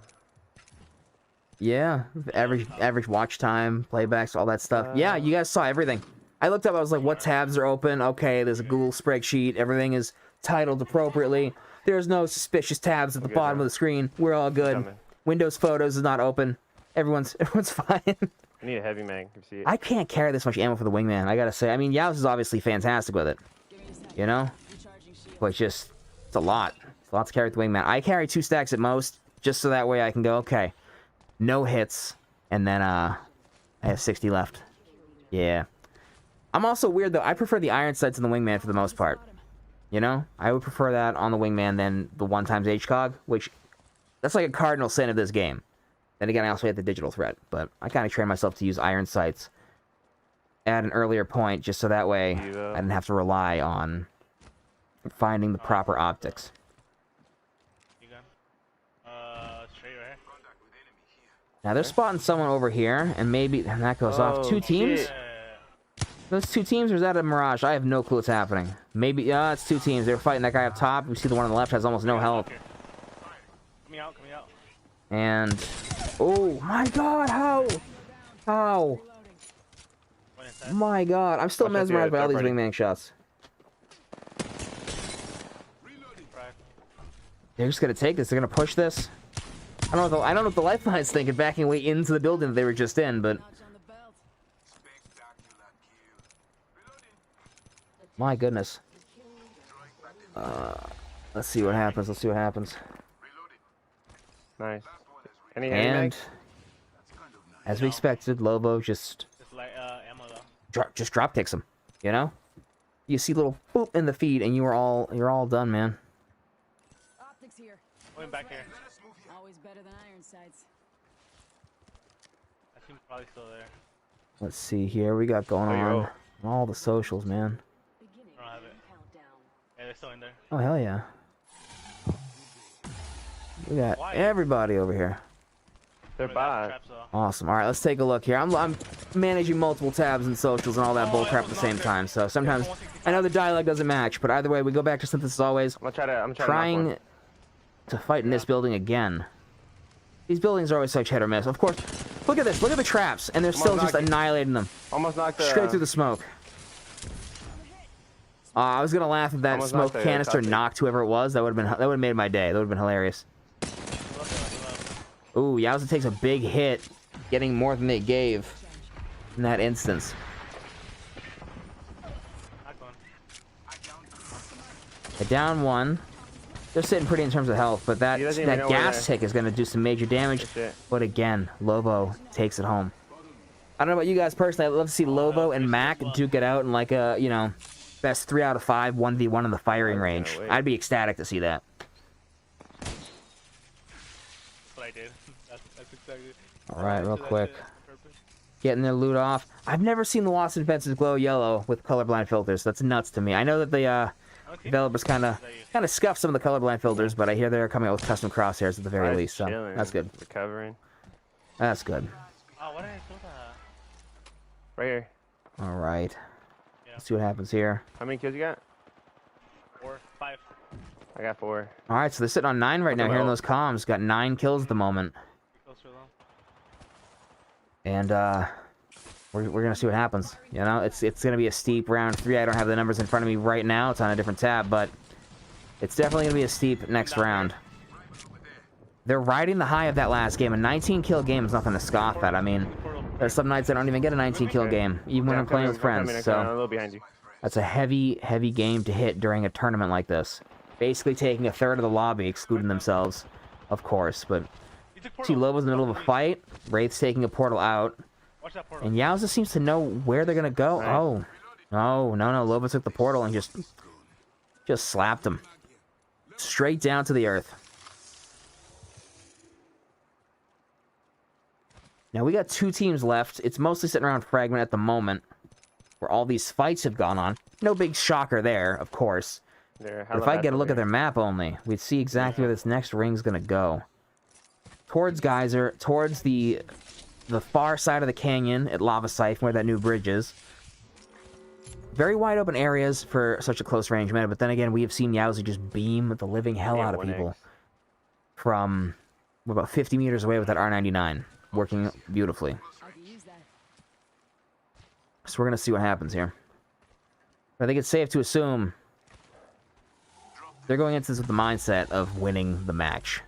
Yeah, average watch time, playbacks, all that stuff. Yeah, you guys saw everything. I looked up, I was like, what tabs are open? Okay, there's a Google spreadsheet. Everything is titled appropriately. There's no suspicious tabs at the bottom of the screen. We're all good. Windows Photos is not open. Everyone's fine. I need a heavy mag. You see it. I can't carry this much ammo for the wingman, I gotta say. I mean, Yaos is obviously fantastic with it. You know? But it's a lot. It's a lot to carry with the wingman. I carry 2 stacks at most, just so that way I can go, okay, no hits, and then, I have 60 left. Yeah. I'm also weird, though. I prefer the iron sights in the wingman for the most part. You know? I would prefer that on the wingman than the 1x HCOG, which, that's like a cardinal sin of this game. Then again, I also hate the digital threat, but I kind of trained myself to use iron sights at an earlier point, just so that way I didn't have to rely on finding the proper optics. Straight right here. Now they're spotting someone over here, and maybe and that goes off. 2 teams? Shit. Those 2 teams, or is that a mirage? I have no clue what's happening. Maybe, yeah, it's 2 teams. They're fighting that guy up top. We see the one on the left has almost no health. Coming out. And oh my god, how? My God, I'm still Watch out, mesmerized by all these third wingman shots. They're just gonna take this. They're gonna push this. I don't know what the Lifeline's thinking, backing way into the building that they were just in, but my goodness. Let's see what happens. Let's see what happens. Nice. Any And as we expected, Lobo just drop kicks him. You know, you see little boop in the feed, and you're all done, man. Optics here. Going back here. Always better than iron sights. I think probably still there. Let's see here. We got going on all the socials, man. I don't have it. Yeah, they're still in there. Oh hell yeah. We got everybody over here. They're bad. Awesome. All right, let's take a look here. I'm managing multiple tabs and socials and all that bullcrap at the same time. So sometimes I know the dialogue doesn't match, but either way, we go back to synthesis always. I'm trying to fight in this building again. These buildings are always such hit or miss. Of course, look at this. Look at the traps, and they're still just annihilating them. Almost knocked straight through the smoke. I was gonna laugh if that smoke canister knocked whoever it was. That would have made my day. That would have been hilarious. Ooh, Yowza takes a big hit, getting more than they gave in that instance. Down one. They're sitting pretty in terms of health, but that gas tick is going to do some major damage. But again, Lobo takes it home. I don't know about you guys personally. I'd love to see Lobo and Mac duke it out in like a, you know, best 3 out of 5, 1v1 in the firing range. I'd be ecstatic to see that. That's what I did. That's exactly. All right, real quick. Getting their loot off. I've never seen the Watson fences glow yellow with colorblind filters. That's nuts to me. I know that the developers kind of scuffed some of the colorblind filters, but I hear they're coming out with custom crosshairs at the very least, so that's good. Recovering. That's good. Oh, what did I do that? Right here. All right. Let's see what happens here. How many kills you got? 4, 5. I got 4. All right, so they're sitting on 9 right now here in those comms. Got 9 kills at the moment. And we're gonna see what happens. You know, it's gonna be a steep round 3. I don't have the numbers in front of me right now. It's on a different tab, but it's definitely gonna be a steep next round. They're riding the high of that last game. A 19-kill game is nothing to scoff at. I mean, there's some nights I don't even get a 19-kill game, even when I'm playing with friends. So that's a heavy, heavy game to hit during a tournament like this. Basically taking a third of the lobby, excluding themselves, of course. But see, Lobo's in the middle of a fight. Wraith's taking a portal out. And Yowza seems to know where they're gonna go. Oh, no, Lobo took the portal and just slapped him straight down to the earth. Now we got 2 teams left. It's mostly sitting around Fragment at the moment, where all these fights have gone on. No big shocker there, of course. But if I get a look at their map only, we'd see exactly where this next ring's gonna go. Towards Geyser, towards the far side of the canyon at Lava Siphon, where that new bridge is. Very wide open areas for such a close range meta, but then again, we have seen Yowza just beam the living hell out of people from about 50 meters away with that R99, working beautifully. So we're going to see what happens here. I think it's safe to assume they're going into this with the mindset of winning the match.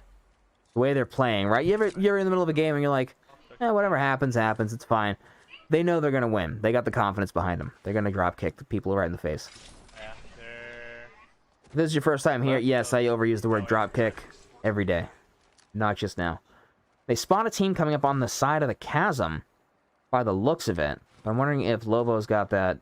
The way they're playing, right? You're in the middle of a game and you're like, whatever happens, happens. It's fine. They know they're going to win. They got the confidence behind them. They're going to drop kick the people right in the face. If this is your first time here, yes, I overuse the word drop kick every day. Not just now. They spawn a team coming up on the side of the chasm by the looks of it. I'm wondering if Lobo's got that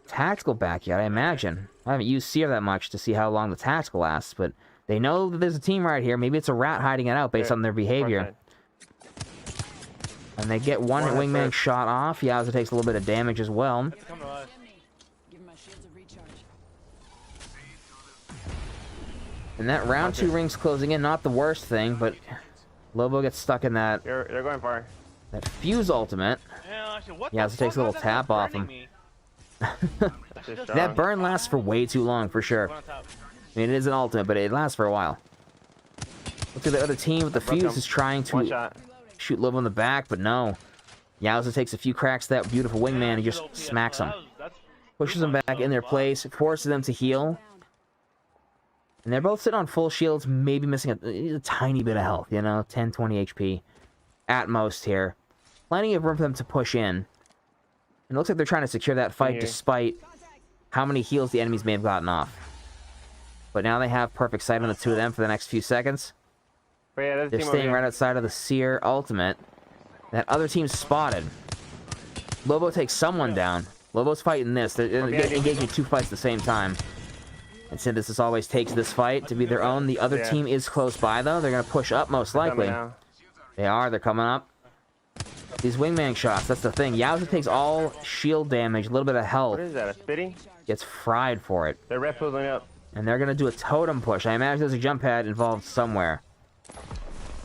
tactical back yet, I imagine. I haven't used Seer that much to see how long the tactical lasts, but they know that there's a team right here. Maybe it's a rat hiding it out based on their behavior. And they get one wingman shot off. Yowza takes a little bit of damage as well. And that round 2 ring's closing in. Not the worst thing, but Lobo gets stuck in that. They're going far. That fuse ultimate. Yowza takes a little tap off him. That burn lasts for way too long, for sure. I mean, it is an ultimate, but it lasts for a while. Look at the other team with the fuse is trying to shoot Lobo in the back, but no. Yowza takes a few cracks to that beautiful wingman and just smacks him. Pushes them back in their place, forces them to heal. And they're both sitting on full shields, maybe missing a tiny bit of health, you know, 10, 20 HP at most here. Plenty of room for them to push in. And it looks like they're trying to secure that fight despite how many heals the enemies may have gotten off. But now they have perfect sight on the two of them for the next few seconds. Yeah, they're staying right outside of the Seer ultimate. That other team's spotted. Lobo takes someone down. Lobo's fighting this. They're engaging two fights at the same time. And Synthesis always takes this fight to be their own. The other team is close by, though. They're going to push up, most likely. They are. They're coming up. These wingman shots, that's the thing. Yowza takes all shield damage, a little bit of health. What is that, a spitting? Gets fried for it. They're red pulling up. And they're going to do a totem push. I imagine there's a jump pad involved somewhere.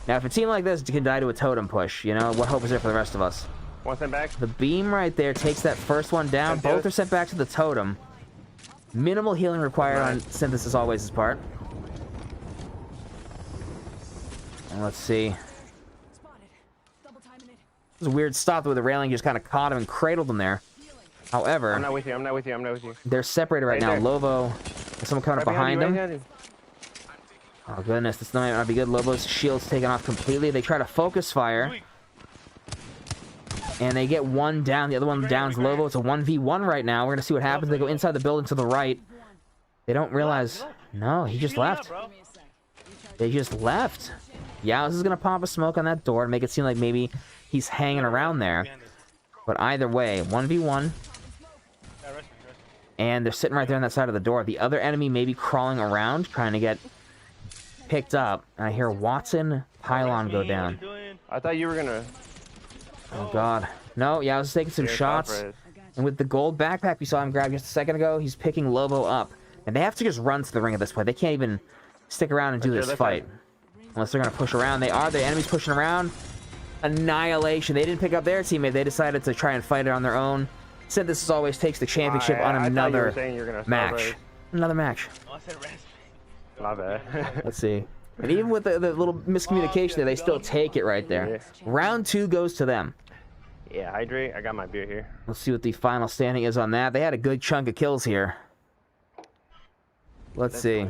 Now, if a team like this can die to a totem push, you know, what hope is there for the rest of us? One sent back. The beam right there takes that first one down. Both are sent back to the totem. Minimal healing required on Synthesis Always' part. And let's see. It was a weird stop where the railing just kind of caught him and cradled him there. However, I'm not with you. I'm not with you. I'm not with you. They're separated right now. Lobo, there's someone coming up behind him. Right. Oh goodness, this might not be good. Lobo's shield's taken off completely. They try to focus fire. And they get one down. The other one downs Lobo. It's a 1v1 right now. We're going to see what happens. They go inside the building to the right. They don't realize... No, he just left. They just left. Yowza is going to pop a smoke on that door and make it seem like maybe he's hanging around there. But either way, 1v1. And they're sitting right there on that side of the door. The other enemy may be crawling around, trying to get picked up. And I hear Watson Pylon go down. I thought you were going to... Oh god. No, yeah, I was taking some shots. And with the gold backpack we saw him grab just a second ago, he's picking Lobo up. And they have to just run to the ring at this point. They can't even stick around and do this fight. Unless they're going to push around. They are. The enemy's pushing around. Annihilation. They didn't pick up their teammate. They decided to try and fight it on their own. Synthesis always takes the championship on another match. Another match. My bad. Let's see. And even with the little miscommunication there, they still take it right there. Round 2 goes to them. Yeah, hydrate. I got my beer here. Let's see what the final standing is on that. They had a good chunk of kills here. Let's see.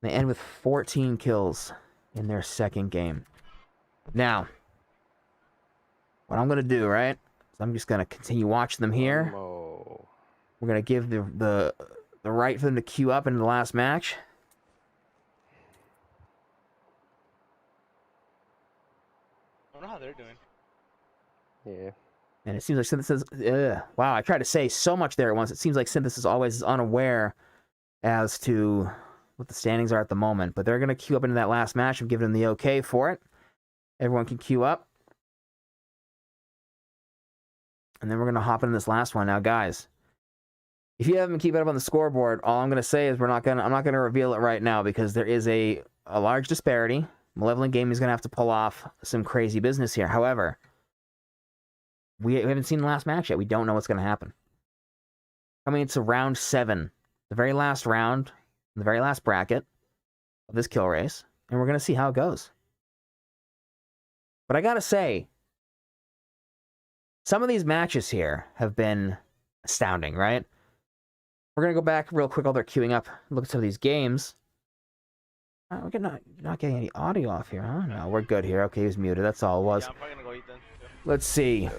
They end with 14 kills in their second game. Now, what I'm going to do, right, is I'm just going to continue watching them here. We're going to give the right for them to queue up into the last match. I don't know how they're doing. Yeah. And it seems like Synthesis... wow, I tried to say so much there at once. It seems like Synthesis always is unaware as to what the standings are at the moment. But they're going to queue up into that last match. I'm giving them the okay for it. Everyone can queue up. And then we're going to hop into this last one. Now, guys, if you haven't been keeping up on the scoreboard, all I'm going to say is I'm not going to reveal it right now because there is a large disparity. Malevolent Gaming is going to have to pull off some crazy business here. However, we haven't seen the last match yet. We don't know what's going to happen. Coming into round 7, the very last round, the very last bracket of this kill race, and we're going to see how it goes. But I got to say, some of these matches here have been astounding, right? We're going to go back real quick while they're queuing up, look at some of these games. We're not getting any audio off here, huh? No, we're good here. Okay, he was muted. That's all it was. Yeah, I'm probably gonna go eat then. Let's see.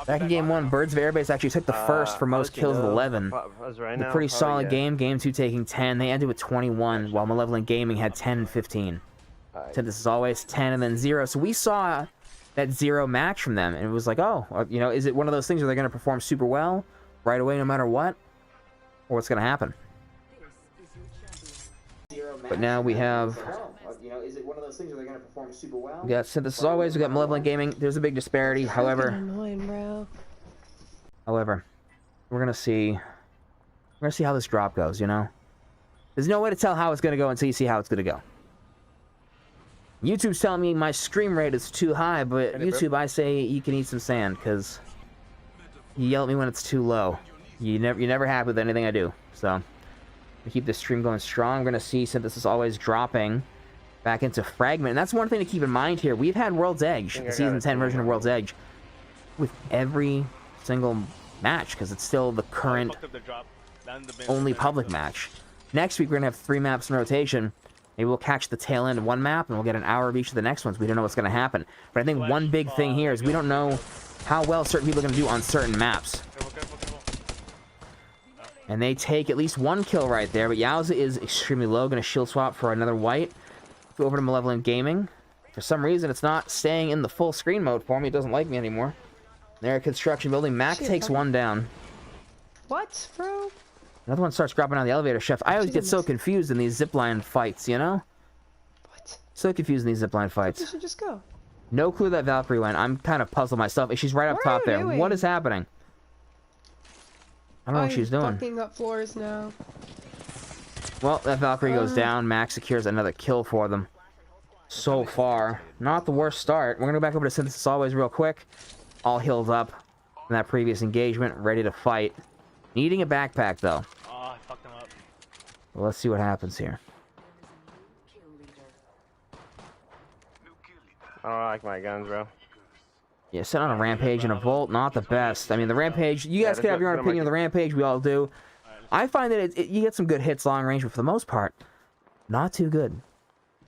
Back in game 1, Birds of Airbase actually took the first for most kills with 11. A pretty solid game. Game 2 taking 10. They ended with 21, while Malevolent Gaming had 10 and 15. This is always 10 and then 0. So we saw that 0 match from them, and it was like, oh, you know, is it one of those things where they're going to perform super well right away no matter what? Or what's going to happen? But now we have... You know, is it one of those things where they're going to perform super well? We got Synthesis Always, we got Malevolent Gaming. There's a big disparity, however... Annoying, bro. However, we're going to see how this drop goes, you know? There's no way to tell how it's going to go until you see how it's going to go. YouTube's telling me my scream rate is too high, but YouTube, I say you can eat some sand, because you yell at me when it's too low. You're never happy with anything I do, so... We keep this stream going strong. We're going to see Synthesis Always dropping back into Fragment. And that's one thing to keep in mind here. We've had World's Edge, the Season 10 version of World's Edge, with every single match, because it's still the current only public match. Next week, we're going to have 3 maps in rotation. Maybe we'll catch the tail end of one map, and we'll get an hour of each of the next ones. We don't know what's going to happen. But I think one big thing here is we don't know how well certain people are going to do on certain maps. And they take at least 1 kill right there, but Yowza is extremely low. Going to shield swap for another white. Go over to Malevolent Gaming. For some reason, it's not staying in the full screen mode for me. It doesn't like me anymore. They're a construction building. Mac takes 1 down. What, bro? Another one starts dropping down the elevator shaft. I always get so confused in these zipline fights, you know? What? So confused in these zipline fights. You should just go. No clue that Valkyrie went. I'm kind of puzzled myself. She's right up top there. What is happening? I don't know what she's doing. Fucking up floors now. Well, that Valkyrie goes down. Max secures another kill for them. So far, not the worst start. We're going to go back over to Synthesis always real quick. All healed up in that previous engagement. Ready to fight. Needing a backpack, though. Oh, I fucked him up. Well, let's see what happens here. I don't like my guns, bro. Yeah, set on a Rampage and a Volt, not the best. I mean, the Rampage, you guys can have your own opinion of the Rampage, we all do. I find that you get some good hits long range, but for the most part, not too good.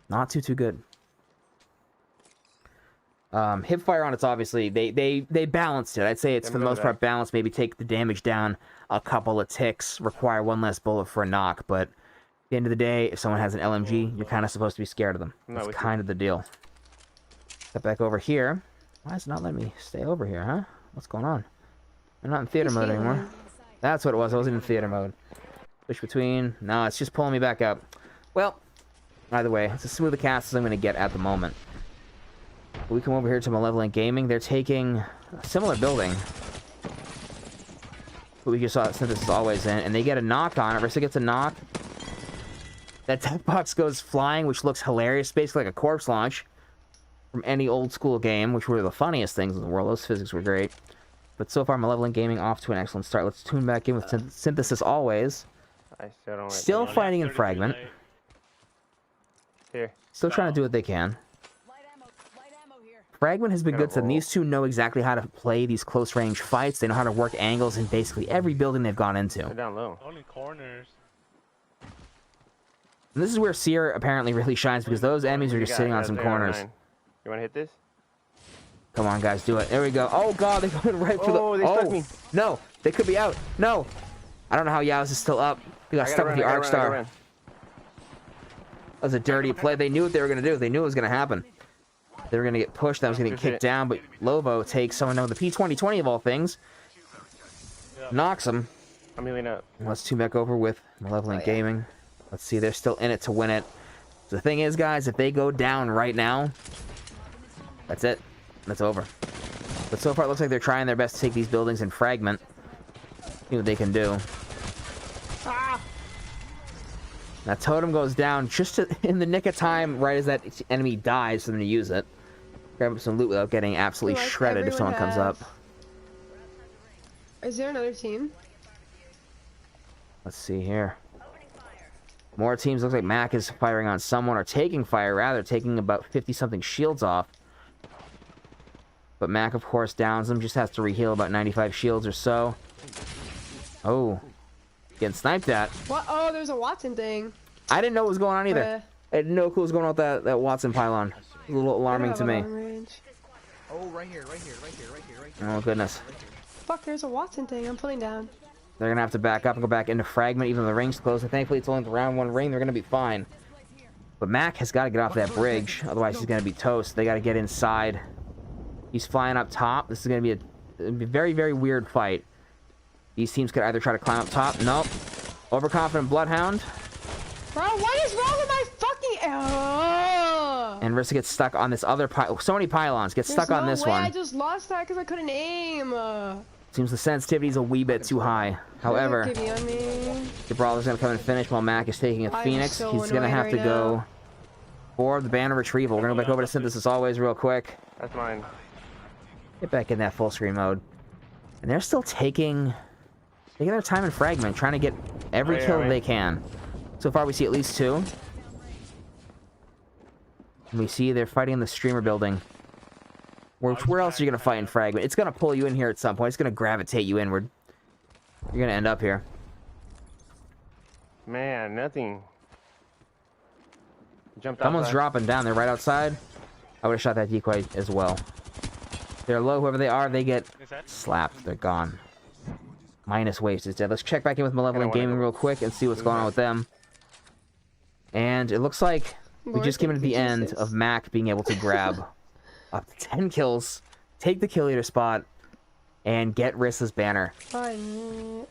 Not too good. Hipfire on it's obviously, they balanced it. I'd say it's for the most part balanced, maybe take the damage down a couple of ticks, require 1 less bullet for a knock, but at the end of the day, if someone has an LMG, you're kind of supposed to be scared of them. That's kind of the deal. Step back over here. Why is it not letting me stay over here, huh? What's going on? I'm not in theater mode anymore. That's what it was. I wasn't in theater mode. Push between. No, it's just pulling me back up. Well, either way, it's as smooth a cast as I'm going to get at the moment. We come over here to Malevolent Gaming. They're taking a similar building. But we just saw Synthesis always in. And they get a knock on it. Rissa gets a knock. That tech box goes flying, which looks hilarious. Basically like a corpse launch from any old school game, which were the funniest things in the world. Those physics were great. But so far, Malevolent Gaming off to an excellent start. Let's tune back in with Synthesis always. Still fighting in Fragment. Here. Still trying to do what they can. Fragment has been good to them. These two know exactly how to play these close range fights. They know how to work angles in basically every building they've gone into. They're down low. Only corners. And this is where Seer apparently really shines, because those enemies are just sitting on some corners. You want to hit this? Come on, guys, do it. There we go. Oh, God, they went right for the... Oh, they stuck me. No, they could be out. No. I don't know how Yowza is still up. We got stuck with the Arc Star. That was a dirty play. They knew what they were going to do. They knew it was going to happen. They were going to get pushed. That was going to get kicked down, but Lovo takes someone down with the P2020 of all things. Knocks him. I'm healing up. Let's tune back over with Malevolent Gaming. Let's see, they're still in it to win it. So the thing is, guys, if they go down right now, that's it. That's over. But so far, it looks like they're trying their best to take these buildings in Fragment. See what they can do. That totem goes down just in the nick of time, right as that enemy dies for them to use it. Grab up some loot without getting absolutely shredded if someone comes up. Is there another team? Let's see here. More teams. Looks like Mac is firing on someone, or taking fire, rather, taking about 50-something shields off. But Mac, of course, downs them. Just has to reheal about 95 shields or so. Oh. Getting sniped at. What? Oh, there's a Watson thing. I didn't know what was going on either. I had no clue what was going on with that Watson pylon. A little alarming to me. Oh, right here. Oh, goodness. Fuck, there's a Watson thing. I'm pulling down. They're going to have to back up and go back into Fragment, even though the ring's closed. And thankfully, it's only the round 1 ring. They're going to be fine. But Mac has got to get off that bridge. Otherwise, he's going to be toast. They got to get inside. He's flying up top. This is going to be a very, very weird fight. These teams could either try to climb up top. Nope. Overconfident Bloodhound. Bro, what is wrong with my fucking... And Rissa gets stuck on this other pylon. So many pylons. Gets stuck on this one. I just lost that because I couldn't aim. Seems the sensitivity's a wee bit too high. However, the Brawler's going to come and finish while Mac is taking a Phoenix. He's going to have to go for the banner retrieval. We're going to go back over to Synthesis always real quick. That's mine. Get back in that full screen mode. And they're still taking their time in Fragment, trying to get every kill they can. So far, we see at least 2. And we see they're fighting in the streamer building. Where else are you gonna fight in Fragment? It's gonna pull you in here at some point. It's gonna gravitate you inward. You're gonna end up here. Man, nothing. Jumped out. Someone's dropping down. They're right outside. I would have shot that decoy as well. They're low, whoever they are, they get slapped. They're gone. Minus waste is dead. Let's check back in with Malevolent Gaming real quick and see what's going on with them. And it looks like we just came into the end of Mac being able to grab up to 10 kills, take the kill leader spot, and get Rissa's banner.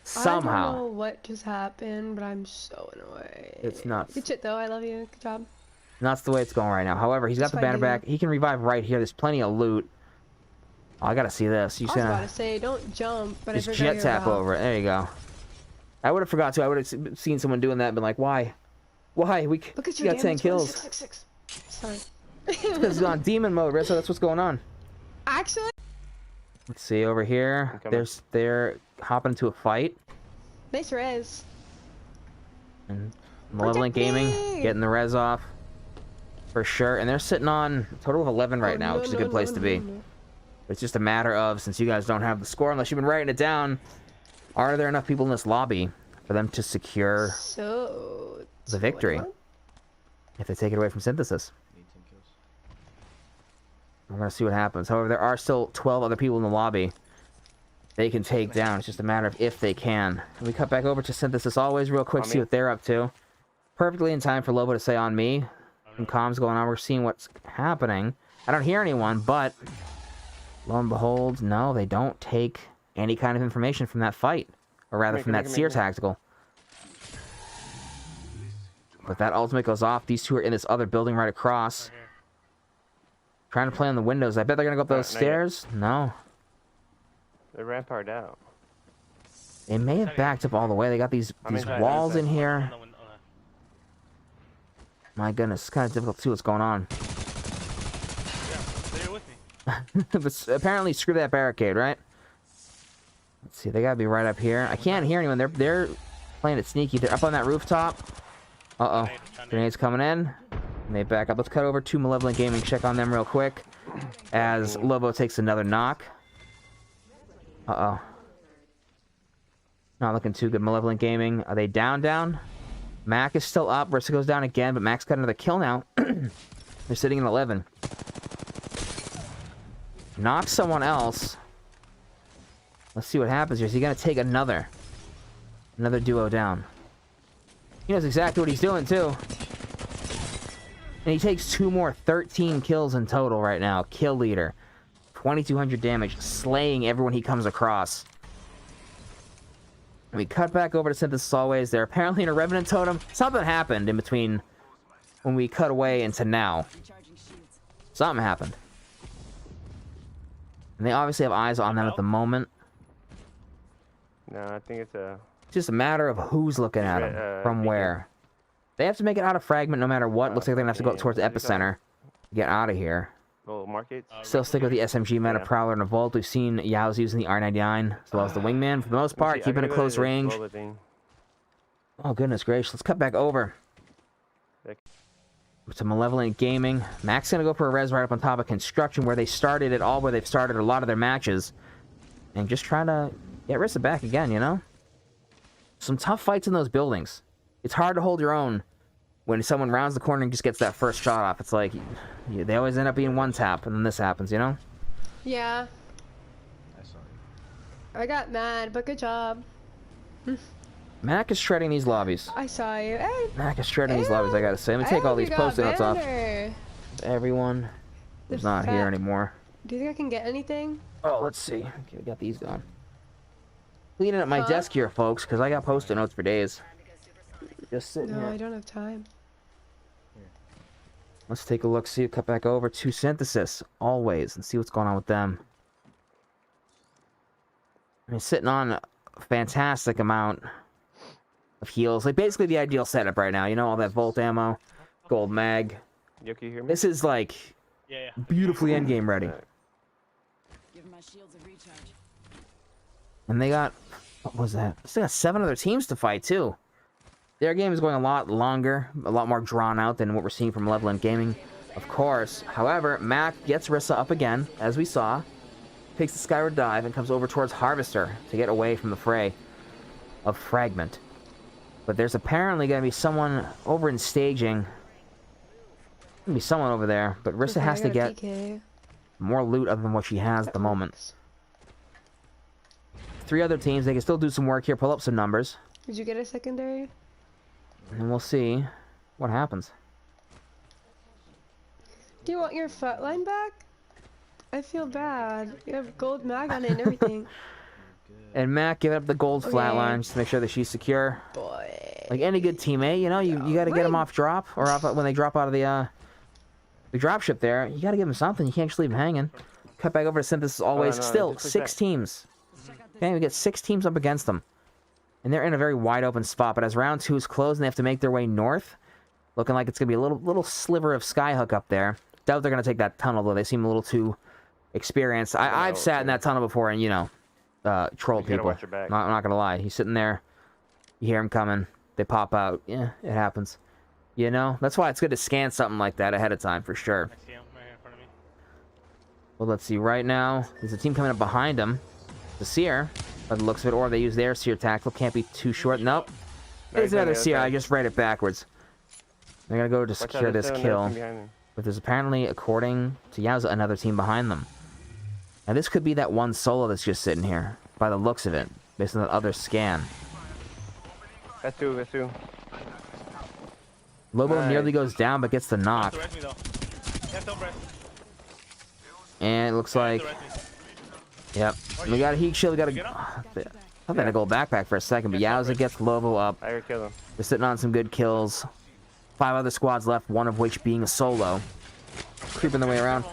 Somehow. I don't know what just happened, but I'm so annoyed. It's nuts. Good shit though, I love you. Good job. That's the way it's going right now. However, he's got the banner back. He can revive right here. There's plenty of loot. Oh, I gotta see this. I was about to say, don't jump, but I just forgot jet tap over it. There you go. I would have forgot to. I would have seen someone doing that and been like, why? Why? We got 10 kills. 666. Sorry. Because it's on demon mode, Rissa. That's what's going on. Actually? Let's see over here. They're hopping into a fight. Nice res. And Malevolent Gaming getting the res off. For sure. And they're sitting on a total of 11 right now, which is a good place to be. It's just a matter of, since you guys don't have the score, unless you've been writing it down, are there enough people in this lobby for them to secure the victory? If they take it away from Synthesis. We're going to see what happens. However, there are still 12 other people in the lobby they can take down. It's just a matter of if they can. And we cut back over to Synthesis always real quick, see what they're up to. Perfectly in time for Lobo to say on me. Some comms going on. We're seeing what's happening. I don't hear anyone, but lo and behold, no, they don't take any kind of information from that fight. Or rather, from that Seer tactical. But that ultimate goes off. These two are in this other building right across. Trying to play on the windows. I bet they're going to go up those stairs. No. They rampart out. They may have backed up all the way. They got these walls in here. My goodness, it's kind of difficult to see what's going on. But apparently, screw that barricade, right? Let's see, they gotta be right up here. I can't hear anyone. They're playing it sneaky. They're up on that rooftop. Uh-oh. Grenades coming in. And they back up. Let's cut over to Malevolent Gaming. Check on them real quick. As Lobo takes another knock. Uh-oh. Not looking too good. Malevolent Gaming. Are they down? Mac is still up. Rissa goes down again, but Mac's got another kill now. They're sitting in 11. Knock someone else. Let's see what happens here. Is he going to take another duo down? He knows exactly what he's doing, too. And he takes 2 more. 13 kills in total right now. Kill leader. 2,200 damage. Slaying everyone he comes across. We cut back over to Synthesis always. They're apparently in a Revenant Totem. Something happened in between when we cut away into now. Something happened. And they obviously have eyes on them at the moment. No, I think it's just a matter of who's looking at them, from where. They have to make it out of Fragment no matter what. Looks like they're going to have to go towards the Epicenter to get out of here. Still stick with the SMG meta, Prowler, and a Vault. We've seen Yao's using the R99, as well as the Wingman. For the most part, keeping it close range. Oh, goodness gracious. Let's cut back over to Malevolent Gaming. Mac's going to go for a res right up on top of Construction, where they started it all, where they've started a lot of their matches. And just trying to get Rissa back again, you know? Some tough fights in those buildings. It's hard to hold your own when someone rounds the corner and just gets that first shot off. It's like, they always end up being one tap, and then this happens, you know? Yeah. I got mad, but good job. Mac is shredding these lobbies. I saw you. Hey. Mac is shredding these lobbies, I gotta say. Let me take all these post-it notes off. Everyone is not here anymore. Do you think I can get anything? Oh, let's see. Okay, we got these gone. Cleaning up my desk here, folks, because I got post-it notes for days. Just sitting here. No, I don't have time. Let's take a look, see, cut back over to Synthesis, always, and see what's going on with them. I mean, sitting on a fantastic amount of heals. Like, basically the ideal setup right now. You know, all that Volt ammo, gold mag. Yo, can you hear me? This is, like, beautifully endgame ready. Give my shields a recharge. And they got, what was that? They got 7 other teams to fight, too. Their game is going a lot longer, a lot more drawn out than what we're seeing from Malevolent Gaming. of course. However, Mac gets Rissa up again, as we saw. Takes the skyward dive and comes over towards Harvester to get away from the fray of Fragment. But there's apparently going to be someone over in staging. Going to be someone over there, but Rissa has to get more loot other than what she has at the moment. 3 other teams, they can still do some work here, pull up some numbers. Did you get a secondary? And we'll see what happens. Do you want your flatline back? I feel bad. You have gold mag on it and everything. And Mac giving up the gold flatline just to make sure that she's secure. Boy. Like any good teammate, you know, you got to get them off drop, or off when they drop out of the drop ship there. You got to give them something. You can't just leave them hanging. Cut back over to Synthesis always. Still, 6 teams. Okay, we get 6 teams up against them. And they're in a very wide open spot. But as round 2 is closed and they have to make their way north, looking like it's going to be a little sliver of skyhook up there. Doubt they're going to take that tunnel, though. They seem a little too experienced. I've sat in that tunnel before and, you know, trolled people. I'm not going to lie. He's sitting there. You hear him coming. They pop out. Yeah, it happens. You know? That's why it's good to scan something like that ahead of time, for sure. I see him right here in front of me. Well, let's see. Right now, there's a team coming up behind him. The Seer, by the looks of it, or they use their Seer tactical. Can't be too short. Nope. There's another Seer. I just read it backwards. They're going to go to secure this kill. But there's apparently, according to Yowza, another team behind them. Now, this could be that one solo that's just sitting here, by the looks of it, based on that other scan. That's two. Lobo nearly goes down, but gets the knock. And it looks like... Yep. We got a heat shield. We got a... I thought they had a gold backpack for a second, but Yowza gets Lobo up. They're sitting on some good kills. 5 other squads left, one of which being a solo. Creeping their way around.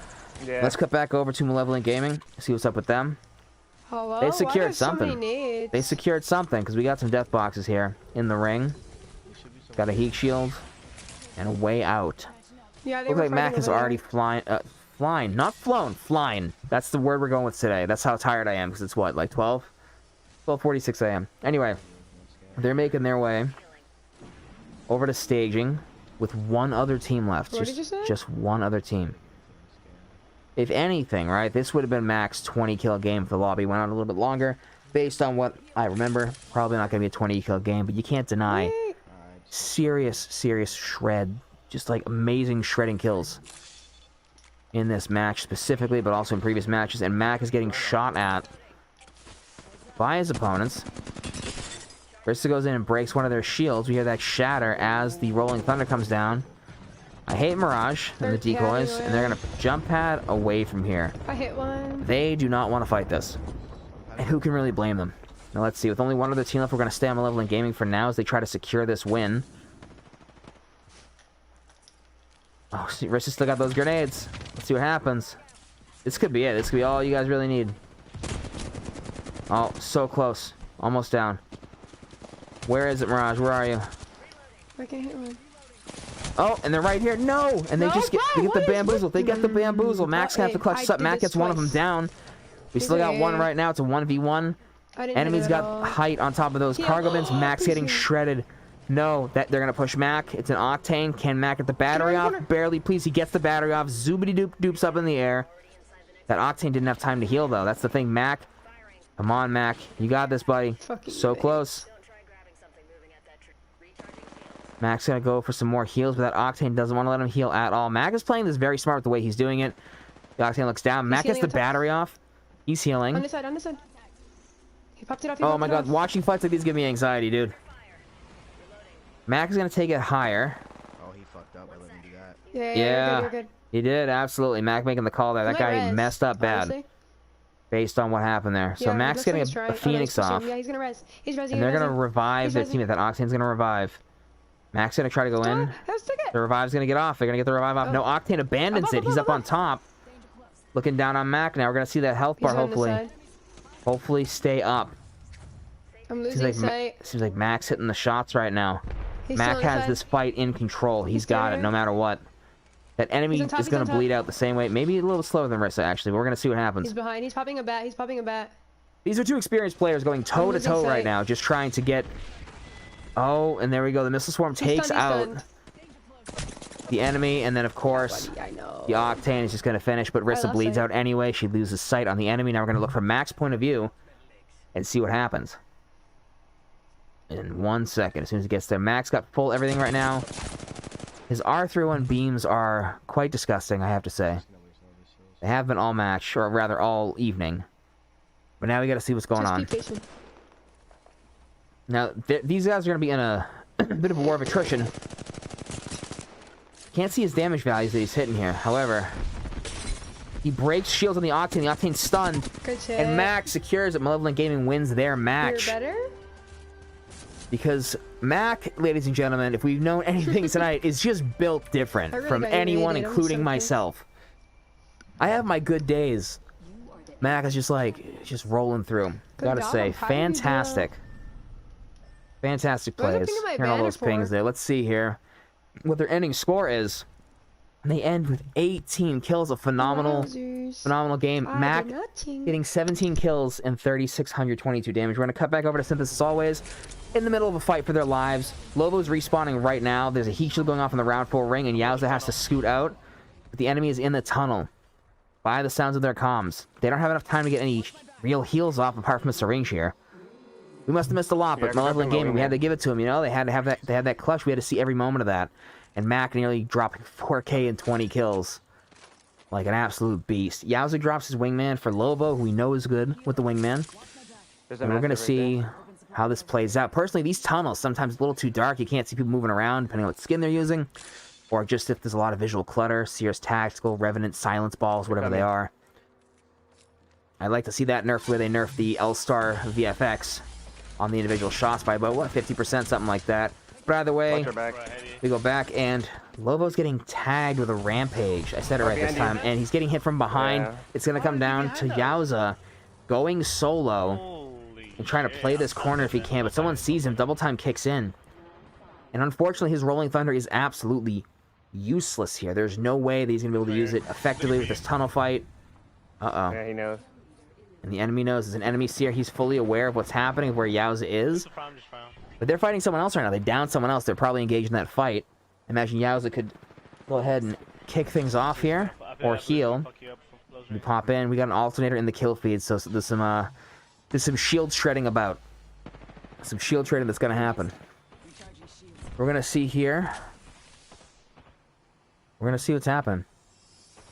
Yeah. Let's cut back over to Malevolent Gaming. See what's up with them. Hello? They secured something. They secured something, because we got some death boxes here in the ring. Got a heat shield. And a way out. Yeah, they looks like Mac is already flying. Not flown. Flying. That's the word we're going with today. That's how tired I am, because it's what, like 12? 12:46 a.m. Anyway, they're making their way over to staging with one other team left. Just one other team. If anything, right, this would have been Mac's 20-kill game if the lobby went on a little bit longer. Based on what I remember, probably not going to be a 20-kill game, but you can't deny serious shred. Just like amazing shredding kills in this match specifically, but also in previous matches. And Mac is getting shot at by his opponents. Rissa goes in and breaks one of their shields. We hear that shatter as the Rolling Thunder comes down. I hate Mirage and the decoys, and they're going to jump pad away from here. I hit one. They do not want to fight this. And who can really blame them? Now let's see. With only one other team left, we're going to stay on Malevolent Gaming for now as they try to secure this win. Oh, see, Rissa still got those grenades. Let's see what happens. This could be it. This could be all you guys really need. Oh, so close. Almost down. Where is it, Mirage? Where are you? I can't hit one. Oh, and they're right here. No! And they just get the bamboozle. They get the bamboozle. Mac's gonna have to clutch this up. Mac gets one of them down. We still got one right now. It's a 1v1. Enemy's got height on top of those cargo bins. Mac's getting shredded. No, that they're gonna push Mac. It's an Octane. Can Mac get the battery off? Barely, please. He gets the battery off. Zoobity-doop-doops up in the air. That Octane didn't have time to heal, though. That's the thing. Mac. Come on, Mac. You got this, buddy. So close. Mac's gonna go for some more heals, but that Octane doesn't want to let him heal at all. Mac is playing this very smart with the way he's doing it. The Octane looks down. Mac gets the battery off. He's healing. On this side, on this side. He popped it off. Oh my god, watching fights like these give me anxiety, dude. Mac is gonna take it higher. Oh, he fucked up by letting me do that. Yeah, you're good. He did, absolutely. Mac making the call there. That guy messed up bad. Based on what happened there. So Mac's getting a Phoenix off. Yeah, he's gonna res. He's resing. And they're gonna revive their teammate. That Octane's gonna revive. Mac's gonna try to go in. The revive's gonna get off. They're gonna get the revive off. No, Octane abandons it. He's up on top. Looking down on Mac now. We're gonna see that health bar, hopefully. Hopefully stay up. I'm losing sight. Seems like Mac's hitting the shots right now. Mac has this fight in control. He's got it no matter what. That enemy is gonna bleed out the same way. Maybe a little slower than Rissa, actually, but we're gonna see what happens. He's behind. He's popping a bat. He's popping a bat. These are two experienced players going toe-to-toe right now, just trying to get... Oh, and there we go. The missile swarm takes out the enemy, and then of course Buddy, I know. the Octane is just going to finish, but Rissa love bleeds sight. out anyway. She loses sight on the enemy. Now we're going to look from Mac's point of view and see what happens. In 1 second, as soon as he gets there. Mac's got full everything right now. His R301 beams are quite disgusting, I have to say. They have been all match, or rather all evening. But now we got to see what's going on. Just be patient. Now, these guys are going to be in a bit of a war of attrition. Can't see his damage values that he's hitting here. However, he breaks shields on the Octane. The Octane's stunned. Good shit. And Mac secures it. Malevolent Gaming wins their match. You're better? Because Mac, ladies and gentlemen, if we've known anything tonight, is just built different I really from got you anyone, rated. I'm including so myself. I have my good days. Mac is just like, just rolling through. Good Gotta job, say, I'm proud of you, fantastic. Fantastic What was I plays. thinking of my Hearing all banner those pings for? there. Let's see here what their ending score is. And they end with 18 kills. A phenomenal, Wowzers. phenomenal game. I Mac did nothing. getting 17 kills and 3,622 damage. We're going to cut back over to Synthesis always. In the middle of a fight for their lives. Lobo's respawning right now. There's a heat shield going off in the round 4 ring, and Yowza has to scoot out. But the enemy is in the tunnel. By the sounds of their comms. They don't have enough time to get any real heals off apart from a syringe here. We must have missed a lot, but Malevolent Gaming, we had to give it to him, you know? They had to have that, they had that clutch. We had to see every moment of that. And Mac nearly dropping 4K and 20 kills. Like an absolute beast. Yowza drops his wingman for Lobo, who we know is good with the wingman. And we're going to see how this plays out. Personally, these tunnels, sometimes a little too dark. You can't see people moving around, depending on what skin they're using. Or just if there's a lot of visual clutter. Sears Tactical, Revenant, Silence Balls, whatever they are. I'd like to see that nerfed where they nerf the L-Star VFX on the individual shots by about, what, 50%, something like that. But either way, we go back, and Lobo's getting tagged with a Rampage. I said it right this time. And he's getting hit from behind. Yeah. It's going to come down to Yowza going solo and trying to play this corner if he can. But someone sees him. Double time kicks in. And unfortunately, his Rolling Thunder is absolutely useless here. There's no way that he's going to be able to use it effectively with this tunnel fight. Uh-oh. Yeah, he knows. And the enemy knows. There's an enemy seer. He's fully aware of what's happening, of where Yowza is. But they're fighting someone else right now. They downed someone else. They're probably engaged in that fight. Imagine Yowza could go ahead and kick things off here. Or heal. We pop in. We got an alternator in the kill feed. So there's some shield shredding about. Some shield shredding that's going to happen. We're going to see here. We're going to see what's happening.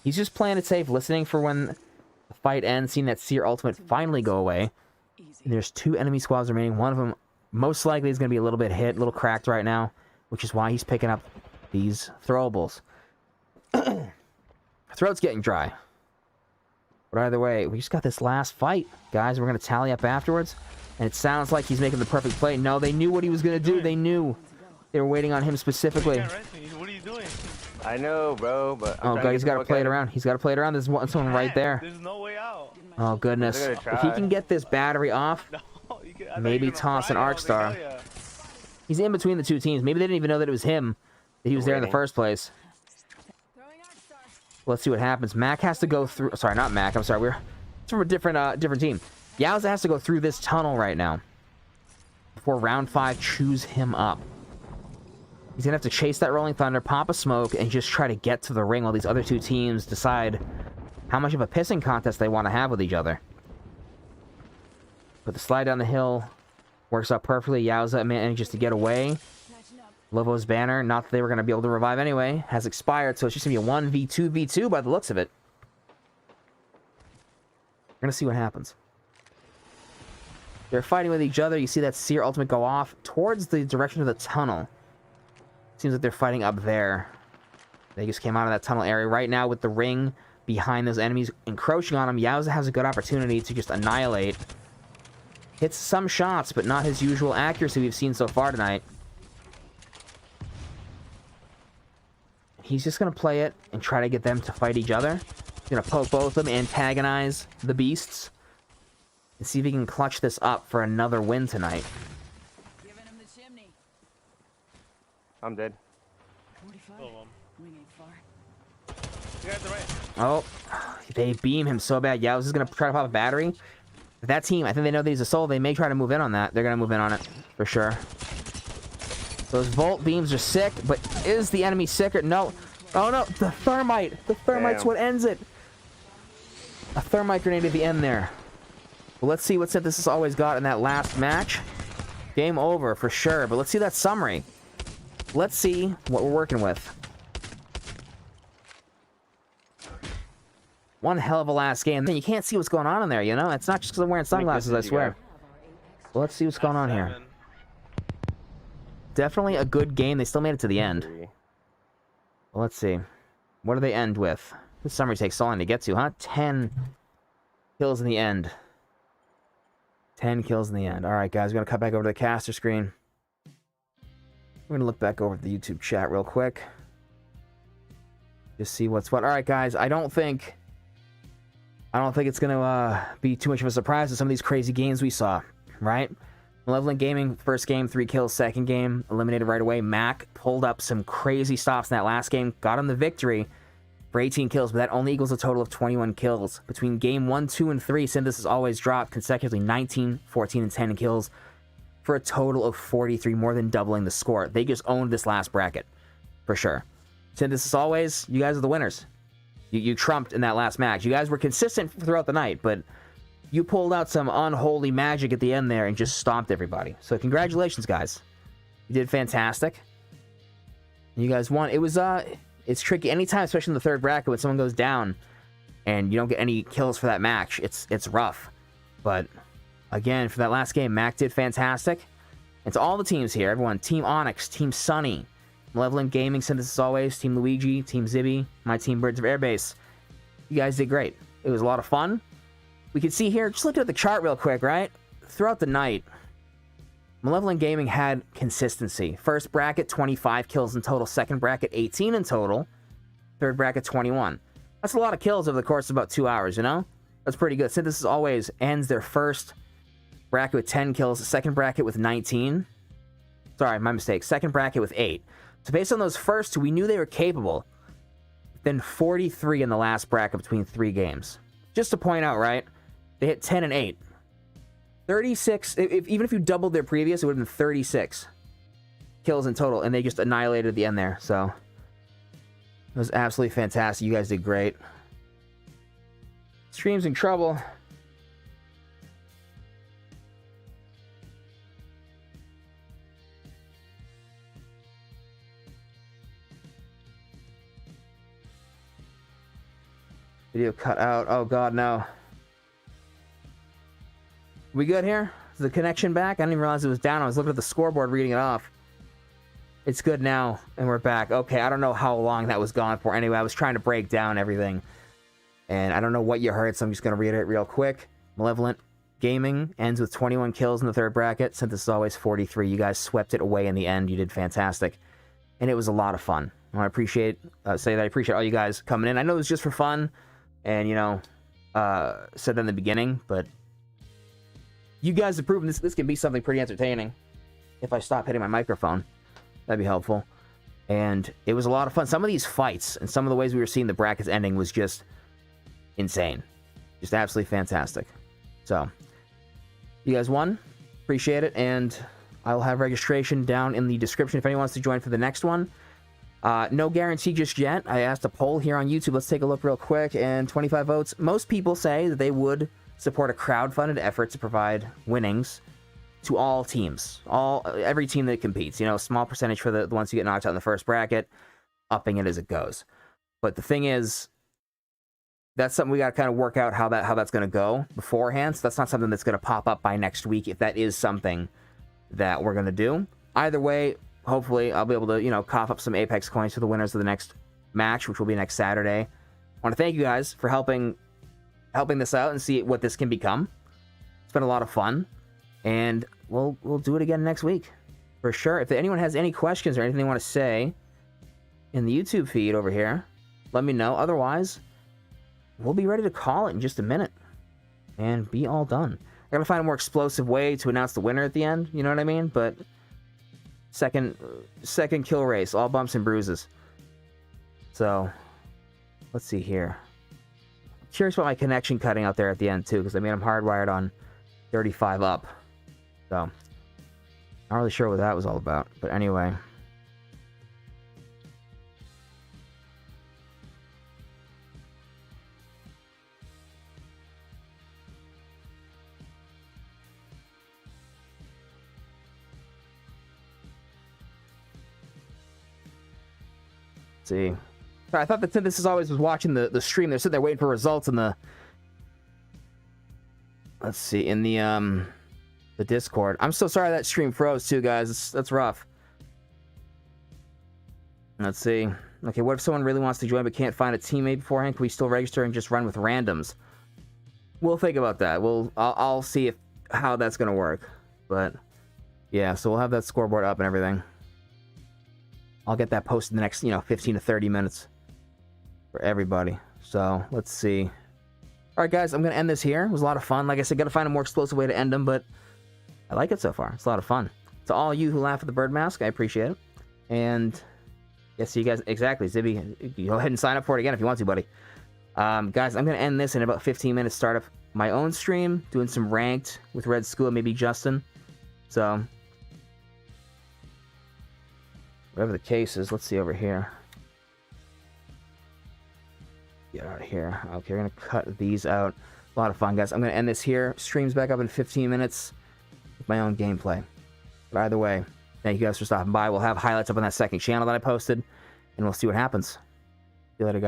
He's just playing it safe, listening for when the fight ends, seeing that Seer ultimate finally go away. And there's 2 enemy squads remaining. One of them most likely is going to be a little bit hit, a little cracked right now, which is why he's picking up these throwables. Throat's getting dry. But either way, we just got this last fight, guys. We're going to tally up afterwards. And it sounds like he's making the perfect play. No, they knew what he was going to do. They knew. They were waiting on him specifically. What are you doing? I know, bro, but oh god, he's got to play it around. He's got to play it around. There's someone right there. There's no way out. Oh goodness. If he can get this battery off, maybe toss an Arc Star. He's in between the 2 teams. Maybe they didn't even know that it was him, that he was there in the first place. Let's see what happens. Mac has to go through. Sorry, not Mac. I'm sorry. It's from a different team. Yowza has to go through this tunnel right now before round 5 chews him up. He's gonna have to chase that Rolling Thunder, pop a smoke, and just try to get to the ring while these other 2 teams decide how much of a pissing contest they want to have with each other. But the slide down the hill works out perfectly. Yowza manages to get away. Lobo's banner, not that they were going to be able to revive anyway, has expired, so it's just going to be a 1v2v2 by the looks of it. We're going to see what happens. They're fighting with each other. You see that Seer ultimate go off towards the direction of the tunnel. Seems like they're fighting up there. They just came out of that tunnel area. Right now, with the ring behind those enemies encroaching on him, Yowza has a good opportunity to just annihilate. Hits some shots, but not his usual accuracy we've seen so far tonight. He's just going to play it and try to get them to fight each other. He's going to poke both of them, antagonize the beasts, and see if he can clutch this up for another win tonight. I'm dead. Oh, they beam him so bad. Yowza's going to try to pop a battery. That team, I think they know that he's a soul. They may try to move in on that. They're going to move in on it, for sure. Those Volt beams are sick, but is the enemy sicker? No. Oh no, the thermite! The thermite's Damn. what ends it! A thermite grenade at the end there. Well, let's see what Synthesis always got in that last match. Game over for sure, but let's see that summary. Let's see what we're working with. One hell of a last game. You can't see what's going on in there, you know? It's not just because I'm wearing sunglasses, I swear. Well, let's see what's going on here. Definitely a good game. They still made it to the end. Well, let's see. What do they end with? This summary takes so long to get to, huh? 10 kills in the end. 10 kills in the end. Alright, guys. We're going to cut back over to the caster screen. We're going to look back over at the YouTube chat real quick. Just see what's what. Alright, guys. I don't think it's going to be too much of a surprise to some of these crazy games we saw, right? Malevolent Gaming, first game, 3 kills, second game, eliminated right away. Mac pulled up some crazy stops in that last game, got him the victory for 18 kills, but that only equals a total of 21 kills. Between game 1, 2, and 3, Synthesis always dropped consecutively 19, 14, and 10 kills for a total of 43, more than doubling the score. They just owned this last bracket, for sure. Synthesis always, you guys are the winners. You trumped in that last match. You guys were consistent throughout the night, but you pulled out some unholy magic at the end there and just stomped everybody. So congratulations, guys. You did fantastic. You guys won. It was, it's tricky anytime, especially in the third bracket, when someone goes down and you don't get any kills for that match. It's rough. But again, for that last game, Mac did fantastic. And to all the teams here, everyone, Team Onyx, Team Sunny, Malevolent Gaming, Synthesis always, Team Luigi, Team Zibby, my team Birds of Airbase. You guys did great. It was a lot of fun. We can see here, just looking at the chart real quick, right? Throughout the night, Malevolent Gaming had consistency. First bracket, 25 kills in total. Second bracket, 18 in total. Third bracket, 21. That's a lot of kills over the course of about 2 hours, you know? That's pretty good. Synthesis always ends their first bracket with 10 kills. The second bracket with 19. Sorry, my mistake. Second bracket with 8. So based on those first two, we knew they were capable. Then 43 in the last bracket between 3 games. Just to point out, right? They hit 10 and 8. 36, even if you doubled their previous, it would have been 36 kills in total, and they just annihilated at the end there, so it was absolutely fantastic. You guys did great. Stream's in trouble. Video cut out. Oh god, no. We good here? Is the connection back? I didn't even realize it was down. I was looking at the scoreboard reading it off. It's good now, and we're back. Okay, I don't know how long that was gone for. Anyway, I was trying to break down everything, and I don't know what you heard, so I'm just going to read it real quick. Malevolent Gaming ends with 21 kills in the third bracket. Synthesis always 43. You guys swept it away in the end. You did fantastic, and it was a lot of fun. I want to say that I appreciate all you guys coming in. I know it was just for fun, and, you know, said that in the beginning, but you guys have proven this can be something pretty entertaining. If I stop hitting my microphone, that'd be helpful. And it was a lot of fun. Some of these fights and some of the ways we were seeing the brackets ending was just insane. Just absolutely fantastic. So, you guys won. Appreciate it. And I'll have registration down in the description if anyone wants to join for the next one. No guarantee just yet. I asked a poll here on YouTube. Let's take a look real quick. And 25 votes. Most people say that they would support a crowd-funded effort to provide winnings to all teams, every team that competes. You know, a small percentage for the ones who get knocked out in the first bracket, upping it as it goes. But the thing is, that's something we got to kind of work out how that's going to go beforehand. So that's not something that's going to pop up by next week if that is something that we're going to do. Either way, hopefully I'll be able to, you know, cough up some Apex coins for the winners of the next match, which will be next Saturday. I want to thank you guys for helping this out and see what this can become. It's been a lot of fun, and we'll do it again next week for sure. If anyone has any questions or anything they want to say in the YouTube feed over here, let me know. Otherwise, we'll be ready to call it in just a minute and be all done. I gotta find a more explosive way to announce the winner at the end, you know what I mean? But second kill race, all bumps and bruises. So let's see here. Curious about my connection cutting out there at the end too, because I mean I'm hardwired on 35 up, so not really sure what that was all about. But anyway, see. I thought the synthesis always was watching the stream. They're sitting there waiting for results in the... Let's see, in the Discord. I'm so sorry that stream froze too, guys. That's rough. Let's see. Okay, what if someone really wants to join but can't find a teammate beforehand? Can we still register and just run with randoms? We'll think about that. I'll see how that's gonna work. But yeah, so we'll have that scoreboard up and everything. I'll get that posted in the next, 15 to 30 minutes for everybody. So let's see. All right, guys, I'm gonna end this here. It was a lot of fun. Like I said, gotta find a more explosive way to end them, but I like it so far. It's a lot of fun. To all you who laugh at the bird mask, I appreciate it. And yeah, see you guys. Exactly, Zibby. Go ahead and sign up for it again if you want to, buddy. Guys, I'm gonna end this in about 15 minutes. Start up my own stream, doing some ranked with RedSkuaYT, maybe Justin. So whatever the case is, let's see over here. Get out of here. Okay, we're gonna cut these out. A lot of fun, guys. I'm gonna end this here. Streams back up in 15 minutes with my own gameplay. But either way, thank you guys for stopping by. We'll have highlights up on that second channel that I posted, and we'll see what happens. See you later, guys.